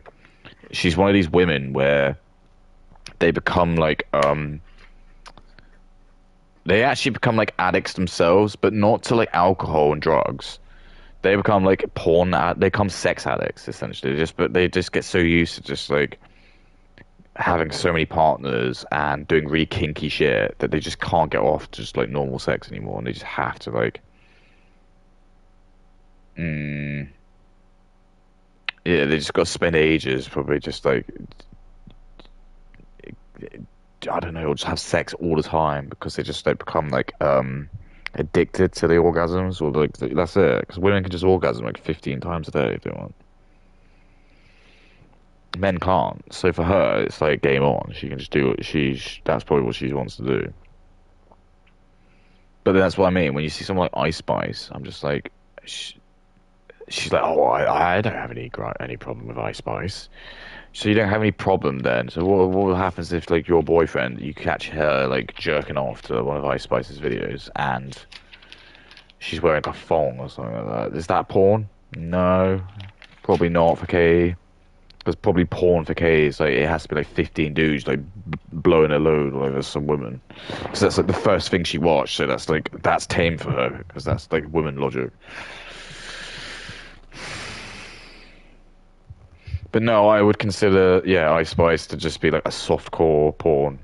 She's one of these women where they become like they actually become like addicts themselves, but not to like alcohol and drugs. They become like they become sex addicts essentially. But they just get so used to just like having so many partners and doing really kinky shit that they just can't get off just like normal sex anymore, and they just have to like, yeah, they just got to spend ages probably just like, I don't know, or just have sex all the time because they just like become like addicted to the orgasms, or like that's it. Because women can just orgasm like 15 times a day if they want. Men can't. So for her, it's like game on. She can just do what that's probably what she wants to do. But that's what I mean. When you see someone like Ice Spice, I'm just like, she's like, oh, I don't have any problem with Ice Spice. So you don't have any problem then. So what happens if like your boyfriend, you catch her like jerking off to one of Ice Spice's videos and she's wearing a thong or something like that? Is that porn? No, probably not for Katie. Because probably porn for Katie is like it has to be like 15 dudes like blowing a load all over some women. Because that's like the first thing she watched. So that's tame for her because that's like women logic. But no, I would consider, Ice Spice to just be like a softcore porn.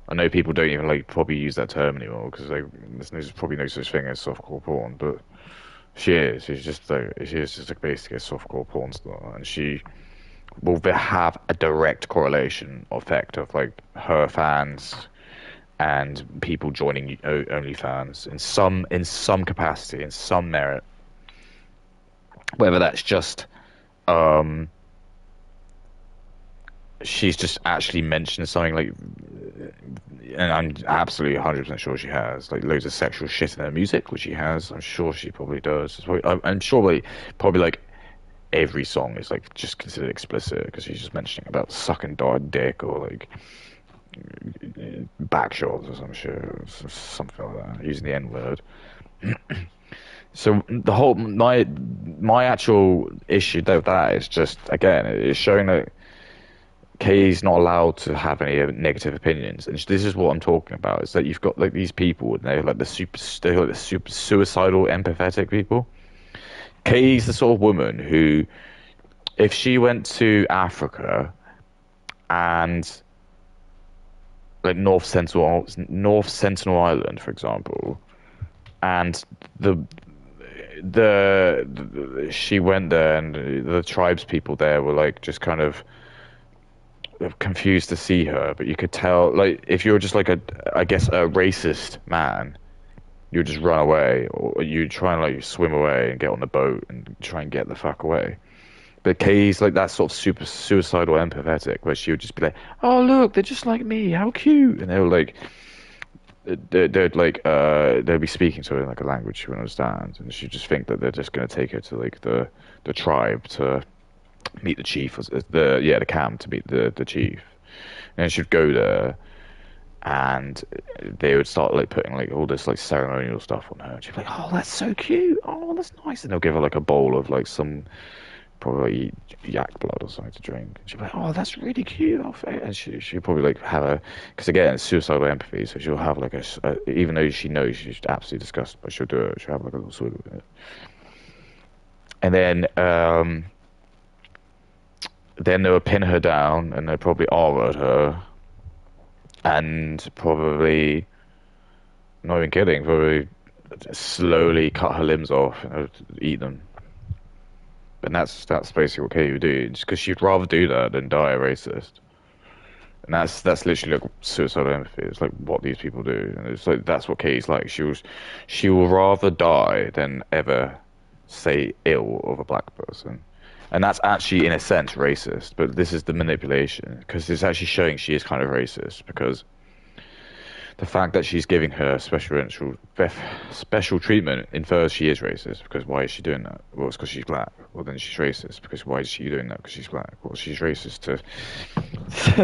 I know people don't even like probably use that term anymore because there's probably no such thing as softcore porn, but she is. She's just like basically a softcore porn star, and she will have a direct correlation effect of like her fans and people joining OnlyFans in some capacity, in some merit, whether that's just she's just actually mentioned something like, and I'm absolutely 100% sure she has, like loads of sexual shit in her music, which she has. I'm sure she probably does. I'm sure probably like every song is like just considered explicit because she's just mentioning about sucking dick or like back shots or some shit, something like that, using the N word. So the whole my actual issue with that is just, again, it's showing that Katie's not allowed to have any negative opinions, and this is what I'm talking about. Is that you've got like these people, and they're like the super suicidal, empathetic people. Katie's the sort of woman who, if she went to Africa and like North Sentinel Island, for example, and she went there, and the tribes people there were like just kind of confused to see her, but you could tell, like, if you're just like a racist man, you would just run away, or you try and like swim away and get on the boat and try and get the fuck away. But Kay's like that sort of super suicidal empathetic, where she would just be like, oh look, they're just like me, how cute, and they were like, they'd be speaking to her in like a language she wouldn't understand, and she'd just think that they're just going to take her to like the tribe to meet the chief, the camp to meet the chief, and she'd go there, and they would start like putting like all this like ceremonial stuff on her, and she'd be like, oh, that's so cute, oh, that's nice, and they'll give her like a bowl of like some probably yak blood or something to drink, and she'd be like, oh, that's really cute, and she'd probably like have a, because again it's suicidal empathy, so she'll have like even though she knows she's absolutely disgusted, but she'll do it, she'll have like a little swig with it, and then they would pin her down and they'd probably R-word her, and probably, not even kidding, probably slowly cut her limbs off and eat them. And that's basically what Katie would do, just because she'd rather do that than die a racist. And that's literally like suicidal empathy. It's like what these people do, and it's like that's what Katie's like. She will rather die than ever say ill of a black person. And that's actually, in a sense, racist. But this is the manipulation, because it's actually showing she is kind of racist, because the fact that she's giving her special treatment infers she is racist. Because why is she doing that? Well, it's because she's black. Well, then she's racist. Because why is she doing that? Because she's black. Well, she's racist to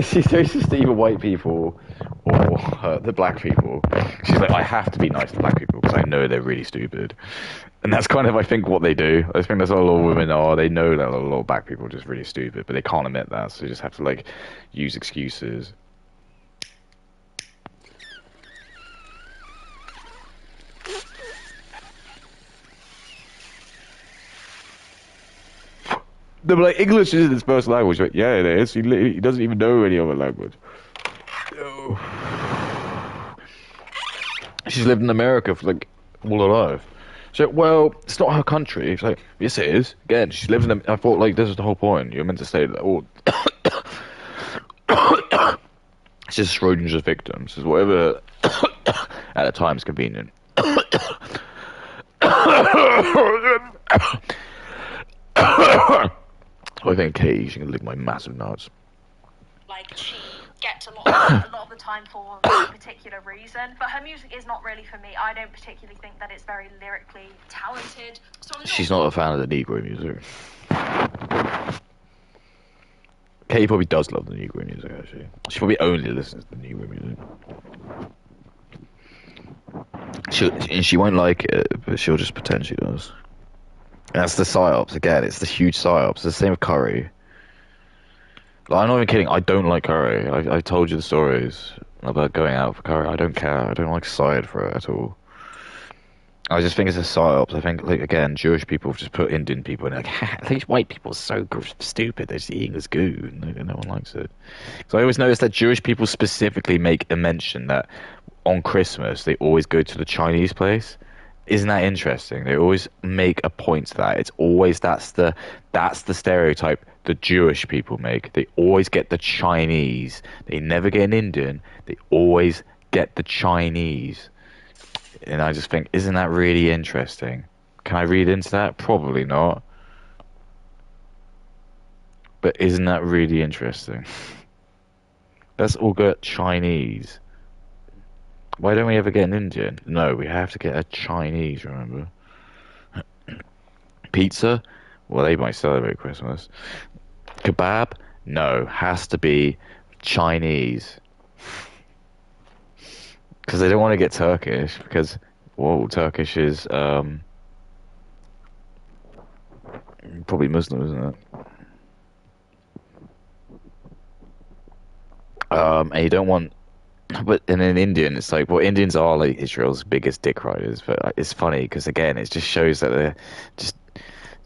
she's racist to either white people or the black people. She's like, I have to be nice to black people because I know they're really stupid. And that's kind of, I think, what they do. I think that's what a lot of women are. They know that a lot of black people are just really stupid, but they can't admit that, so they just have to like use excuses. They're like, English isn't his first language. Like, yeah, it is. He doesn't even know any other language. No. She's lived in America for like all her life. So, well, it's not her country. It's like, yes, it is. Again, she's lived in. I thought like this is the whole point. You're meant to say that. Oh, it's just Schrodinger's victims. It's whatever at the time is convenient. I think Katie, she can lick my massive nuts. Like, she gets a lot of the time for a particular reason, but her music is not really for me. I don't particularly think that it's very lyrically talented. So She's not a fan of the Negro music. Katie probably does love the Negro music, actually. She probably only listens to the Negro music. She won't like it, but she'll just pretend she does. And that's the psyops again. It's the huge psyops. It's the same with Curry. Like, I'm not even kidding. I don't like Curry. I told you the stories about going out for Curry. I don't care. I don't like side for it at all. I just think it's a psyops. I think, like, again, Jewish people just put Indian people in, like, these white people are so stupid. They're just eating this goo, and no one likes it. So I always notice that Jewish people specifically make a mention that on Christmas they always go to the Chinese place. Isn't that interesting? They always make a point to that. It's always that's the stereotype the Jewish people make. They always get the Chinese. They never get an Indian. They always get the Chinese. And I just think, isn't that really interesting? Can I read into that? Probably not. But isn't that really interesting? Let's all get Chinese. Why don't we ever get an Indian? No, we have to get a Chinese, remember? Pizza? Well, they might celebrate Christmas. Kebab? No, has to be Chinese. Because they don't want to get Turkish, because, whoa, Turkish is, probably Muslim, isn't it? And you don't want... But in an Indian, it's like, well, Indians are like Israel's biggest dick riders, but it's funny because again, it just shows that they're just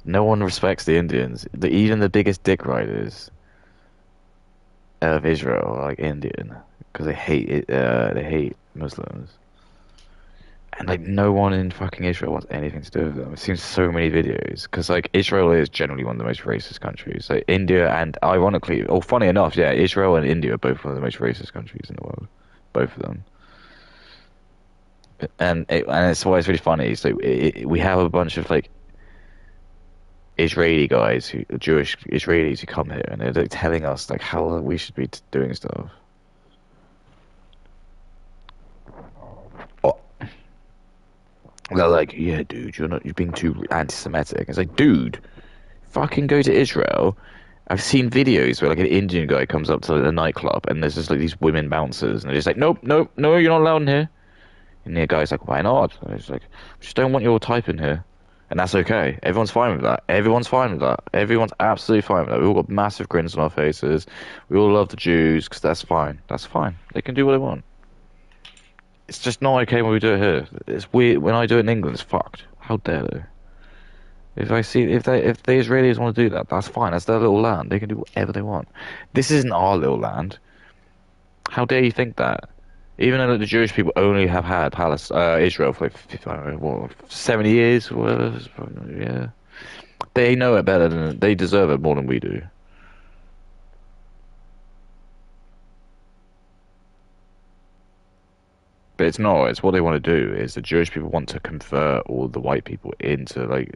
no one respects the Indians. Even the biggest dick riders of Israel are like Indian because they hate it. They hate Muslims, and like no one in fucking Israel wants anything to do with them. I've seen so many videos because like Israel is generally one of the most racist countries. Like India and ironically, or funny enough, yeah, Israel and India are both one of the most racist countries in the world. Both of them, and it's why it's really funny. So we have a bunch of like Israeli guys, Jewish Israelis who come here, and they're like, telling us like how we should be doing stuff. Oh. They're like, yeah, dude, you're being too anti-Semitic. It's like, dude, fucking go to Israel. I've seen videos where like an Indian guy comes up to like, the nightclub and there's just like these women bouncers and they're just like, nope, no, you're not allowed in here. And the guy's like, why not? And he's like, I just don't want your type in here. And that's okay. Everyone's fine with that. Everyone's absolutely fine with that. We all got massive grins on our faces. We all love the Jews because that's fine. That's fine. They can do what they want. It's just not okay when we do it here. It's weird. When I do it in England, it's fucked. How dare they? If the Israelis want to do that, that's fine. That's their little land. They can do whatever they want. This isn't our little land. How dare you think that? Even though the Jewish people only have had Israel for like, I don't know, what, 70 years, whatever. Yeah, they know it better than they deserve it more than we do. But it's not. It's what they want to do. Is the Jewish people want to convert all the white people into like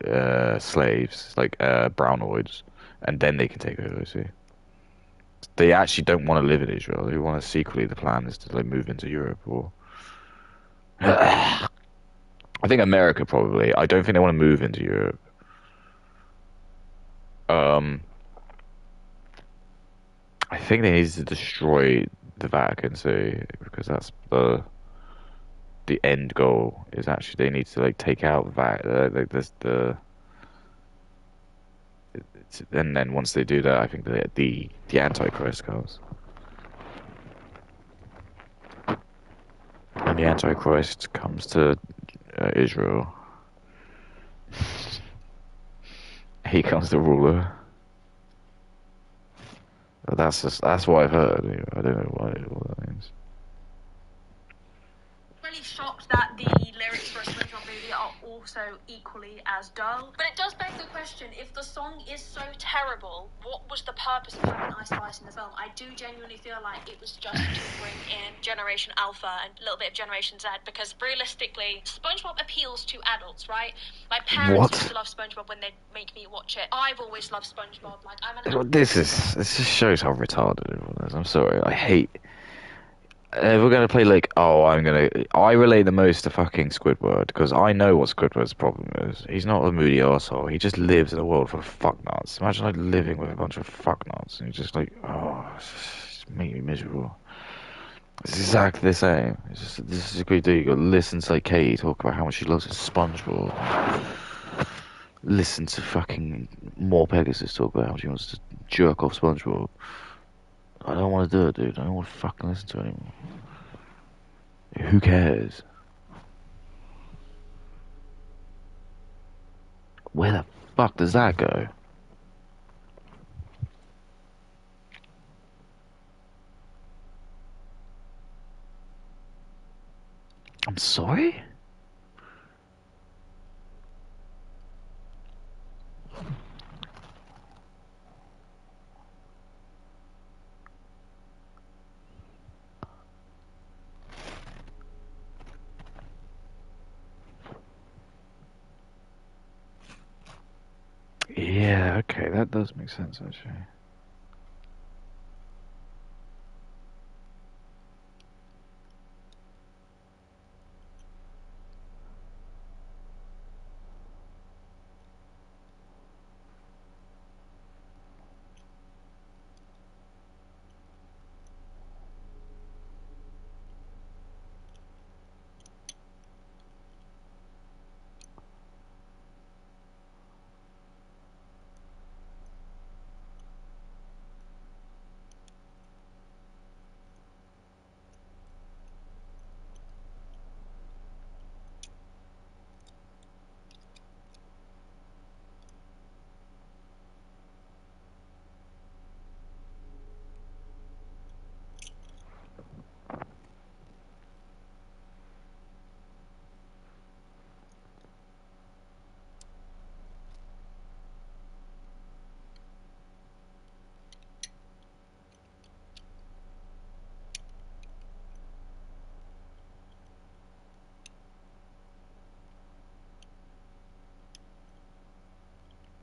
slaves, like brownoids, and then they can take over. See, they actually don't want to live in Israel. They want to secretly. The plan is to like move into Europe or. I think America probably. I don't think they want to move into Europe. Um, I think they need to destroy the Vatican City because that's the end goal. Is actually they need to like take out like this and then once they do that, I think the Antichrist comes, and the Antichrist comes to Israel. He comes the ruler. That's what I've heard. I don't know what that means. Really shocked that the lyrics for a SpongeBob movie are also equally as dull. But it does beg the question, if the song is so terrible, what was the purpose of having Ice Spice in the film? I do genuinely feel like it was just to bring in Generation Alpha and a little bit of Generation Z, because realistically, SpongeBob appeals to adults, right? My parents used to love SpongeBob when they'd make me watch it. I've always loved SpongeBob. Like, This just shows how retarded everyone is. I'm sorry. I hate. If we're gonna play like, I relate the most to fucking Squidward because I know what Squidward's problem is. He's not a moody arsehole. He just lives in a world full of fucknuts. Imagine like living with a bunch of fucknuts and you're just like, it's just make me miserable. It's exactly the same. It's just this is a great day. You got to listen to like Katie talk about how much she loves SpongeBob. Listen to fucking more Pegasus talk about how she wants to jerk off SpongeBob. I don't want to do it, dude. I don't want to fucking listen to it anymore. Who cares? Where the fuck does that go? I'm sorry? Yeah, okay, that does make sense actually.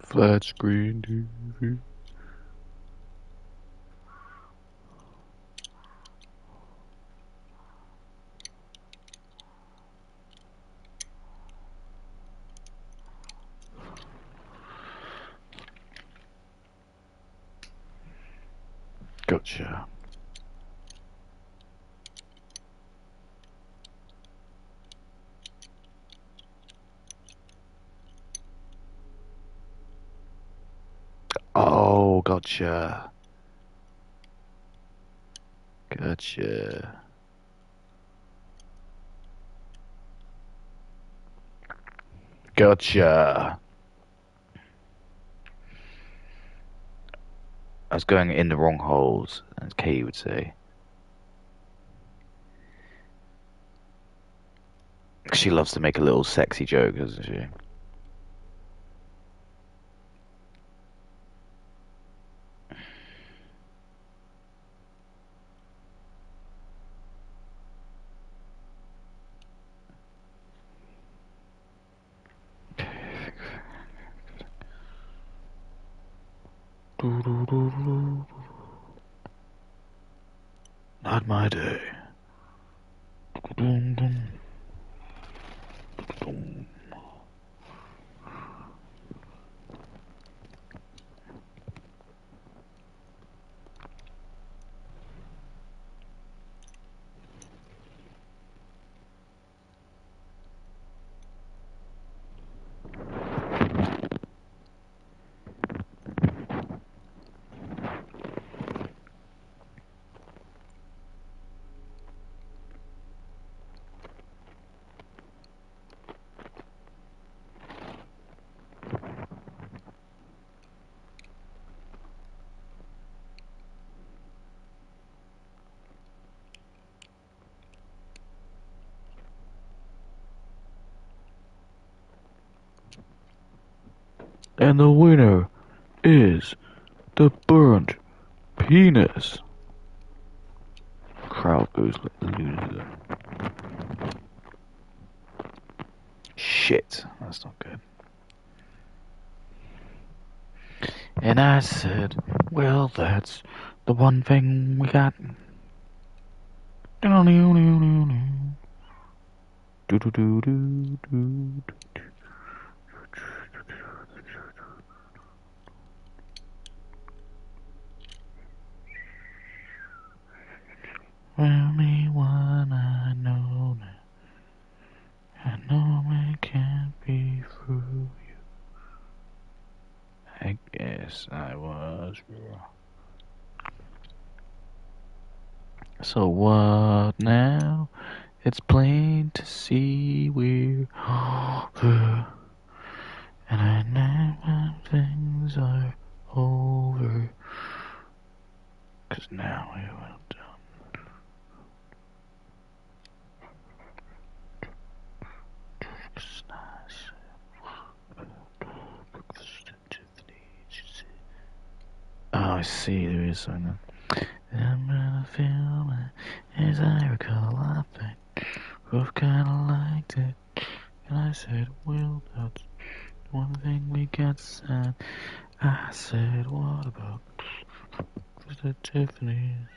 Flat screen TV. Gotcha. Oh, gotcha. Gotcha. Gotcha. I was going in the wrong holes, as Katie would say. She loves to make a little sexy joke, doesn't she? Not my day. And the winner is the burnt penis. Crowd goes loser. Shit, that's not good. And I said, well, that's the one thing we got. Tell me what I know now. I know it can't be through you. I guess I was wrong. So what now? It's plain to see we're over. And I know when things are over. 'Cause now we're well done. Oh, I see, there is something. I'm gonna feel it as I recall, I think both kinda liked it. And I said, well, that's one thing we got signed. I said, what about the Tiffany's?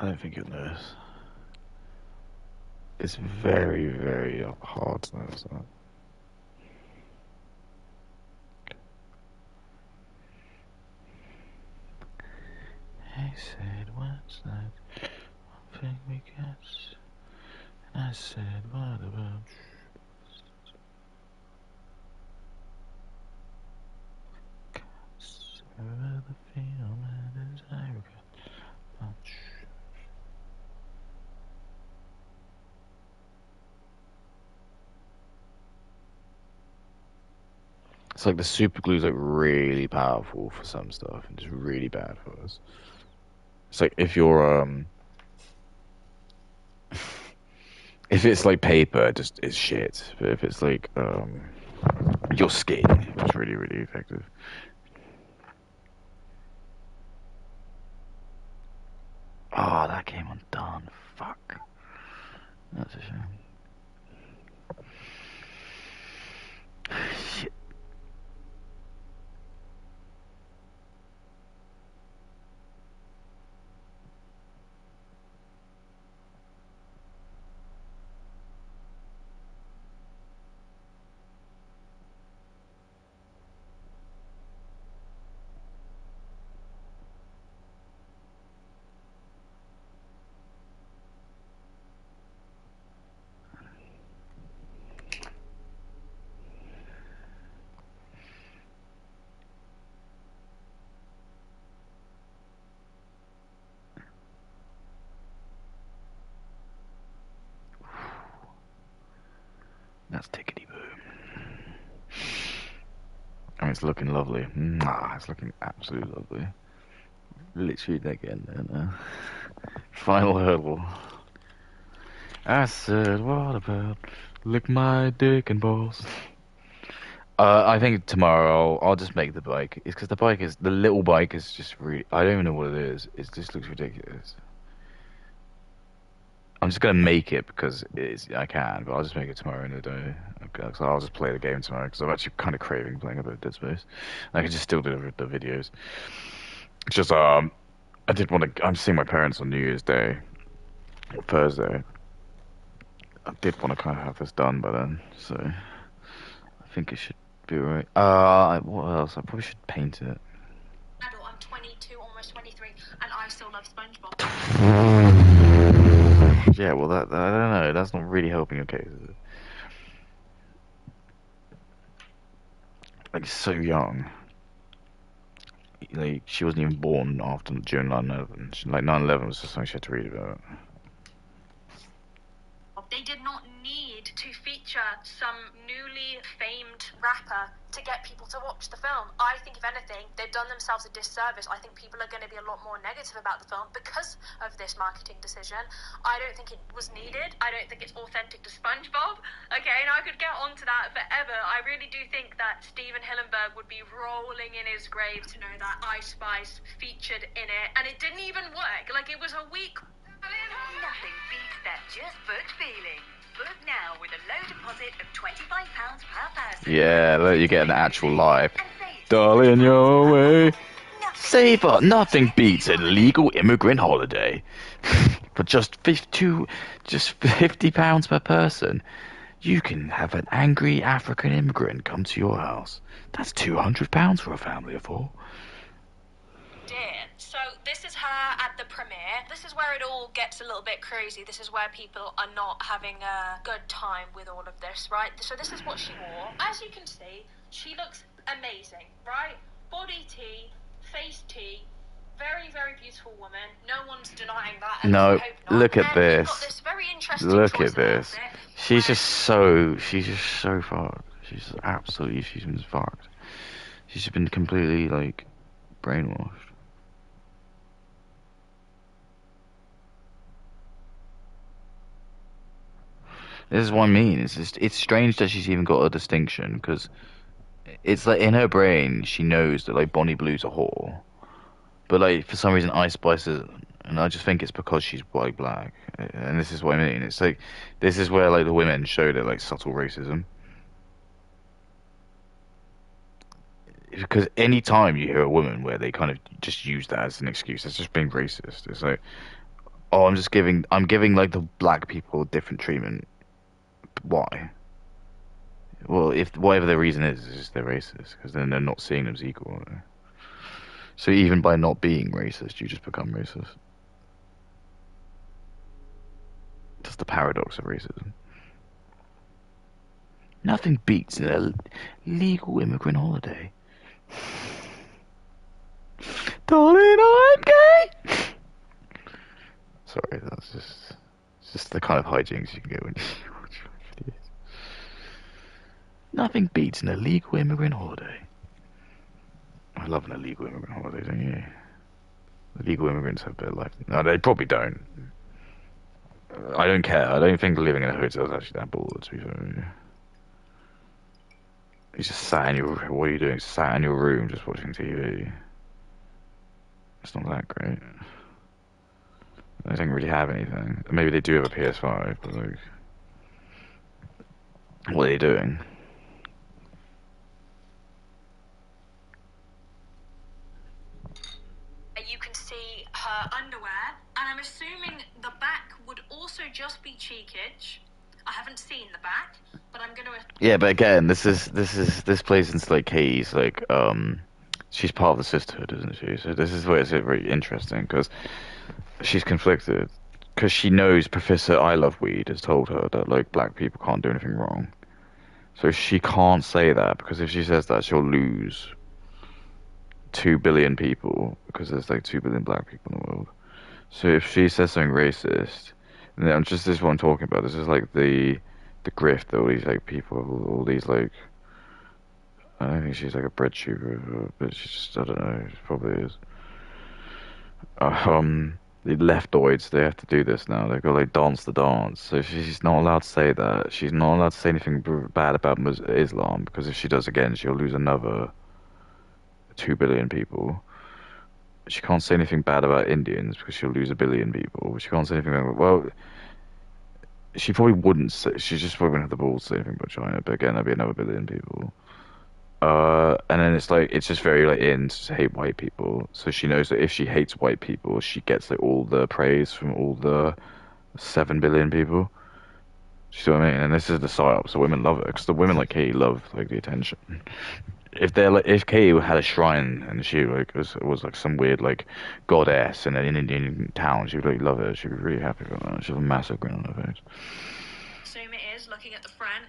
I don't think you'll notice. It's very, very hard to notice that. I said, what's that one thing we got? And I said, what about... the feeling as I regret much. It's like the super glue is like really powerful for some stuff and just really bad for us. It's like if you're if it's like paper, just it's shit. But if it's like your skin, it's really really effective. Oh, that came undone. Fuck. That's a shame. Shit. That's tickety boo. I mean, it's looking lovely. Mwah, it's looking absolutely lovely. Literally again then. Final hurdle. I said, what about lick my dick and balls? I think tomorrow I'll just make the bike. It's because the little bike is just really. I don't even know what it is. It just looks ridiculous. I'm just gonna make it because I can, but I'll just make it tomorrow in the day. Okay, so I'll just play the game tomorrow because I'm actually kind of craving playing a bit of Dead Space. I can just still do the videos. It's just I did want to. I'm seeing my parents on New Year's Day, or Thursday. I did want to kind of have this done by then, so I think it should be alright. What else? I probably should paint it. Adult, I'm 22, almost 23, and I still love SpongeBob. Yeah, well, that I don't know. That's not really helping your case, is it? Like, so young. Like, she wasn't even born after during 9/11. Like 9/11 was just something she had to read about. They did not need to feature some newly famed rapper to get people to watch the film. I think, if anything, they've done themselves a disservice. I think people are going to be a lot more negative about the film because of this marketing decision. I don't think it was needed. I don't think it's authentic to SpongeBob. Okay, and I could get onto that forever. I really do think that Steven Hillenburg would be rolling in his grave to know that Ice Spice featured in it, and it didn't even work. Like, it was a week. Nothing beats that just booked feeling. Book now with a low deposit of £25 per person. Yeah, let you get an actual life. Darling, your way. Safer. Nothing beats a legal immigrant holiday. For just £50 per person, you can have an angry African immigrant come to your house. That's £200 for a family of 4. So this is her at the premiere. This is where it all gets a little bit crazy. This is where people are not having a good time with all of this, right? So this is what she wore. As you can see, she looks amazing, right? Body T, face T, very, very beautiful woman. No one's denying that. No, I hope not. look at Then you've this. got this very interesting Look choice at this. of outfit She's where- just so fucked. She's been fucked. She's been completely, like, brainwashed. This is what I mean. It's strange that she's even got a distinction because it's like in her brain she knows that like Bonnie Blue's a whore, but like for some reason Ice Spice isn't, and I just think it's because she's white black. And this is what I mean. It's like this is where like the women show their like subtle racism. Because any time you hear a woman where they kind of just use that as an excuse, it's just being racist. It's like, oh, I'm giving like the black people different treatment. Why? Well, if whatever the reason is just they're racist because then they're not seeing them as equal. So even by not being racist, you just become racist. That's the paradox of racism. Nothing beats a legal immigrant holiday. Darling, I'm gay. Sorry, that's just the kind of hijinks you can get when you watch videos. Nothing beats an illegal immigrant holiday. I love an illegal immigrant holiday, don't you? Illegal immigrants have their life. No, they probably don't. I don't care. I don't think living in a hotel is actually that bored, to be fair. You just sat in your... What are you doing? Sat in your room just watching TV. It's not that great. They don't really have anything. Maybe they do have a PS5, but like... What are they doing? You can see her underwear, and I'm assuming the back would also just be cheekage. I haven't seen the back, but I'm gonna... Yeah, but again, this plays into like Katie's like she's part of the sisterhood, isn't she? So this is where it's very interesting because she's conflicted because she knows Professor I Love Weed has told her that like black people can't do anything wrong, so she can't say that because if she says that she'll lose 2 billion people because there's like 2 billion black people in the world. So if she says something racist, and then this is what I'm talking about. This is like the grift that all these like people, all these like, I don't think she's like a bread shooter, but she's just, I don't know, she probably is. The leftoids, they have to do this now. They've got to like dance the dance. So she's not allowed to say that. She's not allowed to say anything bad about Islam because if she does again, she'll lose another 2 billion people. She can't say anything bad about Indians because she'll lose 1 billion people. She can't say anything about, well, she probably wouldn't say, she just probably wouldn't have the balls to say anything about China, but again, there'll be another 1 billion people. And then it's like, it's just very like in to hate white people. So she knows that if she hates white people, she gets like all the praise from all the 7 billion people. Do you see what I mean? And this is the psyop, so women love it because the women like Katie love like the attention. If they're like, if Katie had a shrine and she like was like some weird like goddess in an Indian town, she would like love it. She'd be really happy about that. She'd have a massive grin on her face. Assume it is, looking at the front.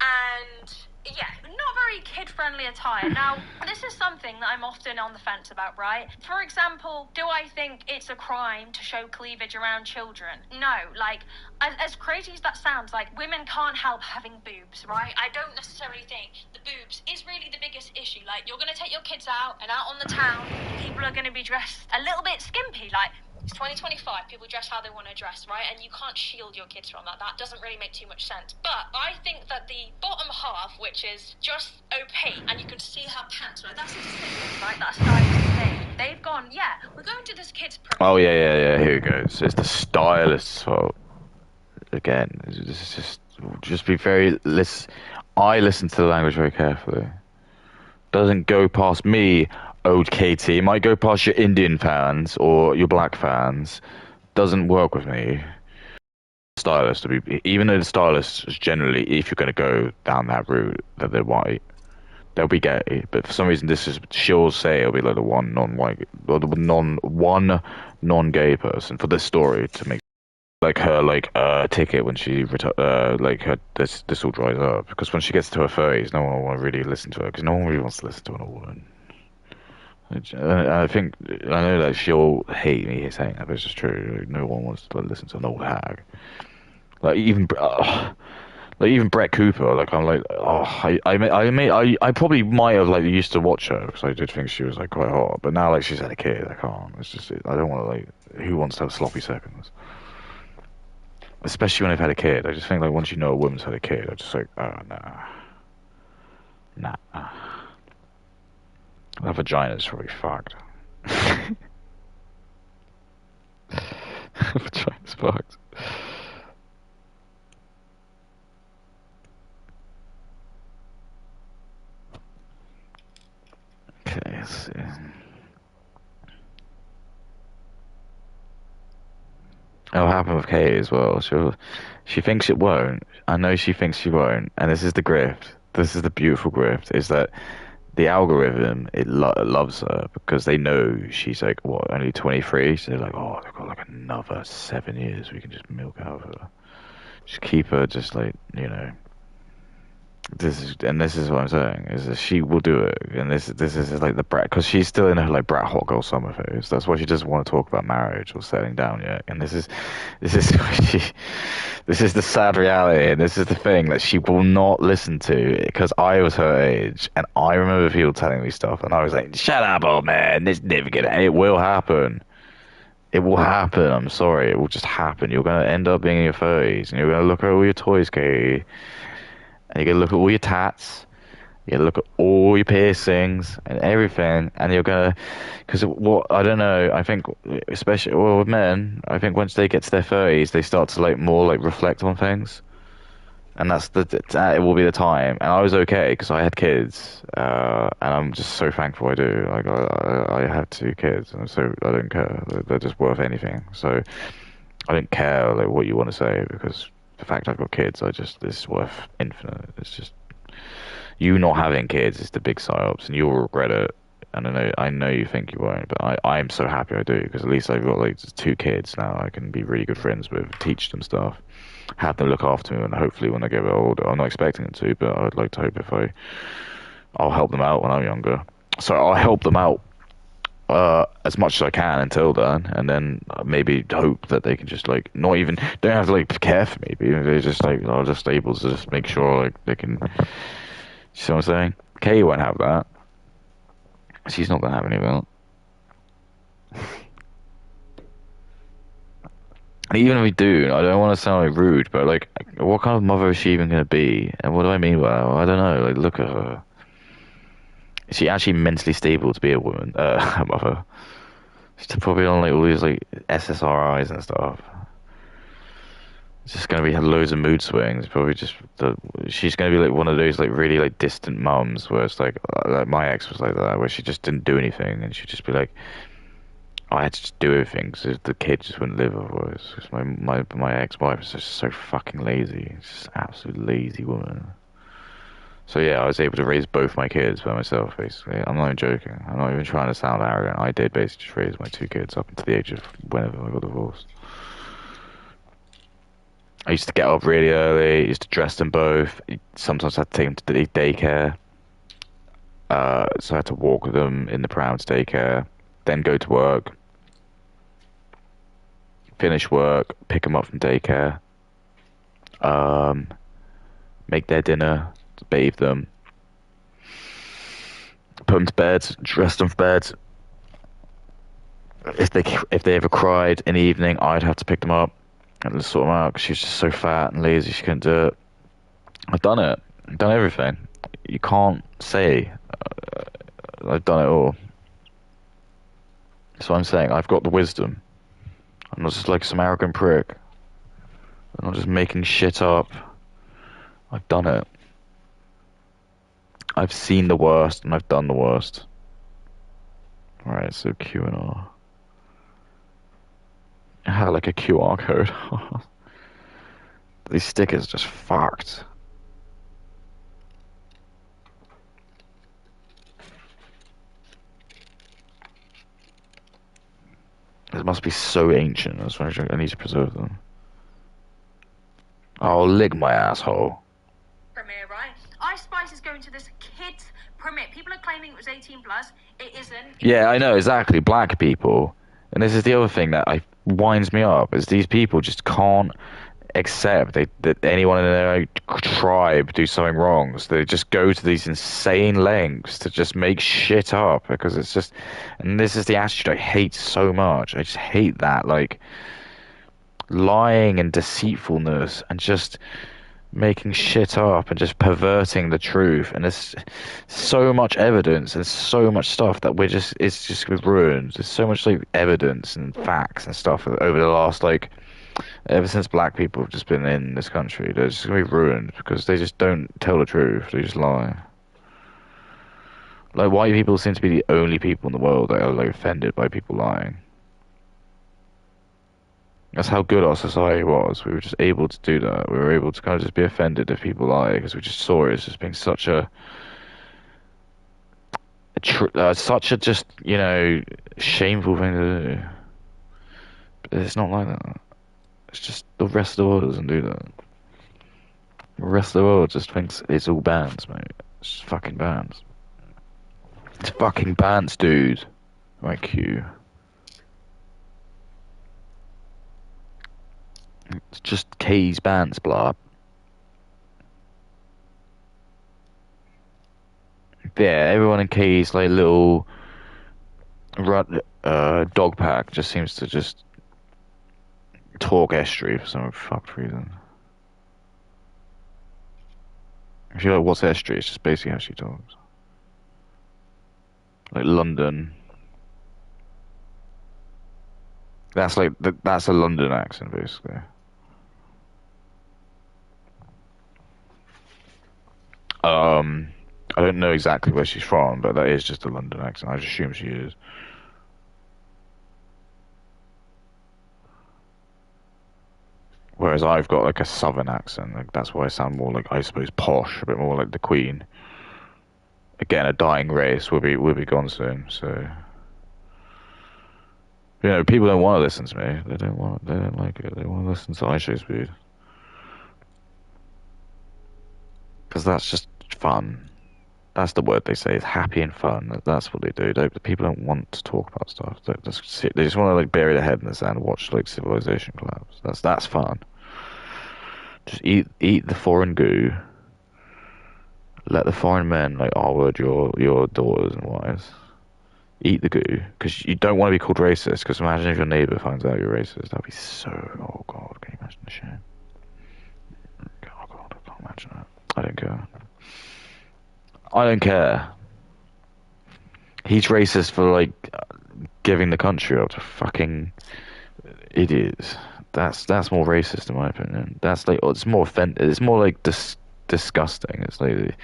And yeah, not very kid-friendly attire. Now, this is something that I'm often on the fence about, right? For example, do I think it's a crime to show cleavage around children? No, like, as crazy as that sounds, like, women can't help having boobs, right? I don't necessarily think the boobs is really the biggest issue. Like, you're going to take your kids out, and out on the town, people are going to be dressed a little bit skimpy, like... It's 2025, people dress how they want to dress, right? And you can't shield your kids from that. That doesn't really make too much sense. But I think that the bottom half, which is just opaque, and you can see her pants, right? That's a decision, right? That's stylist's thing. They've gone, yeah, we're going to this kid's... Oh, yeah, here it goes. It's the stylist's fault. Again, this is just be very... I listen to the language very carefully. Doesn't go past me... Old Katie, it might go past your Indian fans or your black fans. Doesn't work with me. Stylist to be, even though the stylists generally, if you're going to go down that route, that they're white, they'll be gay. But for some reason, she'll say it'll be like the one non-white, or the one non-gay person for this story to make like her ticket when she like her this all dries up because when she gets to her 30s, no one will want to really listen to her because no one really wants to listen to an old woman. I think I know that she'll hate me saying that, but it's just true. Like, no one wants to listen to an old hag. Like even Brett Cooper. Like I'm like, oh, I probably might have like used to watch her because I did think she was like quite hot. But now like she's had a kid, I can't. It's just I don't want to like. Who wants to have sloppy seconds? Especially when they've had a kid. I just think like once you know a woman's had a kid, I'm just like, oh nah. That vagina's probably fucked. Vagina's fucked. Okay, let's see. It'll happen with Katie as well. She thinks it won't. I know she thinks she won't. And this is the grift. This is the beautiful grift. Is that the algorithm, it loves her because they know she's like, what, only 23? So they're like, oh, they've got like another 7 years we can just milk out of her. Just keep her just like, you know, This is what I'm saying is that she will do it, and this is like the brat because she's still in her like brat hot girl summer phase. That's why she doesn't want to talk about marriage or settling down yet. And this is this is the sad reality, and this is the thing that she will not listen to because I was her age, and I remember people telling me stuff, and I was like, "Shut up, old man! This never gonna. It will happen. It will happen. I'm sorry. It will just happen. You're gonna end up being in your 30s, and you're gonna look at all your toys, Katie." And you're gonna look at all your tats, you're gonna look at all your piercings and everything, and you're gonna, because what I don't know, I think especially well with men, I think once they get to their 30s, they start to like more like reflect on things, and that it will be the time. And I was okay because I had kids, and I'm just so thankful I do. Like I have 2 kids, and so I don't care. They're just worth anything. So I don't care like what you want to say because the fact I've got kids, this is worth infinite. It's just you not having kids is the big psyops, and you'll regret it. And I know you think you won't, but I'm so happy I do because at least I've got like 2 kids now. I can be really good friends with, teach them stuff, have them look after me, and hopefully when they get a bit older, I'm not expecting them to, but I'd like to hope I'll help them out when I'm younger. So I'll help them out as much as I can until then, and then maybe hope that they can just like not even don't have to like care for me, but they're just like are just able to just make sure like they can. You see what I'm saying? Kay won't have that. She's not gonna have any of that. And even if we do, I don't want to sound like rude, but like, what kind of mother is she even gonna be? And what do I mean by that? I don't know. Like, look at her. Is she actually mentally stable to be a woman? A mother. She's probably on like all these like SSRIs and stuff. It's just gonna be loads of mood swings. Probably she's gonna be like one of those like really like distant mums where it's like my ex was like that, where she just didn't do anything and she'd just be like, I had to just do everything because the kid just wouldn't live otherwise. 'Cause my ex-wife is just so fucking lazy. She's just an absolute lazy woman. So yeah, I was able to raise both my kids by myself, basically. I'm not even joking. I'm not even trying to sound arrogant. I did basically just raise my 2 kids up until the age of whenever I got divorced. I used to get up really early, used to dress them both. Sometimes I had to take them to the daycare. So I had to walk them in the pram to daycare, then go to work, finish work, pick them up from daycare, make their dinner, bathe them, put them to bed, dress them for bed. If they ever cried in the evening, I'd have to pick them up and sort them out because she was just so fat and lazy she couldn't do it. I've done it. I've done everything. You can't say I've done it all. So I'm saying I've got the wisdom. I'm not just like some arrogant prick. I'm not just making shit up. I've done it. I've seen the worst and I've done the worst. Alright, so Q and R. I had like a QR code. These stickers just fucked. It must be so ancient. That's why I need to preserve them. Oh, lick my asshole. Premiere, right? Ice Spice is going to this kids premiere. People are claiming it was 18 plus. It isn't. Yeah, I know exactly. Black people, and this is the other thing that winds me up is these people just can't accept that anyone in their tribe do something wrong. So they just go to these insane lengths to just make shit up because it's just. And this is the attitude I hate so much. I just hate that like lying and deceitfulness and just making shit up and just perverting the truth. And there's so much evidence and so much stuff that it's just ruined. There's so much like evidence and facts and stuff over the last like ever since black people have just been in this country. They're just gonna be ruined because they just don't tell the truth. They just lie. Like white people seem to be the only people in the world that are like offended by people lying. That's how good our society was. We were just able to do that. We were able to kind of just be offended if people lie because we just saw it as just being such such a just, you know, shameful thing to do. But it's not like that. It's just the rest of the world doesn't do that. The rest of the world just thinks it's all bands, mate. It's just fucking bands. It's fucking bands, dude. Right, Q. It's just K's bands, blah. Yeah, everyone in K's like little dog pack just seems to just talk estuary for some fucked reason. If you're like, what's estuary? It's just basically how she talks. Like London. That's like that's a London accent, basically. I don't know exactly where she's from, but that is just a London accent. I just assume she is. Whereas I've got like a southern accent. Like that's why I sound more like, I suppose, posh, a bit more like the Queen. Again, a dying race will be gone soon. So, you know, people don't want to listen to me. They don't like it. They want to listen to iShow Speed because that's just fun. That's the word they say. It's happy and fun. That's what they do. People don't want to talk about stuff. They just want to like bury their head in the sand and watch like civilization collapse. That's fun. Just eat the foreign goo. Let the foreign men like R-word your daughters and wives. Eat the goo because you don't want to be called racist. Because imagine if your neighbour finds out you're racist. That'd be so. Oh God, can you imagine the shit? Oh God, I can't imagine that. I don't care. I don't care. He's racist for like giving the country up to fucking idiots. That's more racist in my opinion. That's like it's more It's more like disgusting. It's like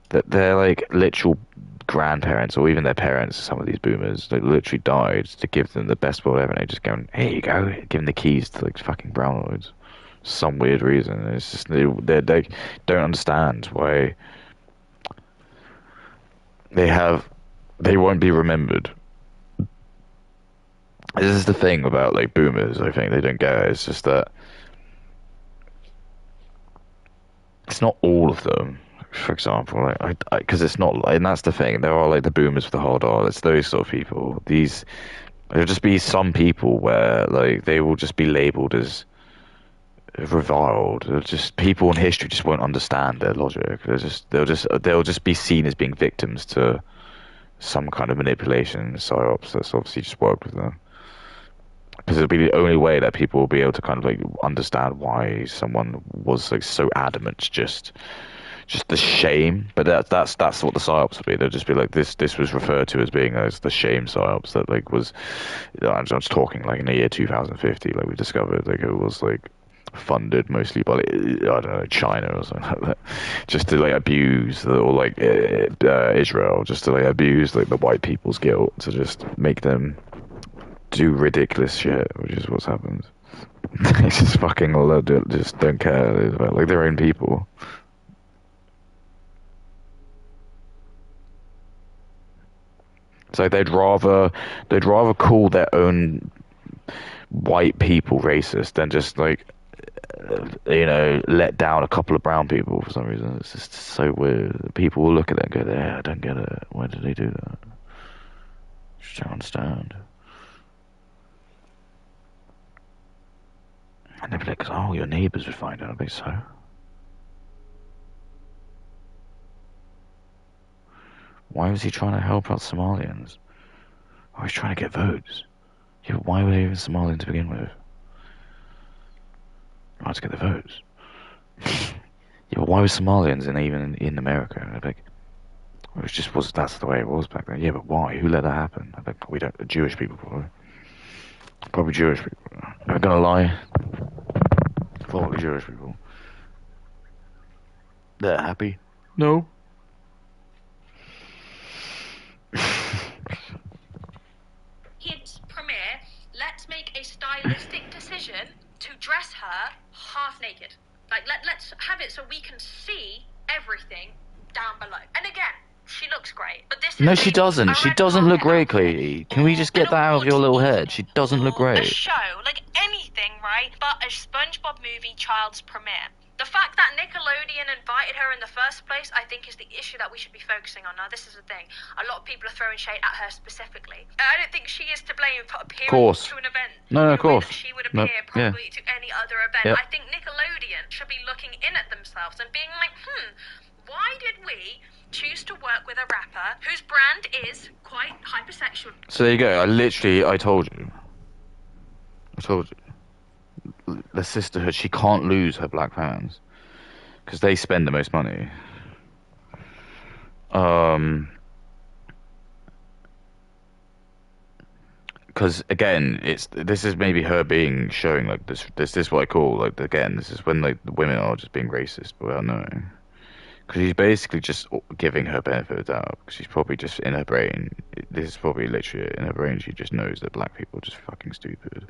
that they're like literal grandparents or even their parents. Some of these boomers they literally died to give them the best world ever. And they just going, here you go, give them the keys to like fucking brownoids. Some weird reason. It's just they don't understand why. They won't be remembered. This is the thing about like boomers, I think they don't get it. It's just that it's not all of them, for example, like because it's not, and that's the thing, there are like the boomers with the hard R, it's those sort of people. There'll just be some people where like they will just be labelled as reviled. Just people in history just won't understand their logic. They'll just be seen as being victims to some kind of manipulation, psyops that's obviously just worked with them. Because it'll be the only way that people will be able to kind of like understand why someone was like so adamant, just the shame. But that's what the psyops will be. They'll just be like this was referred to as being as the shame psyops that like was. I'm just talking like in the year 2050, like we discovered like it was like funded mostly by I don't know, China or something like that, just to like abuse or like Israel, just to like abuse like the white people's guilt to just make them do ridiculous shit, which is what's happened. They just fucking just don't care about like their own people. It's like they'd rather call their own white people racist than just like let down a couple of brown people for some reason. It's just so weird. People will look at it and go, "Yeah, I don't get it. Why did they do that? Just don't understand." And they'd be like, "Oh, your neighbours would find out." I'd be so. Why was he trying to help out Somalians? Oh, he's trying to get votes. Yeah, but why were they even Somalian to begin with? Right, to get the votes. Yeah, but why were Somalians even in America? And I'd be like, well, that's the way it was back then. Yeah, but why? Who let that happen? I'd be like, we don't. Jewish people probably. Probably Jewish people. I'm not gonna lie. Probably Jewish people. They're happy. No. Kids premiere, let's make a stylistic decision to dress her half naked. Like let's have it so we can see everything down below. And again, she looks great, but this is No, she doesn't. She doesn't look great, Katie. Can we just get that out of your little head? She doesn't look a great. show, like anything, right? But a SpongeBob movie child's premiere. The fact that Nickelodeon invited her in the first place, I think, is the issue that we should be focusing on. Now, this is the thing. A lot of people are throwing shade at her specifically. I don't think she is to blame for appearing to an event. No, of course. That she would appear probably to any other event. Yep. I think Nickelodeon should be looking in at themselves and being like, why did we choose to work with a rapper whose brand is quite hypersexual? So there you go. I told you. The sisterhood, she can't lose her black fans because they spend the most money. Because again, this is maybe her showing like this. This is what I call like, again, this is when like the women are just being racist without knowing. Because she's basically just giving her benefit of the doubt. Because she's probably just in her brain. This is probably literally in her brain. She just knows that black people are just fucking stupid.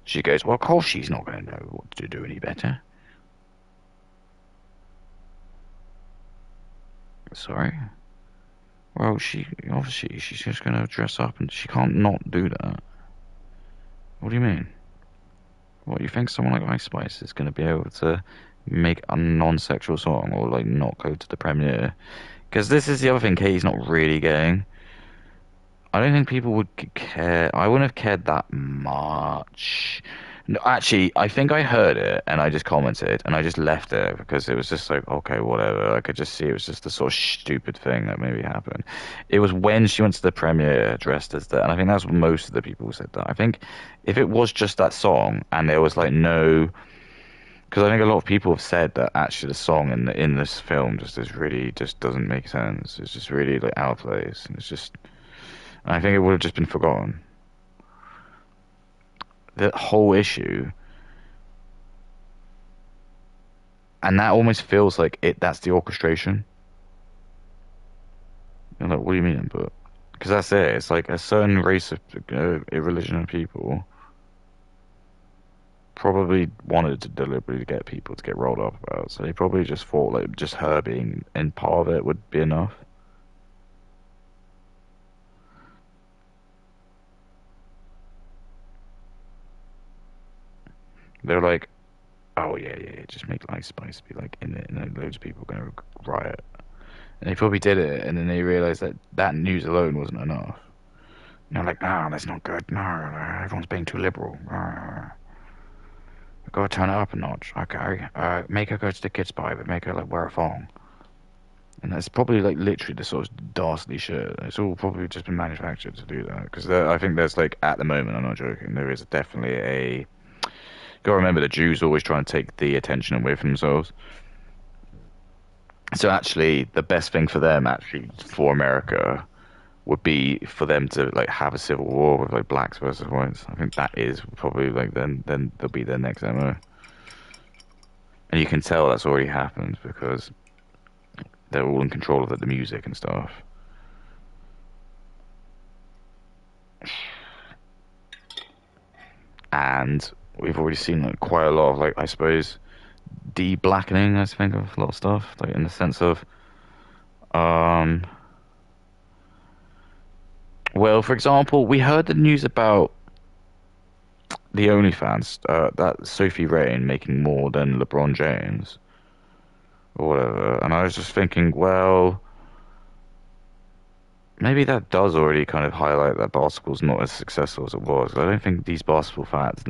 She goes, well, of course she's not going to know what to do any better. Sorry? Well, she's just going to dress up and she can't not do that. What do you mean? What, you think someone like Ice Spice is going to be able to make a non-sexual song or like not go to the premiere? Because this is the other thing Katie's not really getting. I don't think people would care. I wouldn't have cared that much. No, actually, I think I heard it and I just commented and I just left it because it was just like, okay, whatever. I could just see it was just the sort of stupid thing that maybe happened. It was when she went to the premiere dressed as that, and I think that's what most of the people said that. I think if it was just that song and there was like no, because I think a lot of people have said that actually the song in this film just doesn't make sense. It's just really like out of place, and it's just. I think it would have just been forgotten. The whole issue, and that almost feels like that's the orchestration. You're like, what do you mean? But because that's it. It's like a certain race of religion of people probably wanted to deliberately get people to get rolled up about. So they probably just thought like just her being in part of it would be enough. They're like, oh yeah, just make Ice Spice be like in it, and then loads of people are gonna riot. And they probably did it, and then they realized that news alone wasn't enough. And they're like, no, that's not good. No, everyone's being too liberal. We've got to turn it up a notch. Okay, make her go to the kids' party, but make her like wear a thong. And that's probably like literally the sort of dastardly shit. It's all probably just been manufactured to do that. Because I think there's like, at the moment, I'm not joking, there is definitely a. Gotta remember the Jews always try and take the attention away from themselves. So actually, the best thing for them, actually, for America, would be for them to like have a civil war with like blacks versus whites. I think that is probably like then they'll be their next MO. And you can tell that's already happened because they're all in control of the music and stuff. And we've already seen like quite a lot of like, I suppose, de-blackening, I think, of a lot of stuff, like in the sense of well, for example, we heard the news about the OnlyFans, that Sophie Rain making more than LeBron James or whatever, and I was just thinking, well, maybe that does already kind of highlight that basketball's not as successful as it was. I don't think these basketball fans,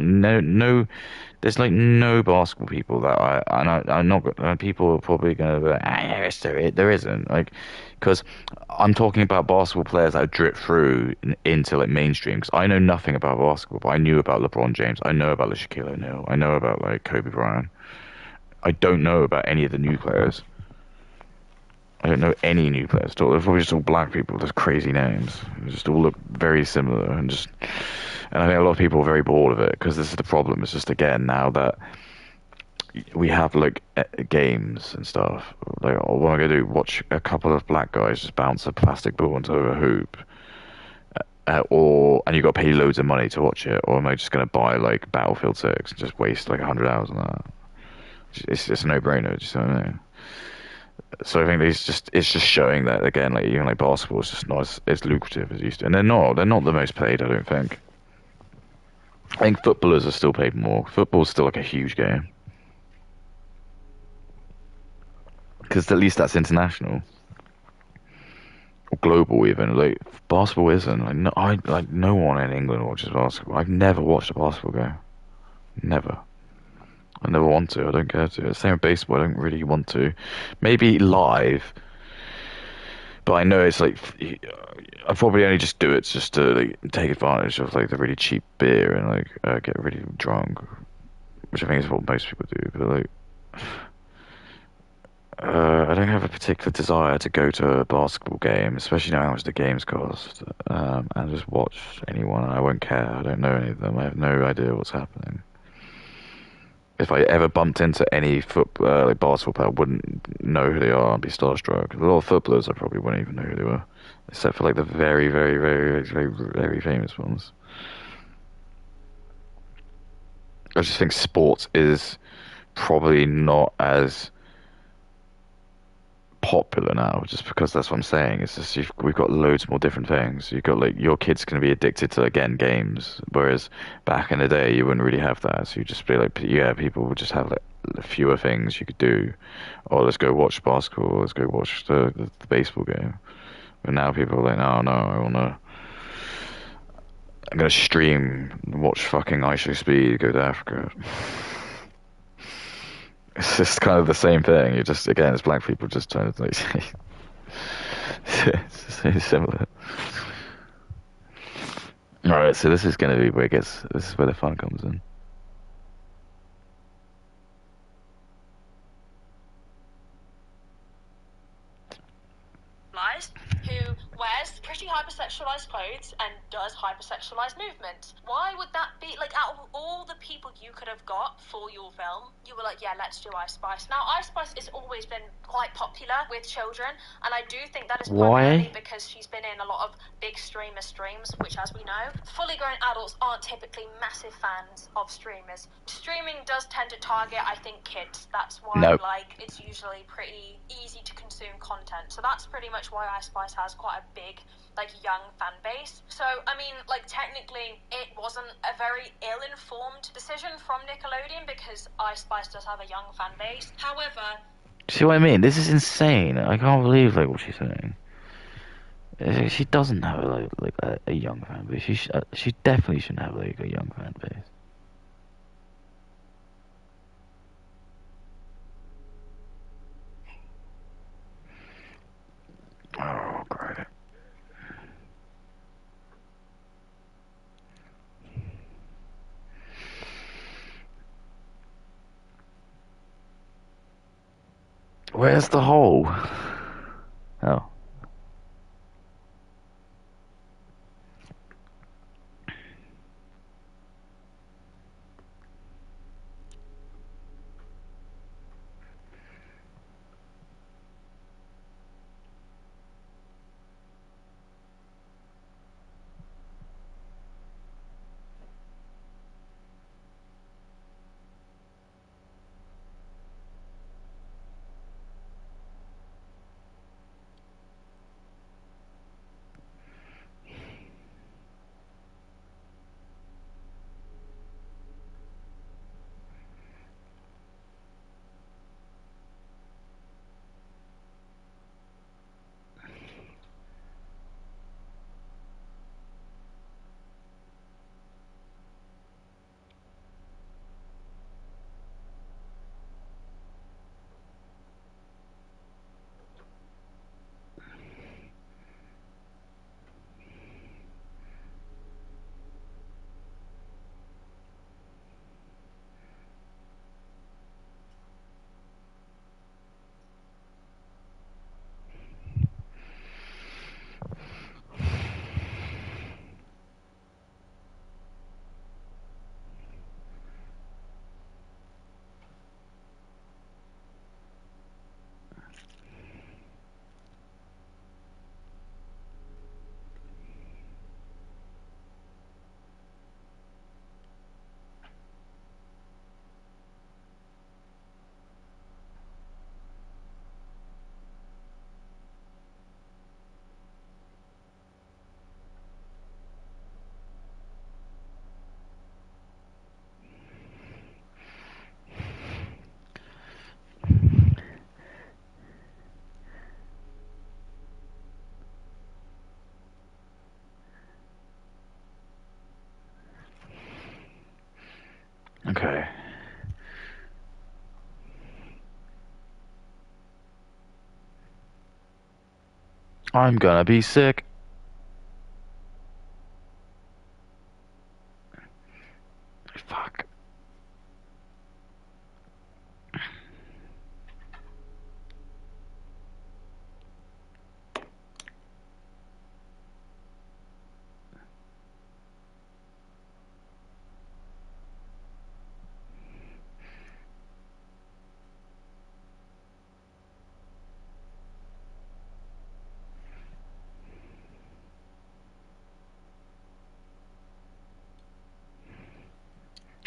there's like no basketball people that I'm not. People are probably going to be like, yes, there isn't, like, because I'm talking about basketball players that drip through into like mainstream. Because I know nothing about basketball, but I knew about LeBron James, I know about Shaquille O'Neal, I know about like Kobe Bryant. I don't know about any of the new players. I don't know any new players at all. They're probably just all black people with just crazy names. They just all look very similar, and I think a lot of people are very bored of it because this is the problem. It's just, again, now that we have like games and stuff, like, what am I gonna do? Watch a couple of black guys just bounce a plastic ball into a hoop, and you got to pay loads of money to watch it, or am I just gonna buy like Battlefield 6 and just waste like 100 hours on that? It's just a no-brainer. Just don't know. So I think it's just showing that, again, like, even like basketball is just not as lucrative as it used to, and they're not the most paid, I don't think. I think footballers are still paid more. Football's still like a huge game. because at least that's international or global even. Like basketball isn't. No one in England watches basketball. I've never watched a basketball game. Never. I never want to. I don't care to. Same with baseball. I don't really want to. Maybe live, but I know it's like I probably only just do it just to like take advantage of like the really cheap beer and like get really drunk, which I think is what most people do. But like, I don't have a particular desire to go to a basketball game, especially knowing how much the games cost, and just watch anyone. I won't care. I don't know any of them. I have no idea what's happening. If I ever bumped into any like basketball player, I wouldn't know who they are and be starstruck. A lot of footballers, I probably wouldn't even know who they were, except for like the very, very, very, very, very famous ones. I just think sports is probably not as popular now, just because that's what I'm saying. It's just we've got loads more different things. You've got like your kid's going to be addicted to again games, whereas back in the day you wouldn't really have that. So you just be like, yeah, people would just have like fewer things you could do. Or let's go watch basketball. Let's go watch the baseball game. But now people are like, no, I'm gonna stream, watch fucking ISO Speed, go to Africa. It's just kind of the same thing. You just again, it's black people just trying to like say it's so similar. All right, so this is gonna be where it gets. This is where the fun comes in. Who wears pretty hypersexualized clothes and does hypersexualized movements. Why would that be, like, out of all the people you could have got for your film, you were like, yeah, let's do Ice Spice. Now, Ice Spice has always been quite popular with children, and I do think that is primarily because she's been in a lot of big streams, which, as we know, fully grown adults aren't typically massive fans of streamers. Streaming does tend to target, I think, kids. That's why, like, it's usually pretty easy to consume content. So that's pretty much why Ice Spice has quite a big, like, young fan base. So, I mean, like, technically, it wasn't a very ill-informed decision from Nickelodeon because Ice Spice does have a young fan base. However... See what I mean? This is insane. I can't believe, like, what she's saying. She doesn't have, like a young fan base. She definitely shouldn't have, like, a young fan base. Oh, great. Where's the hole? Oh. Okay. I'm gonna be sick. Fuck.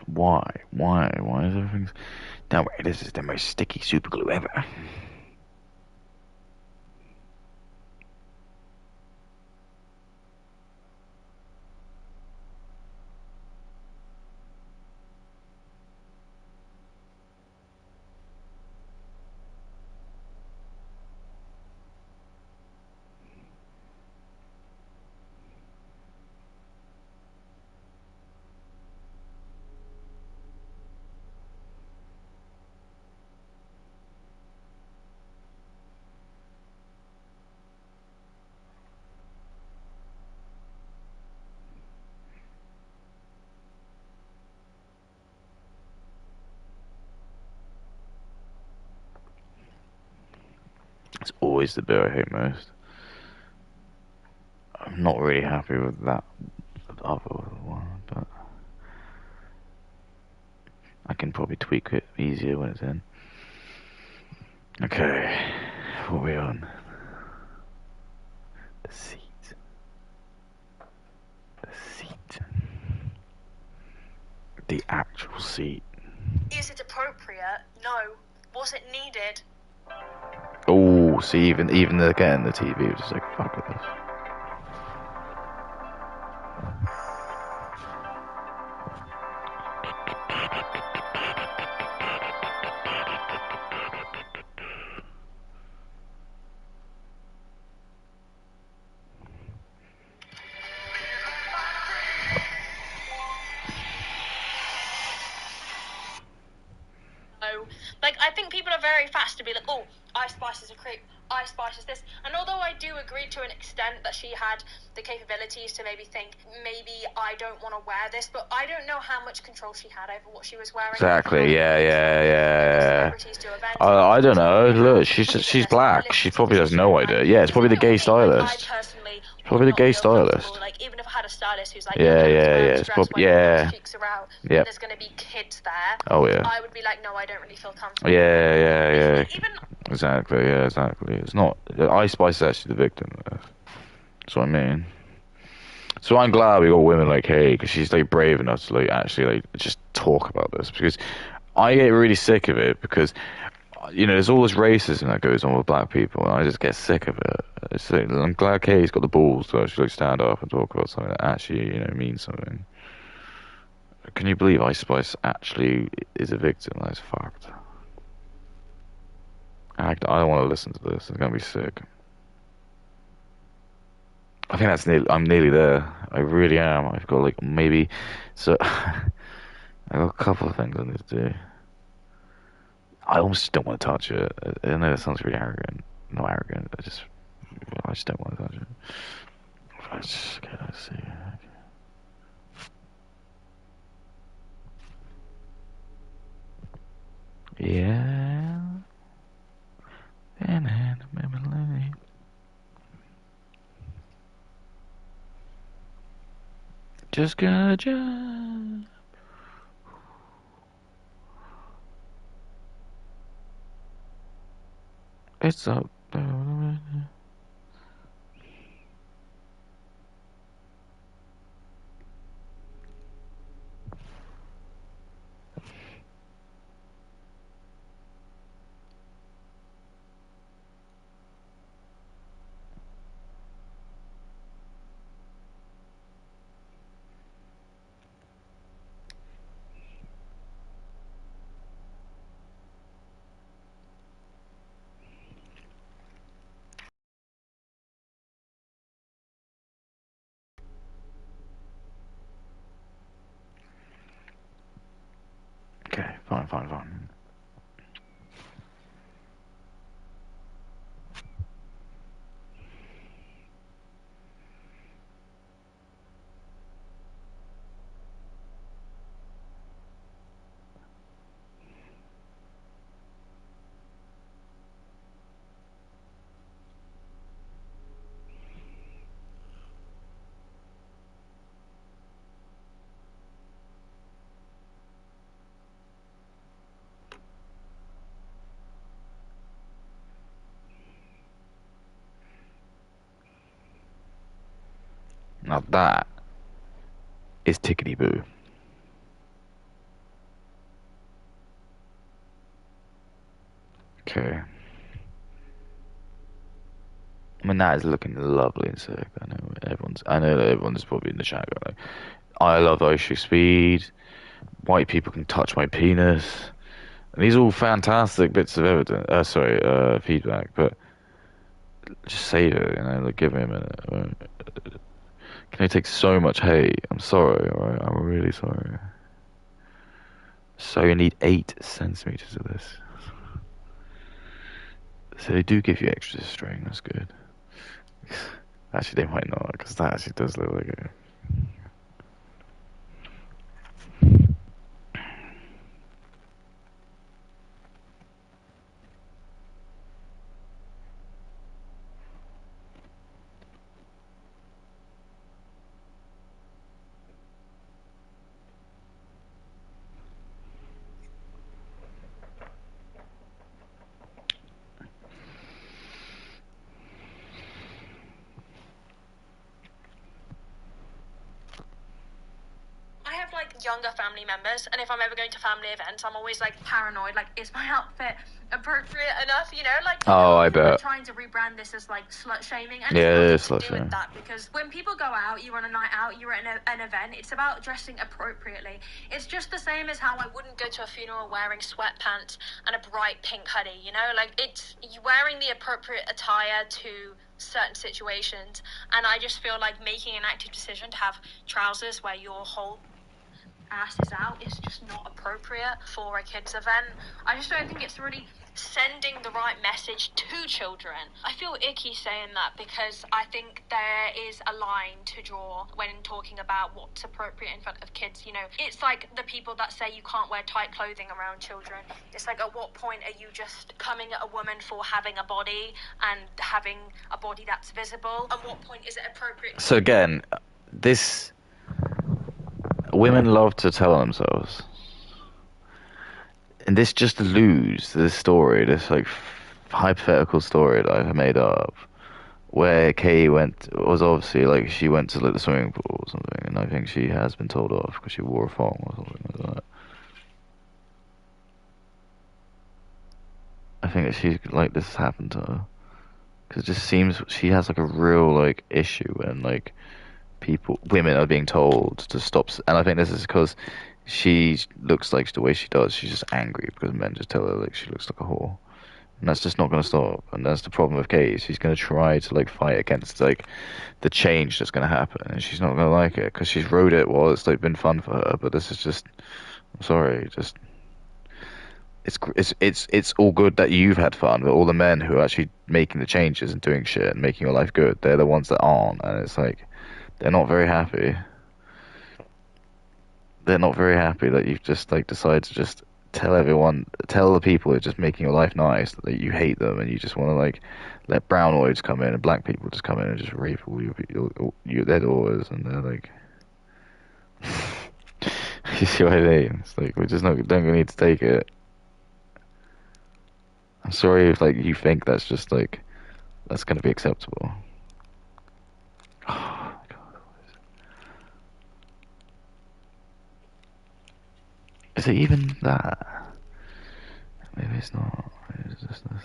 Why? Why is everything... No way, this is the most sticky super glue ever. It's always the bit I hate most. I'm not really happy with that other one, but I can probably tweak it easier when it's in. Okay, what are we on? The seat. The seat. The actual seat. Is it appropriate? No. Was it needed? Oh, see, even again, the TV was just like, fuck with this. No. Like, I think people are very fast to be like, oh, Ice Spice is a creep, Ice Spice is this. And although I do agree to an extent that she had the capabilities to maybe think, maybe I don't want to wear this, but I don't know how much control she had over what she was wearing. Exactly, yeah. Celebrities do events. I don't know. Look, she's black. She probably has no idea. Yeah, it's probably the gay stylist. I personally Probably the would not gay feel stylist. comfortable. Like, even if I had a stylist who's like, Yeah. It's It's probably yeah. Cheeks are out. Yep. There's going to be kids there. Oh yeah. I would be like, no, I don't really feel comfortable. Yeah. Even Exactly. It's not. Ice Spice is actually the victim. That's what I mean. So I'm glad we got women like Kay, because she's like brave enough to like actually like just talk about this, because I get really sick of it, because there's all this racism that goes on with black people, and I just get sick of it. It's like, I'm glad Kay's got the balls to actually like stand up and talk about something that actually means something. Can you believe Ice Spice actually is a victim? That's fucked. I don't want to listen to this. It's gonna be sick. I think I'm nearly there. I really am. I've got like maybe so. I've got a couple of things I need to do. I almost don't want to touch it. I know that sounds really arrogant. Not arrogant. I just don't want to touch it. Let's see. Yeah. Just gonna jump. It's up. fine. Now that is tickety boo. Okay. I mean, that is looking lovely and sick. I know that everyone's probably in the chat going, like, I love issue speed. White people can touch my penis. And these are all fantastic bits of evidence. Feedback. But just save it. Like, give me a minute. Can I take so much hate? I'm sorry. Alright, I'm really sorry. So you need 8 centimeters of this. So they do give you extra string. That's good. Actually, they might not, because that actually does look like it. I have like younger family members, and if I'm ever going to family events, I'm always like paranoid. Like, is my outfit appropriate enough? Like, I people are bet. trying to rebrand this as like slut shaming, and Yeah, it is it's nothing slut to do shaming. with that, because when people go out, you're on a night out, you're at an event. It's about dressing appropriately. It's just the same as how I wouldn't go to a funeral wearing sweatpants and a bright pink hoodie. Like, it's you wearing the appropriate attire to certain situations, and I just feel like making an active decision to have trousers where your whole ass is out is just not appropriate for a kids event. I just don't think it's really sending the right message to children. I feel icky saying that, because I think there is a line to draw when talking about what's appropriate in front of kids. It's like the people that say you can't wear tight clothing around children. It's like, at what point are you just coming at a woman for having a body and having a body that's visible? At what point is it appropriate? So again, this... Women love to tell themselves. And this just alludes to this story, this like hypothetical story that I've made up, where Kay was obviously like, she went to like the swimming pool or something, and I think she has been told off because she wore a thong or something like that. I think that she's like, this has happened to her, because it just seems she has like a real like issue when like women are being told to stop, and I think this is because she looks like the way she does. She's just angry because men just tell her like she looks like a whore, and that's just not going to stop. And that's the problem with Kate. She's going to try to like fight against like the change that's going to happen, and she's not going to like it because she's rode it while it's like been fun for her. But this is just, I'm sorry, just it's all good that you've had fun, but all the men who are actually making the changes and doing shit and making your life good, they're the ones that aren't, and it's like they're not very happy. They're not very happy that you've just like decided to just tell the people who are just making your life nice that you hate them, and you just want to like let brownoids come in and black people just come in and just rape all their daughters, and they're like, you see what I mean? It's like, we're just not don't need to take it. I'm sorry if like you think that's just like that's gonna be acceptable. Oh my God. Is it even that? Maybe it's not. Maybe it's just this.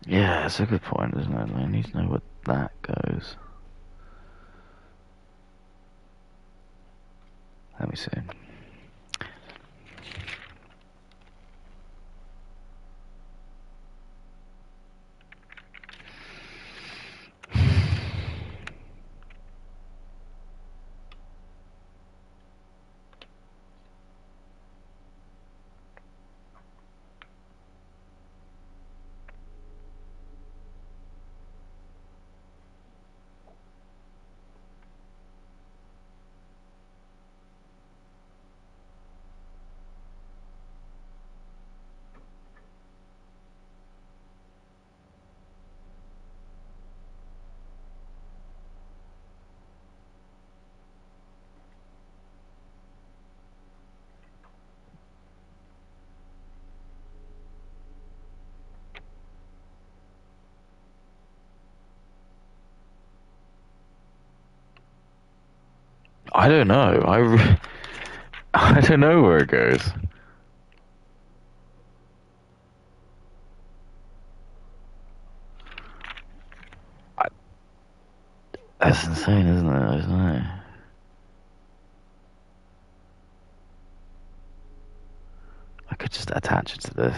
Yeah, it's a good point, isn't it? I need to know where that goes. Let me see. I don't know. I don't know where it goes. That's insane, isn't it? I don't know. I could just attach it to this.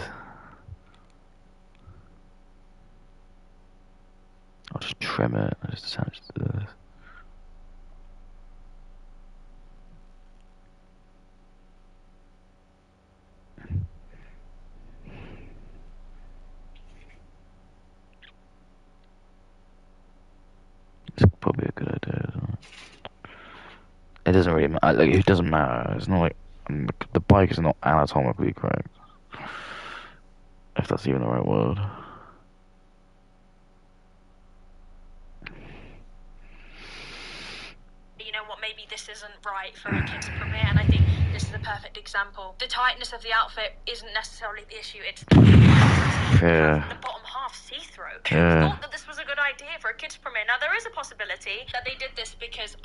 I'll just trim it. I'll just attach it to this. It's probably a good idea, isn't it? It doesn't really matter. Like, it doesn't matter. It's not like the bike is not anatomically correct, if that's even the right word. You know what, maybe this isn't right for a kids premiere, and I think this is a perfect example. The tightness of the outfit isn't necessarily the issue, it's the bottom half see-through. Yeah. I thought that this was a good idea for a kids premiere. Now, there is a possibility that they did this because,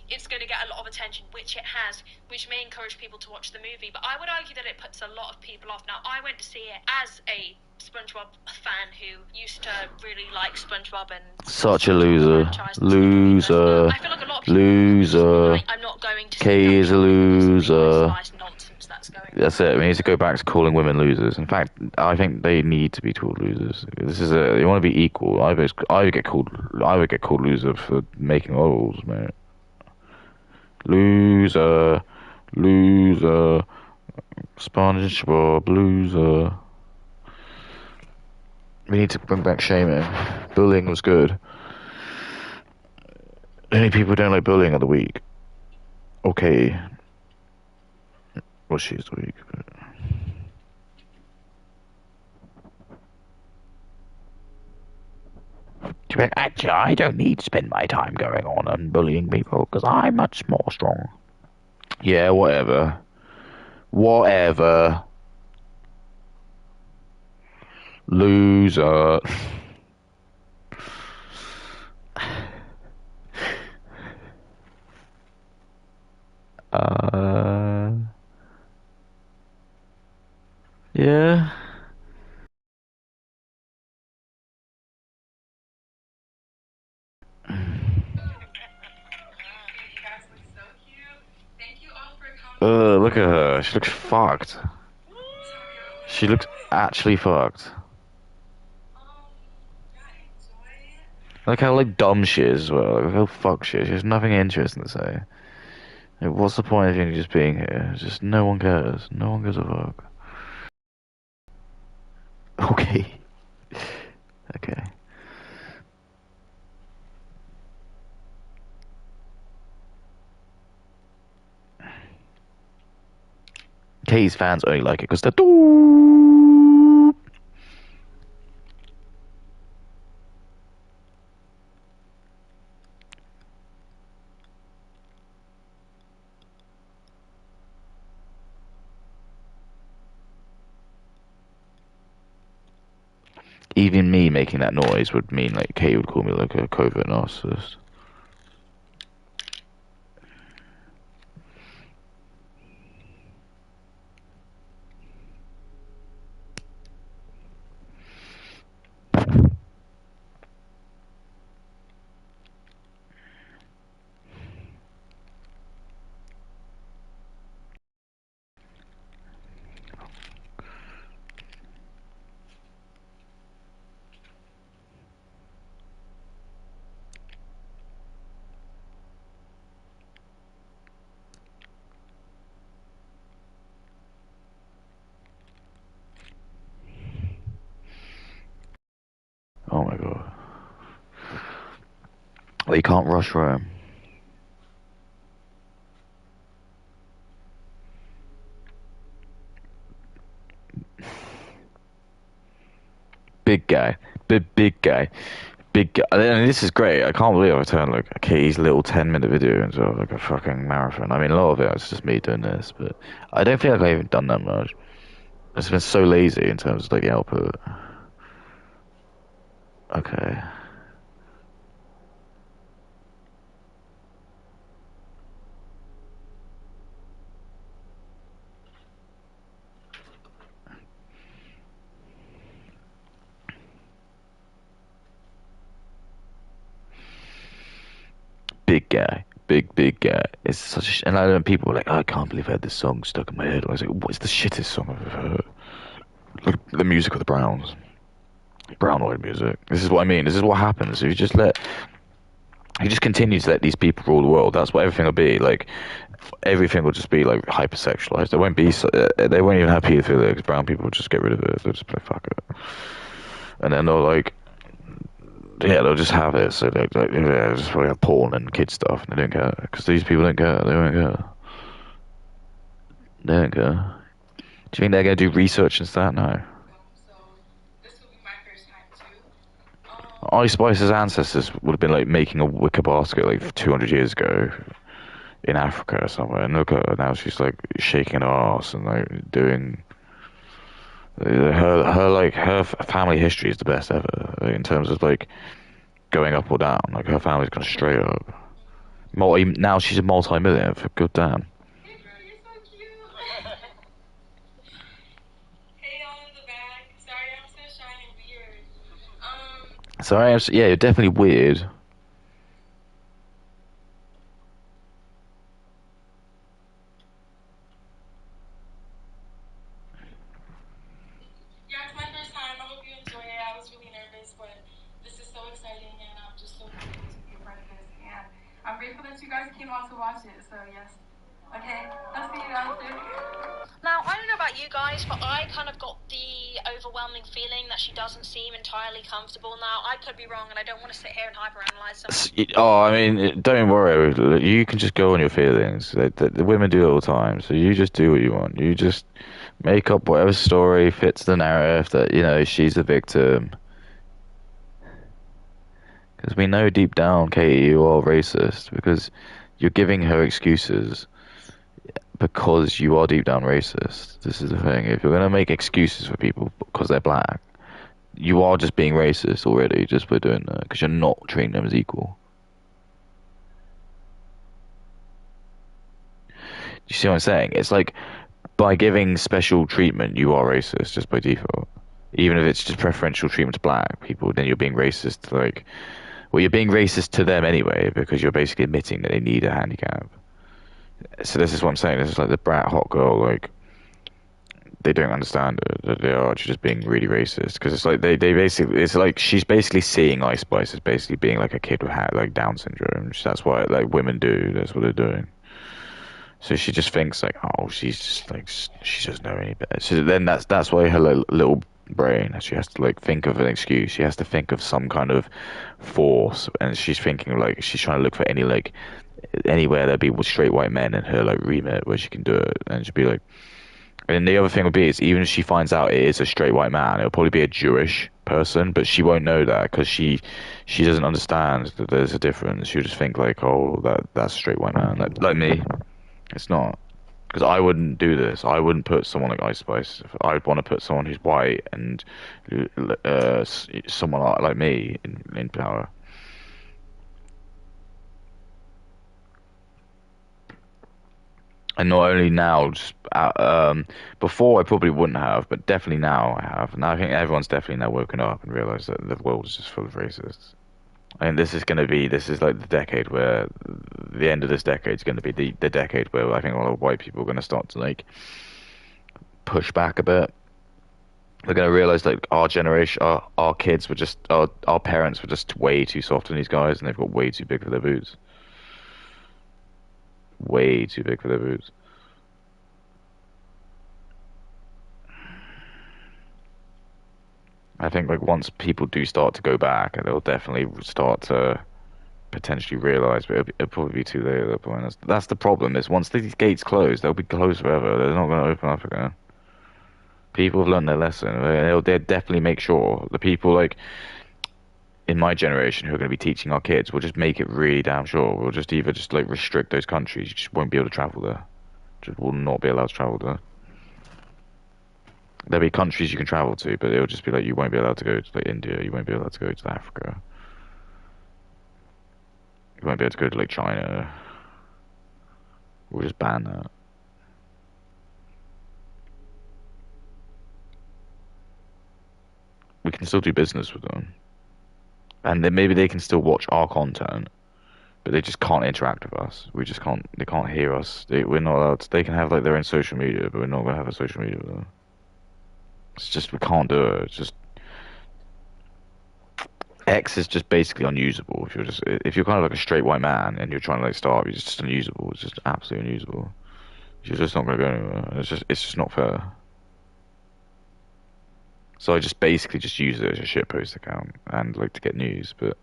it's going to get a lot of attention, which it has, which may encourage people to watch the movie, but I would argue that it puts a lot of people off. Now, I went to see it as a SpongeBob fan who used to really like SpongeBob and Such a loser. Loser. I feel like a lot of people Loser. I'm not going to Kay is a loser. nonsense that's going on. That's it. We need to go back to calling women losers. In fact, I think they need to be called losers. This is you want to be equal. I would get called loser for making rules, mate. Loser. SpongeBob loser. We need to bring back shaming. Bullying was good. The only people who don't like bullying are the weak. Okay. Well, she's weak. But... Actually, I don't need to spend my time going on and bullying people because I'm much more strong. Yeah, whatever. Whatever. Loser. Yeah. Look at her. She looks fucked. She looks actually fucked. Look how like dumb she is as well. Look how fucked she is. She has nothing interesting to say. Like, what's the point of you just being here? It's just no one cares. No one gives a fuck. Okay. Okay. Katie's fans only like it because they're dope. Even me making that noise would mean like Katie would call me like a covert narcissist. But you can't rush Rome. Big guy. Big guy. Big guy. I mean, this is great. I can't believe I turned like Katie's little 10-minute video into like a fucking marathon. I mean, a lot of it was just me doing this, but I don't feel like I've even done that much. It's been so lazy in terms of like the output. Okay. Big guy. Big guy. It's such a and I know people were like, oh, I can't believe I had this song stuck in my head. I was like, what's the shittest song I've ever heard? Like the music of the Browns. Brown noise music. This is what I mean. This is what happens. If you just continue to let these people rule the world, that's what everything will be. Like, everything will just be like hypersexualized. There won't be. They won't even have pedophilia. Brown people will just get rid of it. They'll just be like, fuck it, and then they'll like, yeah, they'll just have it. So yeah, just like have porn and kid stuff, and they don't care because these people don't care. They won't care. They don't care. Do you think they're gonna do research and stuff? No. Ice Spice's ancestors would have been like making a wicker basket like 200 years ago in Africa or somewhere, and look at her now. She's like shaking her ass and like doing her family history is the best ever like, in terms of like going up or down. Like her family's gone straight up. Now she's a multi-millionaire. For good damn. Hey girl, you're so cute. Hey y'all in the back. Sorry, I'm so shy and weird. So yeah, you're definitely weird. Yeah, it's my first time. I hope you enjoy it. I was really nervous, but this is so exciting, and I'm just so grateful to be a part of this. And I'm grateful that you guys came out to watch it. So yes. Okay, I'll see you after. Now, I don't know about you guys, but I kind of got the overwhelming feeling that she doesn't seem entirely comfortable now. I could be wrong, and I don't want to sit here and hyperanalyze something. Oh, I mean, don't worry. You can just go on your feelings. The women do it all the time. So you just do what you want. You just make up whatever story fits the narrative that, you know, she's the victim. Because we know deep down, Katie, you are racist. Because you're giving her excuses. Because you are deep down racist. This is the thing. If you're going to make excuses for people because they're black, you are just being racist already just by doing that. Because you're not treating them as equal. You see what I'm saying? It's like by giving special treatment, you are racist just by default. Even if it's just preferential treatment to black people, then you're being racist to like, well, you're being racist to them anyway because you're basically admitting that they need a handicap. So this is what I'm saying. This is like the brat hot girl, like they don't understand it, that they are actually just being really racist because it's like they basically, it's like she's basically seeing Ice Spice as basically being like a kid with like Down syndrome. That's what like women do. That's what they're doing. So she just thinks like, oh, she's just like she doesn't know any better. So then that's why her little brain, she has to like think of an excuse. She has to think of some kind of force, and she's thinking like she's trying to look for any like anywhere there'd be straight white men in her like remit where she can do it, and she'd be like. And the other thing would be is even if she finds out it is a straight white man, it'll probably be a Jewish person, but she won't know that because she doesn't understand that there's a difference. She'll just think like, oh, that's a straight white man, like me. It's not. Because I wouldn't do this. I wouldn't put someone like Ice Spice. I'd want to put someone who's white and someone like me in power. And not only now, just before I probably wouldn't have, but definitely now I have. Now I think everyone's definitely now woken up and realised that the world is just full of racists. And this is like the decade where, the end of this decade is going to be the decade where I think a lot of white people are going to start to like push back a bit. They're going to realise like our generation, our kids were just, our parents were just way too soft on these guys and they've got way too big for their boots. Way too big for their boots. I think like once people do start to go back, they'll definitely start to potentially realise, but it'll probably be too late at that point. That's the problem. Is once these gates close, they'll be closed forever. They're not going to open up again. People have learned their lesson. They'll definitely make sure the people like in my generation who are going to be teaching our kids will just make it really damn sure. We'll just either just like restrict those countries. You just won't be able to travel there. Just will not be allowed to travel there. There'll be countries you can travel to, but it'll just be like you won't be allowed to go to like India. You won't be allowed to go to Africa. You won't be able to go to like China. We'll just ban that. We can still do business with them. And then maybe they can still watch our content, but they just can't interact with us. We just can't. They can't hear us. We're not allowed to, they can have like their own social media, but we're not gonna have a social media with them. It's just we can't do it. It's just X is just basically unusable. If you're kind of like a straight white man and you're trying to like start, you're just unusable. It's just absolutely unusable. You're just not gonna go anywhere. It's just not fair. So I just basically just use it as a shitpost account and like to get news, but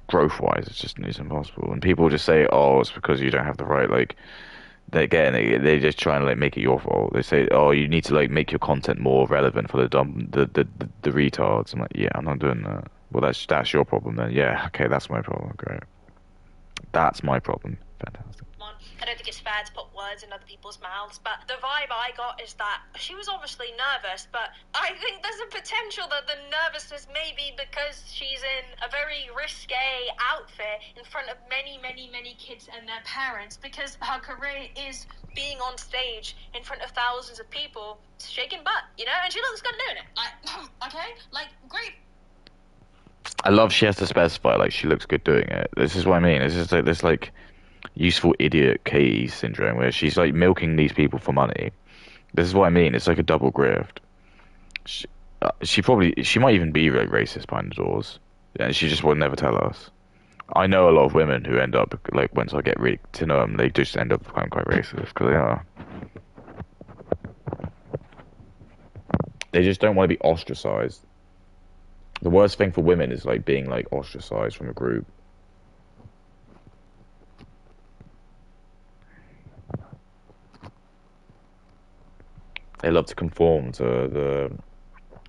growth wise it's impossible. And people just say, oh, it's because you don't have the right like they're just trying to like make it your fault. They say, oh, you need to like make your content more relevant for the retards. I'm like, yeah, I'm not doing that. Well, that's your problem then. Yeah, okay, that's my problem. Great, that's my problem. Fantastic. I don't think it's fair to put words in other people's mouths, but the vibe I got is that she was obviously nervous, but I think there's a potential that the nervousness may be because she's in a very risque outfit in front of many, many, many kids and their parents, because her career is being on stage in front of thousands of people, shaking butt, you know, and she looks good doing it. Like, okay, like, great. I love she has to specify like she looks good doing it. This is what I mean. It's just like this like useful idiot Katie syndrome where she's like milking these people for money. This is what I mean. It's like a double grift. She might even be like racist behind the doors, and she just will never tell us. I know a lot of women who end up like once I get really to know them, they just end up becoming quite racist because they are. They just don't want to be ostracized. The worst thing for women is like being like ostracized from a group. They love to conform to the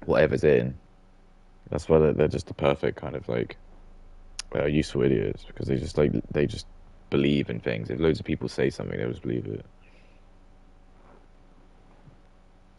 whatever's in. That's why they're just the perfect kind of like useful idiots because they just believe in things. If loads of people say something, they'll just believe it.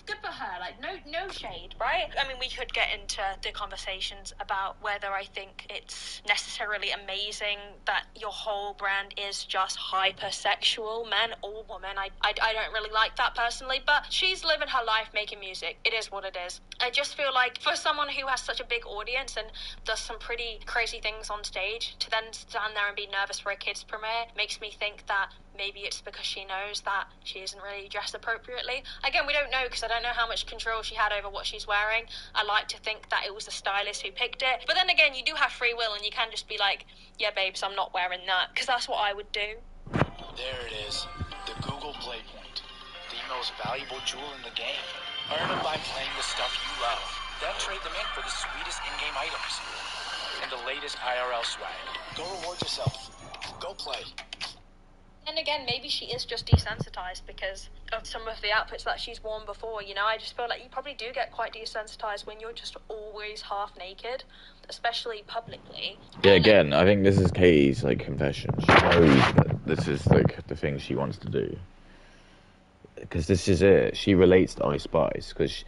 Good for her, like no shade, right? I mean, we could get into the conversations about whether I think it's necessarily amazing that your whole brand is just hypersexual, men or women. I don't really like that personally, but she's living her life making music. It is what it is. I just feel like for someone who has such a big audience and does some pretty crazy things on stage, to then stand there and be nervous for a kids premiere makes me think that maybe it's because she knows that she isn't really dressed appropriately. Again, we don't know because I don't know how much control she had over what she's wearing. I like to think that it was the stylist who picked it. But then again, you do have free will and you can just be like, yeah, babes, I'm not wearing that. Because that's what I would do. There it is. The Google Play Point. The most valuable jewel in the game. Earn them by playing the stuff you love. Then trade them in for the sweetest in-game items. And the latest IRL swag. Go reward yourself. Go play. And again, maybe she is just desensitized because of some of the outfits that she's worn before, you know? I just feel like you probably do get quite desensitized when you're just always half naked, especially publicly. Yeah, again, I think this is Katie's like confession. She knows that this is like the thing she wants to do. Because this is it. She relates to Ice Spice because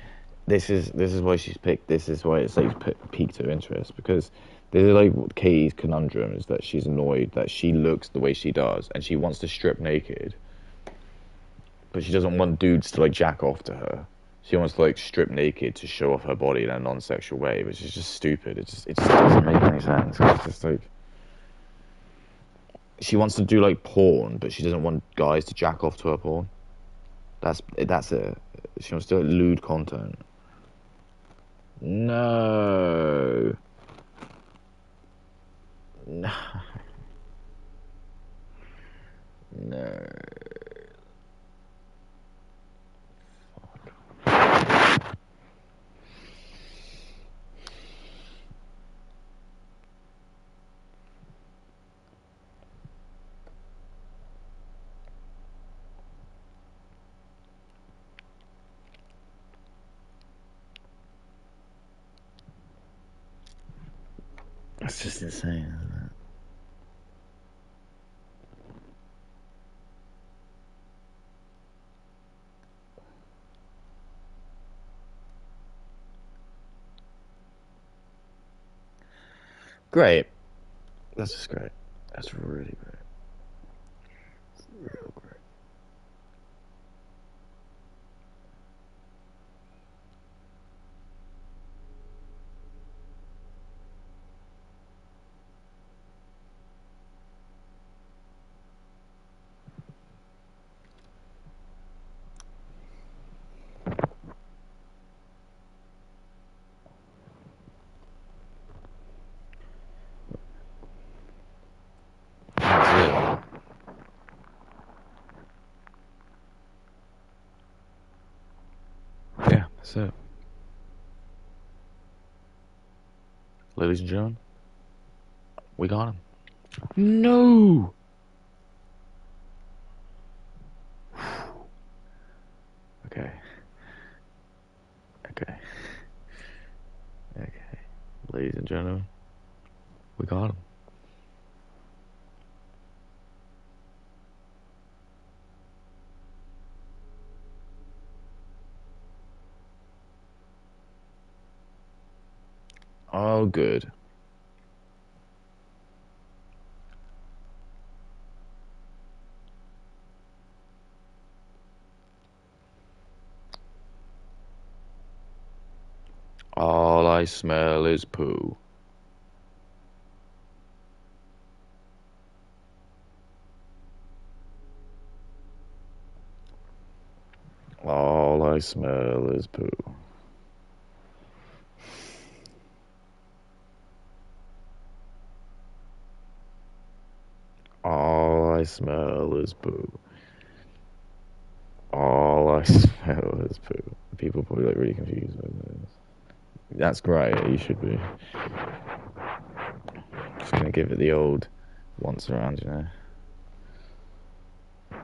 this is why she's picked. This is why it's like piqued her interest because this is like Katie's conundrum is that she's annoyed that she looks the way she does and she wants to strip naked, but she doesn't want dudes to like jack off to her. She wants to like strip naked to show off her body in a non-sexual way, which is just stupid. It just doesn't make any sense. It's just like she wants to do like porn, but she doesn't want guys to jack off to her porn. That's it. She wants to do like, lewd content. No. No. No. That's just insane, isn't it? Great. That's just great. That's really great. It's real great. That's it. Yeah, that's it. Ladies and gentlemen, we got him. No! Okay. Okay. Okay. Ladies and gentlemen, we got him. Oh, good. All I smell is poo. All I smell is poo. All I smell is poo. All I smell is poo. People are probably like really confused by this. That's great, you should be. Just gonna give it the old once around, you know. I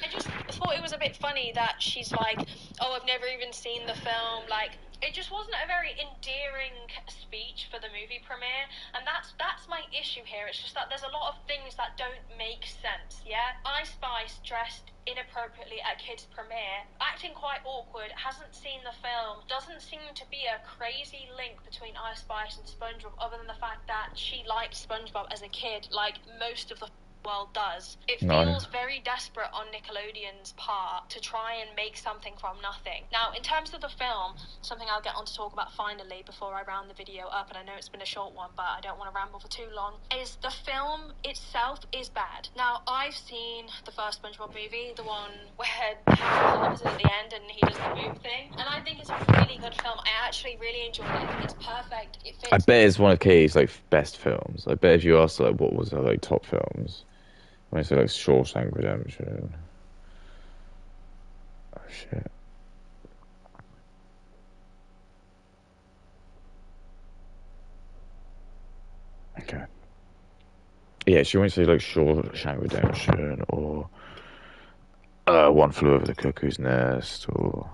just thought it was a bit funny that she's like, oh, I've never even seen the film. Like, it just wasn't a very endearing speech for the movie premiere, and that's my issue here. It's just that there's a lot of things that don't make sense, yeah? Ice Spice dressed inappropriately at kids' premiere, acting quite awkward, hasn't seen the film, doesn't seem to be a crazy link between Ice Spice and SpongeBob, other than the fact that she liked SpongeBob as a kid, like most of the world does. It feels very desperate on Nickelodeon's part to try and make something from nothing. Now, in terms of the film, something I'll get on to talk about finally before I round the video up, and I know it's been a short one, but I don't want to ramble for too long, is the film itself is bad. Now, I've seen the first SpongeBob movie, the one where Hobbs is at the end and he does the move thing, and I think it's a really good film. I actually really enjoyed it. I think it's perfect. It fits. I bet it's one of Katie's like best films. I bet if you asked like what was her like top films, when I say like Shawshank Redemption. Oh shit. Okay. Yeah, she won't say like Shawshank Redemption or One Flew Over the Cuckoo's Nest or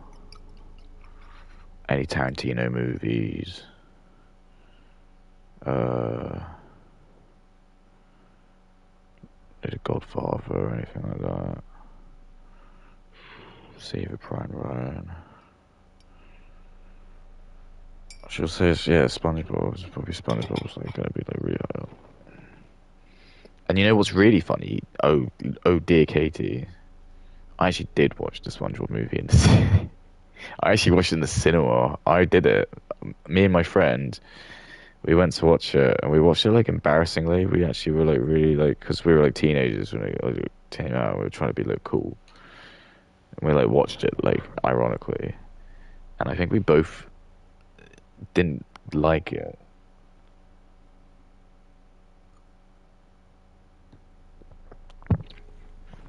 any Tarantino movies. The Godfather or anything like that. Saving Private Ryan. She'll say, yeah, SpongeBob. It's probably SpongeBob's like gonna be like really high up. And you know what's really funny? Oh dear Katie, I actually did watch the SpongeBob movie in the cinema. I actually watched it in the cinema. I did it. Me and my friend, we went to watch it, and we watched it like embarrassingly. We actually were like really like, because we were like teenagers when it came out. We were trying to be like cool, and we like watched it like ironically, and I think we both didn't like it.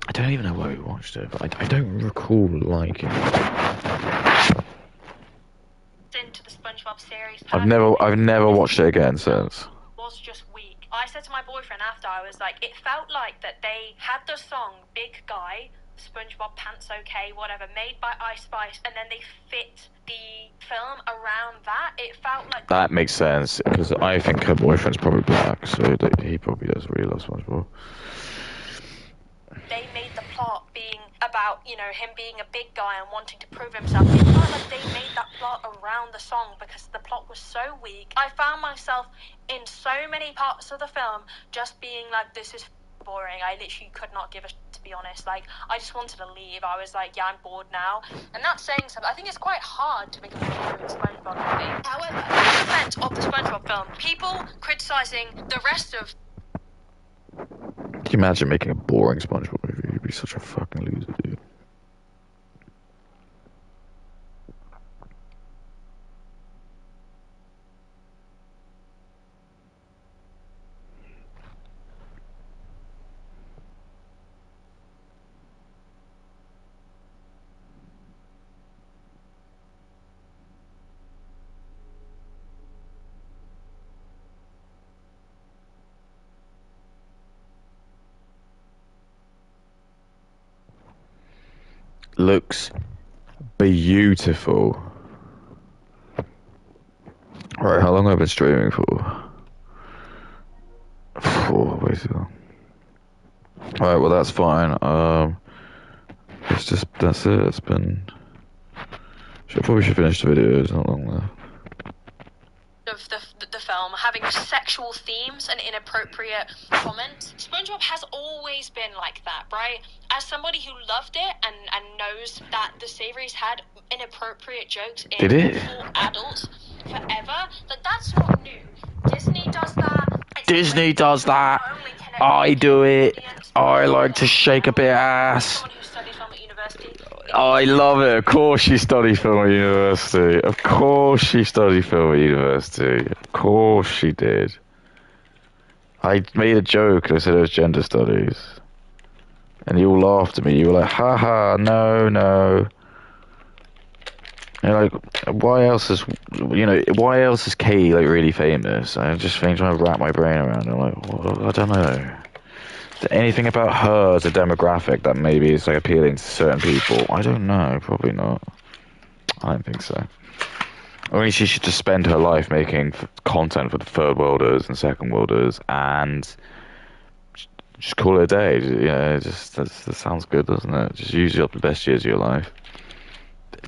I don't even know why we watched it, but I don't recall liking it. Into the SpongeBob series. I've never watched it again since. Was just weak. I said to my boyfriend after, I was like, it felt like that they had the song Big Guy, SpongeBob Pants Okay, whatever, made by Ice Spice, and then they fit the film film around that. It felt like That makes sense, because I think her boyfriend's probably black, so he probably does really love SpongeBob. they made the plot being about, you know, him being a big guy and wanting to prove himself. It felt like they made that plot around the song because the plot was so weak. I found myself in so many parts of the film just being like, this is boring. I literally could not give a shit, to be honest. Like, I just wanted to leave. I was like, yeah, I'm bored now. And that's saying something. I think it's quite hard to make a boring SpongeBob movie. However, in defense of the SpongeBob film, people criticizing the rest of Can you imagine making a boring SpongeBob movie? You'd be such a fucking loser, dude. Looks beautiful. Right, how long have I been streaming for? Way too long. Alright, well that's fine. That's it. It's been. Probably should finish the video. It's not long left. of the film having sexual themes and inappropriate comments. SpongeBob has always been like that, right? As somebody who loved it and knows that the series had inappropriate jokes Did it? for adults forever, that's not new. Disney does that. Disney does that. I do it. I like to shake a bit of ass. Someone who studied film at university. I love it. Of course she studied film at university. Of course she studied film at university. Of course she did. I made a joke and I said it was gender studies. And you all laughed at me. You were like, haha, no. And like, why else is Katie like really famous? I'm just trying to wrap my brain around it. I'm like, well, I don't know. Anything about her as a demographic that maybe is like appealing to certain people? I don't know. Probably not. I don't think so. I mean, she should just spend her life making content for the third worlders and second worlders, and just call it a day. That sounds good, doesn't it? Just use up the best years of your life,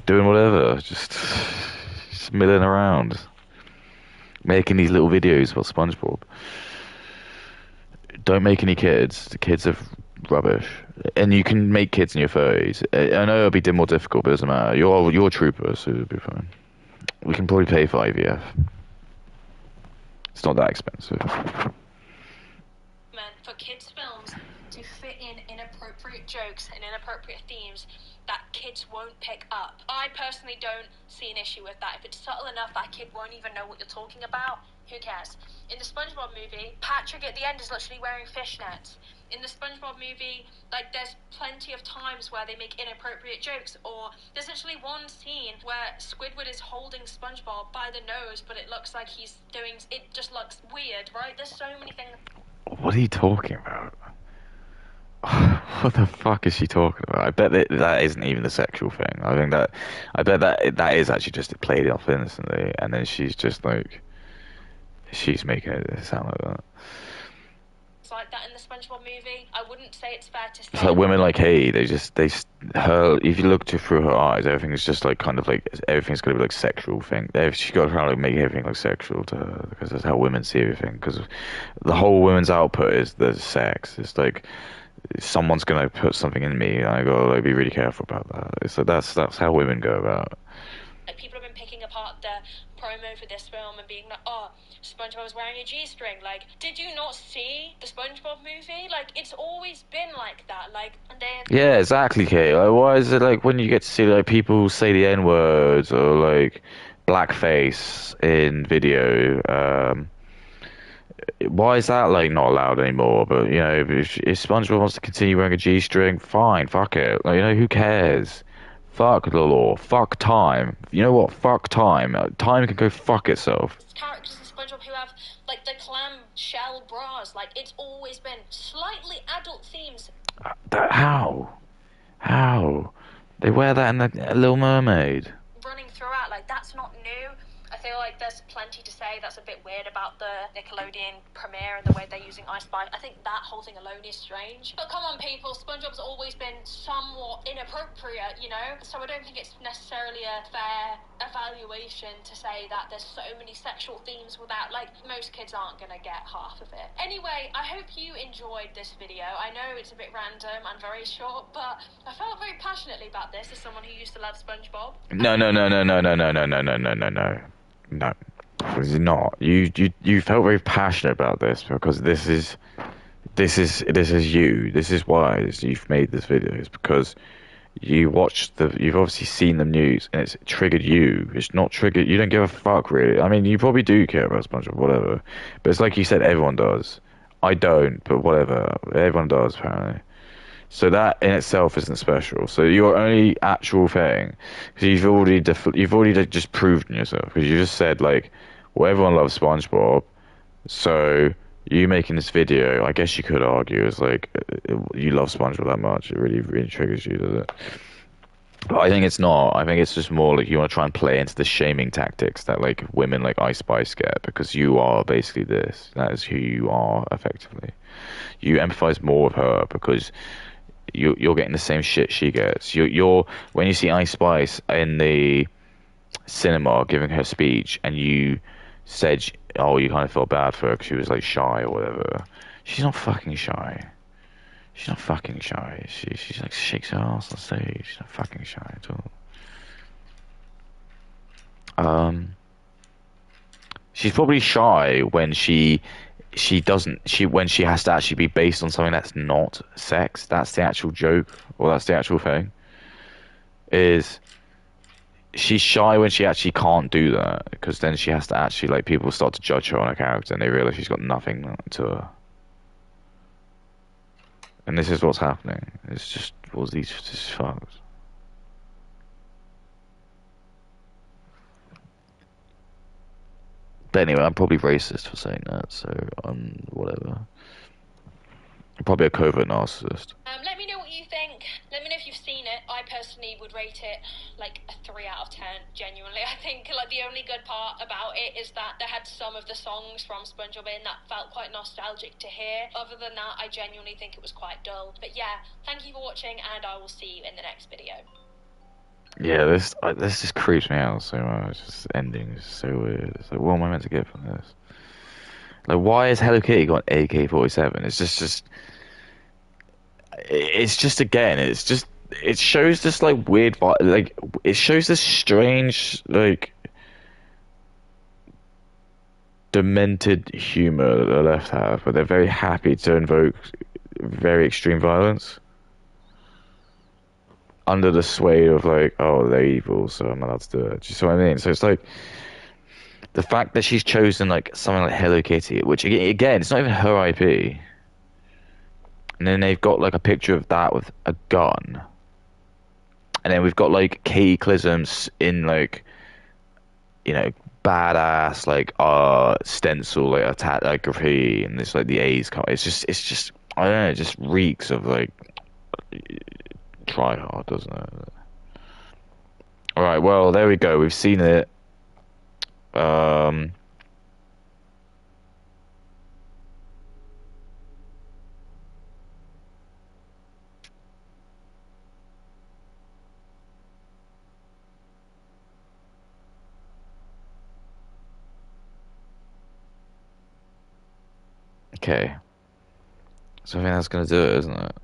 doing whatever, just milling around, making these little videos about SpongeBob. Don't make any kids. The kids are rubbish. And you can make kids in your 30s. I know it'll be more difficult, but it doesn't matter. You're a trooper, so it'll be fine. We can probably pay for IVF. It's not that expensive. For kids' films to fit in inappropriate jokes and inappropriate themes that kids won't pick up. I personally don't see an issue with that. If it's subtle enough that a kid won't even know what you're talking about, who cares? In the SpongeBob movie, Patrick at the end is literally wearing fishnets. In the SpongeBob movie, like, there's plenty of times where they make inappropriate jokes, or there's actually one scene where Squidward is holding SpongeBob by the nose, but it looks like he's doing, it just looks weird, right? There's so many things. What are you talking about? What the fuck is she talking about? I bet that isn't even the sexual thing. I bet that is actually just played off innocently, and then she's just like, she's making it sound like that. It's like that in the SpongeBob movie. I wouldn't say it's fair to say. It's like women like Katie. If you look through her eyes, everything is just like kind of like everything's gonna be like sexual thing. She's got to try to like make everything like sexual to her, because that's how women see everything. Because the whole women's output is the sex. It's like, someone's gonna put something in me, and I gotta like be really careful about that. It's like that's how women go about it. Like, people have been picking apart the promo for this film and being like, oh, SpongeBob was wearing a G-string. Like, did you not see the SpongeBob movie? Like, it's always been like that. Like, yeah, exactly, Kate. Like, why is it like when you get to see like people say the N-words or like blackface in video? Why is that like not allowed anymore? But you know, if SpongeBob wants to continue wearing a G-string, fine, fuck it. Like, you know, who cares? Fuck the law. Fuck time. You know what? Fuck time. Time can go fuck itself. Characters in SpongeBob who have like the clam shell bras. Like, it's always been slightly adult themes. How? They wear that in the Little Mermaid. Running throughout, that. Like, that's not new. I feel like there's plenty to say that's a bit weird about the Nickelodeon premiere and the way they're using Ice Spice. I think that whole thing alone is strange. But come on, people, SpongeBob's always been somewhat inappropriate, you know? So I don't think it's necessarily a fair evaluation to say that there's so many sexual themes without, like, most kids aren't gonna get half of it. Anyway, I hope you enjoyed this video. I know it's a bit random and very short, but I felt very passionately about this as someone who used to love SpongeBob. No. No, it's not. You felt very passionate about this because this is you. This is why you've made this video. It's because you've obviously seen the news and it's triggered you. It's not triggered. You don't give a fuck really. I mean, you probably do care about SpongeBob, whatever. But it's like you said, everyone does. I don't, but whatever. Everyone does apparently. So that in itself isn't special. So your only actual thing, because you've already just proven yourself. Because you just said like, well, everyone loves SpongeBob. So you making this video, I guess you could argue is like, you love SpongeBob that much. It really triggers you, does it? But I think it's not. I think it's just more like you want to try and play into the shaming tactics that like women like Ice Spice get, because you are basically this. That is who you are effectively. You empathize more with her because you're getting the same shit she gets. You're when you see Ice Spice in the cinema giving her speech, and you said, oh, you kind of felt bad for her because she was like shy or whatever. She's not fucking shy. She's not fucking shy. She's like shakes her ass on stage. She's not fucking shy at all. She's probably shy when she when she has to actually be based on something that's not sex. That's the actual joke, or that's the actual thing. Is she's shy when she actually can't do that, because then she has to actually, like, people start to judge her on her character and they realize she's got nothing to her. And this is what's happening. It's just all these just fucks. But anyway, I'm probably racist for saying that, so whatever. I'm probably a covert narcissist. Let me know what you think. Let me know if you've seen it. I personally would rate it like a 3 out of 10, genuinely. I think like the only good part about it is that they had some of the songs from SpongeBob in that felt quite nostalgic to hear. Other than that, I genuinely think it was quite dull. But yeah, thank you for watching, and I will see you in the next video. Yeah, this just creeps me out so much. This ending is so weird. It's like, what am I meant to get from this? Like, why has Hello Kitty got an AK-47? It shows this like weird, like, it shows this strange, like, demented humor that the left have, but they're very happy to invoke very extreme violence under the sway of like, oh, they're evil, so I'm allowed to do it. Do you see what I mean? So it's like the fact that she's chosen like something like Hello Kitty, which again, it's not even her IP, and then they've got like a picture of that with a gun, and then we've got like Katyklism in like, you know, badass like stencil like attack like graffiti, and it's like the A's. It's just I don't know. It just reeks of like try hard, doesn't it? All right, well, there we go. We've seen it. Okay. So I think that's gonna do it, isn't it?